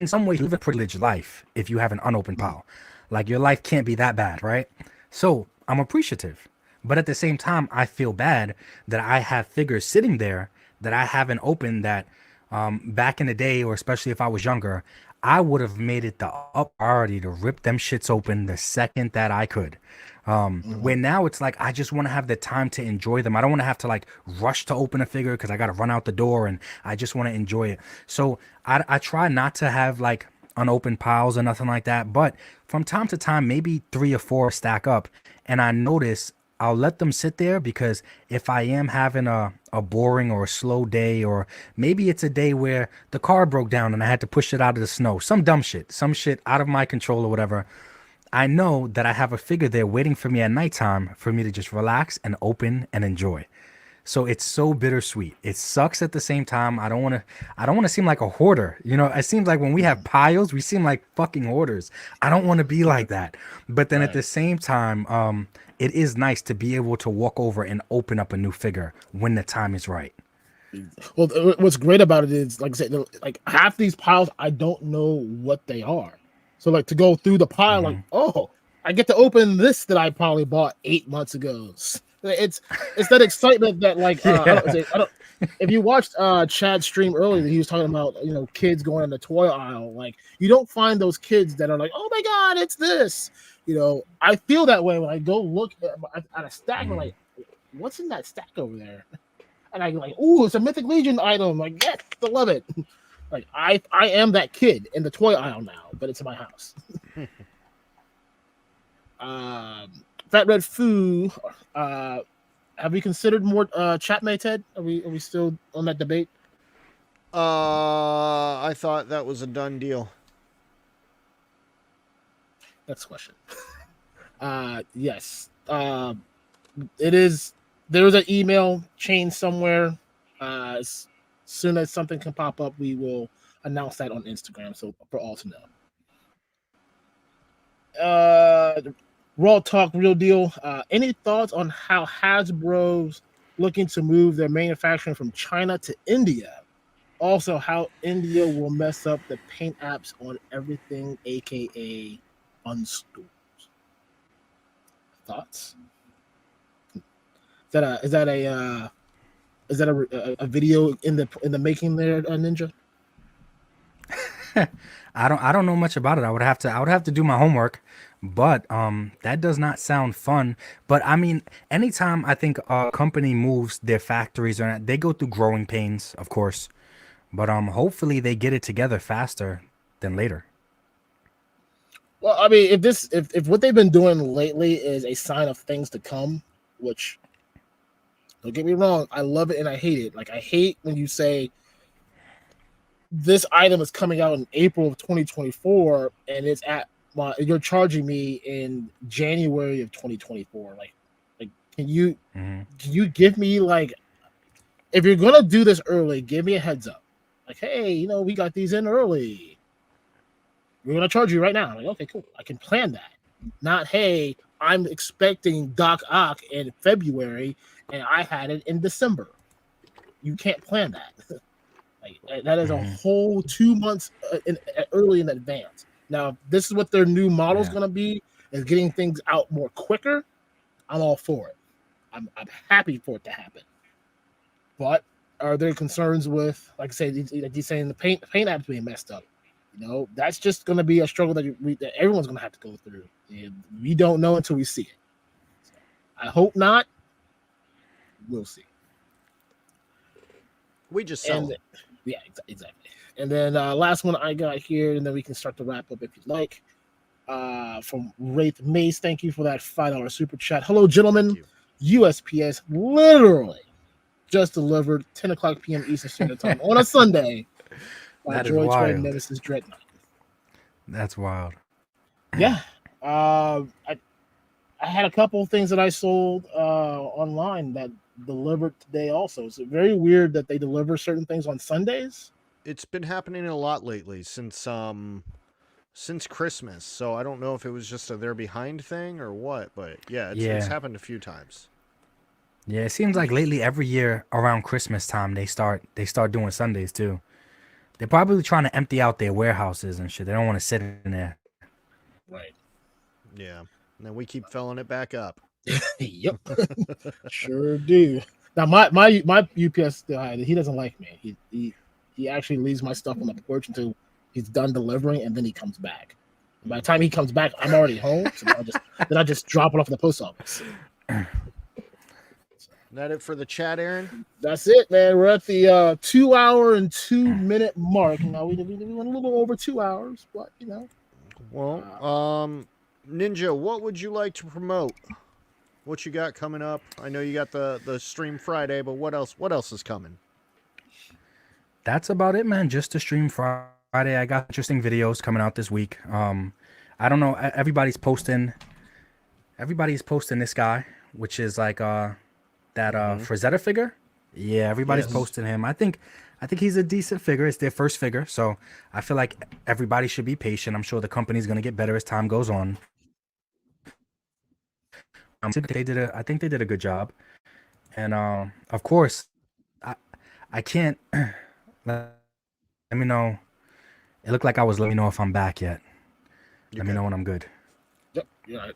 in some ways live a privileged life if you have an unopened pile. Like, your life can't be that bad, right? So I'm appreciative, but at the same time, I feel bad that I have figures sitting there that I haven't opened that back in the day, or especially if I was younger, I would have made it the up priority to rip them shits open the second that I could. Where now it's like, I just want to have the time to enjoy them. I don't want to have to like rush to open a figure because I got to run out the door, and I just want to enjoy it. So I try not to have like unopened piles or nothing like that. But from time to time, maybe 3 or 4 stack up, and I notice I'll let them sit there, because if I am having a boring or a slow day, or maybe it's a day where the car broke down and I had to push it out of the snow, some shit out of my control or whatever, I know that I have a figure there waiting for me at nighttime for me to just relax and open and enjoy. So it's so bittersweet. It sucks at the same time. I don't want to seem like a hoarder. It seems like when we have piles, we seem like fucking hoarders. I don't want to be like that. But then at the same time, it is nice to be able to walk over and open up a new figure when the time is right. Well, what's great about it is, like I said, like half these piles, I don't know what they are. So like to go through the pile, like, oh, I get to open this that I probably bought 8 months ago. It's that excitement that, like, I don't, if you watched Chad's stream earlier, he was talking about, kids going in the toy aisle. Like, you don't find those kids that are like, oh my god, it's this. I feel that way when I go look at a stack. I'm like, what's in that stack over there? And I'm like, ooh, it's a Mythic Legion item. Like, yes, I love it. Like, I am that kid in the toy aisle now, but it's in my house. Fat Red Foo, have we considered more Chatmate, Ted? Are we still on that debate? I thought that was a done deal. Next question. Yes. It is. There's an email chain somewhere. As soon as something can pop up, we will announce that on Instagram, so for all to know. Raw talk, real deal. Any thoughts on how Hasbro's looking to move their manufacturing from China to India? Also, how India will mess up the paint apps on everything, aka unstores. Thoughts? Is that a video in the making there, Ninja? I don't know much about it. I would have to do my homework, but that does not sound fun. But I mean, anytime I think a company moves their factories, or they go through growing pains, of course, but hopefully they get it together faster than later. Well, I mean, if what they've been doing lately is a sign of things to come, which, don't get me wrong, I love it and I hate it. Like, I hate when you say this item is coming out in April of 2024 and it's you're charging me in January of 2024. Like can you give me, like, if you're gonna do this early, give me a heads up. Like, hey, we got these in early. We're gonna charge you right now. Like, okay, cool. I can plan that. Not, hey, I'm expecting Doc Ock in February and I had it in December. You can't plan that. Like, that is a whole 2 months early in advance. Now, if this is what their new model is going to be, is getting things out more quicker, I'm all for it. I'm happy for it to happen. But Are there concerns with, like I say, he's saying the paint app's being messed up? You know, that's just going to be a struggle that everyone's going to have to go through. And we don't know until we see it. So I hope not. We'll see. We just sell it. Yeah, exactly. And then last one I got here, and then we can start to wrap up if you'd like. From Wraith Mace, thank you for that $5 super chat. Hello, gentlemen. USPS literally just delivered 10 o'clock p.m. Eastern Standard Time on a Sunday. That is wild. Nemesis Dreadnought. That's wild. Yeah. I had a couple of things that I sold online that delivered today also. It's very weird that they deliver certain things on Sundays. It's been happening a lot lately since Christmas. So I don't know if it was just a they're behind thing or what, but yeah, it's happened a few times. Yeah, it seems like lately every year around Christmas time they start doing Sundays too. They're probably trying to empty out their warehouses and shit. They don't want to sit in there. Right. Yeah. And then we keep filling it back up. Yep. Sure do. Now my UPS guy, he doesn't like me. He actually leaves my stuff on the porch until he's done delivering, and then he comes back. And by the time he comes back, I'm already home. So I just drop it off at the post office. That it for the chat, Aaron? That's it, man. We're at the 2 hour and 2 minute mark. Now we went a little over 2 hours, but you know. Well, Ninja, what would you like to promote? What you got coming up? I know you got the stream Friday, but what else is coming? That's about it, man. Just the stream Friday. I got interesting videos coming out this week. I don't know. Everybody's posting this guy, which is like that Frazetta figure. Yeah, everybody's posting him. I think he's a decent figure. It's their first figure, so I feel like everybody should be patient. I'm sure the company's gonna get better as time goes on. I think they did a good job, and of course, I can't. Let me know. It looked like I was. Let me know if I'm back yet. Let me know when I'm good. Yep, you're right.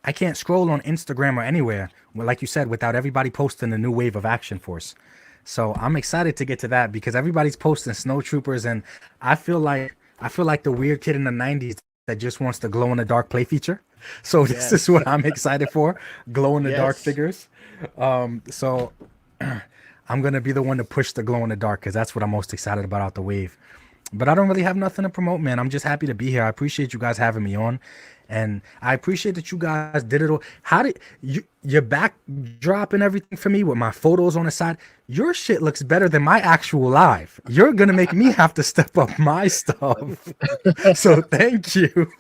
I can't scroll on Instagram or anywhere, like you said, without everybody posting a new wave of Action Force. So I'm excited to get to that because everybody's posting Snow Troopers, and I feel like the weird kid in the '90s that just wants the glow in the dark play feature. So this is what I'm excited for: glow in the dark figures. So I'm gonna be the one to push the glow in the dark because that's what I'm most excited about out the wave. But I don't really have nothing to promote, man. I'm just happy to be here. I appreciate you guys having me on. And I appreciate that you guys did it all. How did your backdrop and everything for me with my photos on the side? Your shit looks better than my actual live. You're going to make me have to step up my stuff. So thank you.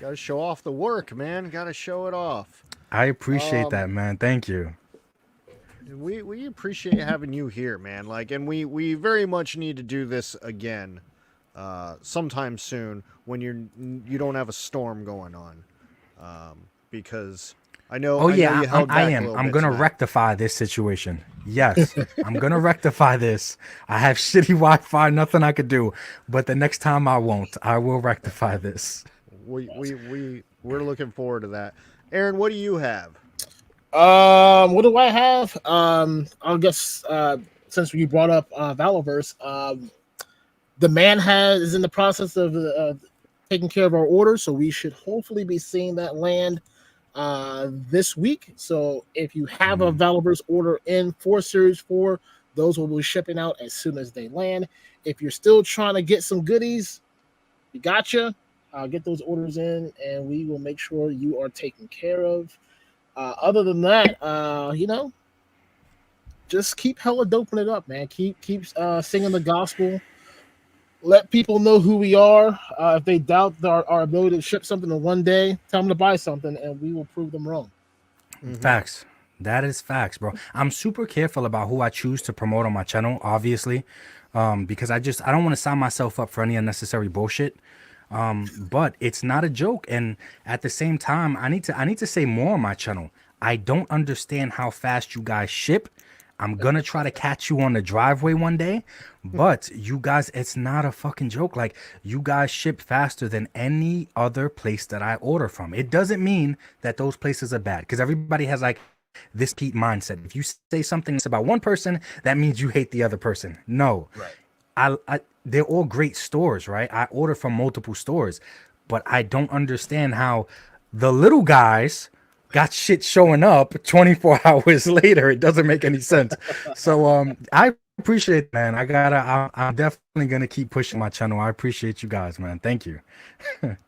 Gotta show off the work, man. Gotta show it off. I appreciate that, man. Thank you. We appreciate having you here, man. Like, and we very much need to do this again, sometime soon when you don't have a storm going on, because I know. Oh yeah, I am. I'm gonna rectify this situation. Yes, I'm gonna rectify this. I have shitty Wi-Fi, nothing I could do, but the next time I won't. I will rectify this. We're looking forward to that. Aaron, what do you have? What do I have? I guess since you brought up Valiverse, the man is in the process of taking care of our order, so we should hopefully be seeing that land this week. So if you have a Valiverse order in for Series 4, those will be shipping out as soon as they land. If you're still trying to get some goodies, we got you. Get those orders in, and we will make sure you are taken care of. Other than that, just keep hella doping it up, man. Keep singing the gospel. Let people know who we are. If they doubt our ability to ship something in one day, tell them to buy something, and we will prove them wrong. Facts. That is facts, bro. I'm super careful about who I choose to promote on my channel, obviously, because I don't want to sign myself up for any unnecessary bullshit. But it's not a joke, and at the same time, I need to say more on my channel. I don't understand how fast you guys ship. I'm gonna try to catch you on the driveway one day, but you guys, it's not a fucking joke. Like, you guys ship faster than any other place that I order from. It doesn't mean that those places are bad, because everybody has like this Pete mindset. If you say something about one person, that means you hate the other person. No, right. They're all great stores, right? I order from multiple stores, but I don't understand how the little guys got shit showing up 24 hours later. It doesn't make any sense. So I appreciate it, man. I'm definitely gonna keep pushing my channel. I appreciate you guys, man. Thank you.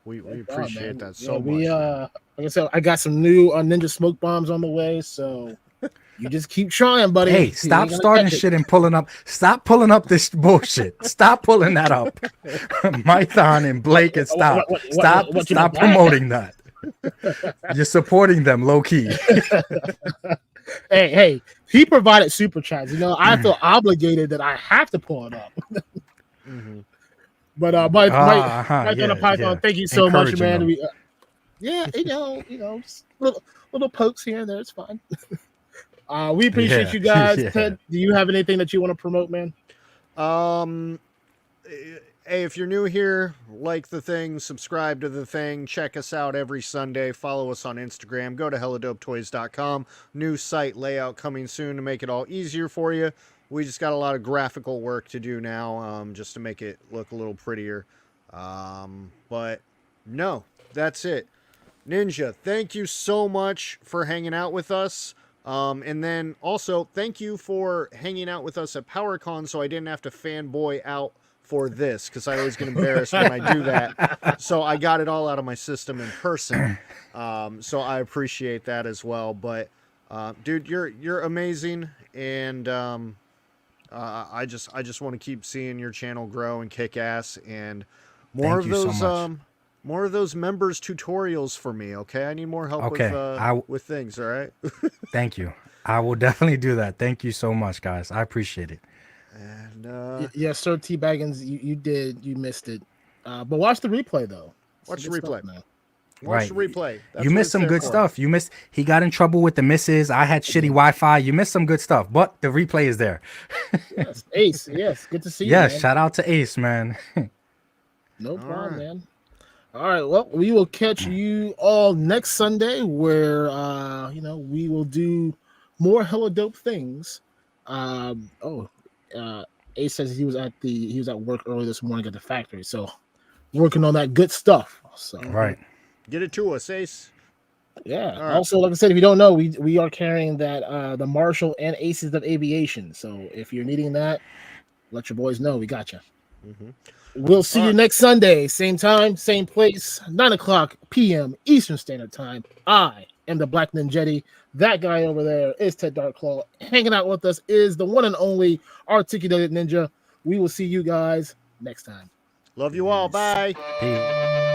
we appreciate that so much. Like I said, I got some new Ninja smoke bombs on the way, so you just keep trying, buddy. Hey, stop starting shit and pulling up. Stop pulling up this bullshit. Stop pulling that up. Mython and Blake, and stop promoting that. You're supporting them low key. Hey, he provided super chats. You know, I feel obligated that I have to pull it up. But Mike on the Python, thank you so much, man. You know, little pokes here and there. It's fine. We appreciate you guys. Ted, do you have anything that you want to promote, man? Hey, if you're new here, like the thing, subscribe to the thing, check us out every Sunday, follow us on Instagram, go to helladopetoys.com. New site layout coming soon to make it all easier for you. We just got a lot of graphical work to do now, just to make it look a little prettier. But no, that's it. Ninja, thank you so much for hanging out with us. And then also, thank you for hanging out with us at PowerCon so I didn't have to fanboy out for this, because I always get embarrassed when I do that. So I got it all out of my system in person. So I appreciate that as well. But dude, you're amazing, and I just want to keep seeing your channel grow and kick ass, and more of those members tutorials for me. Okay, I need more help with things. All right. Thank you. I will definitely do that. Thank you so much, guys. I appreciate it. And yes, sir, T Baggins, you missed it. But watch the replay though. Watch the replay, man. Watch the replay. You missed some good stuff. He got in trouble with the misses. I had shitty Wi-Fi. You missed some good stuff, but the replay is there. Yes, Ace. Yes, good to see you. Yes, shout out to Ace, man. No problem, man. All right, well, we will catch you all next Sunday, where we will do more hella dope things. Ace says he was at work early this morning at the factory, so working on that good stuff. So right, get it to us, Ace. Yeah. Right. Also, like I said, if you don't know, we are carrying that the Marshall and Aces of Aviation. So if you're needing that, let your boys know. We got you. We'll see you next Sunday, same time, same place, 9:00 p.m. Eastern Standard Time. I am the Black Ninjetti. That guy over there is Ted DarkClaw. Hanging out with us is the one and only Articulated Ninja. We will see you guys next time. Love you all. Bye. Peace.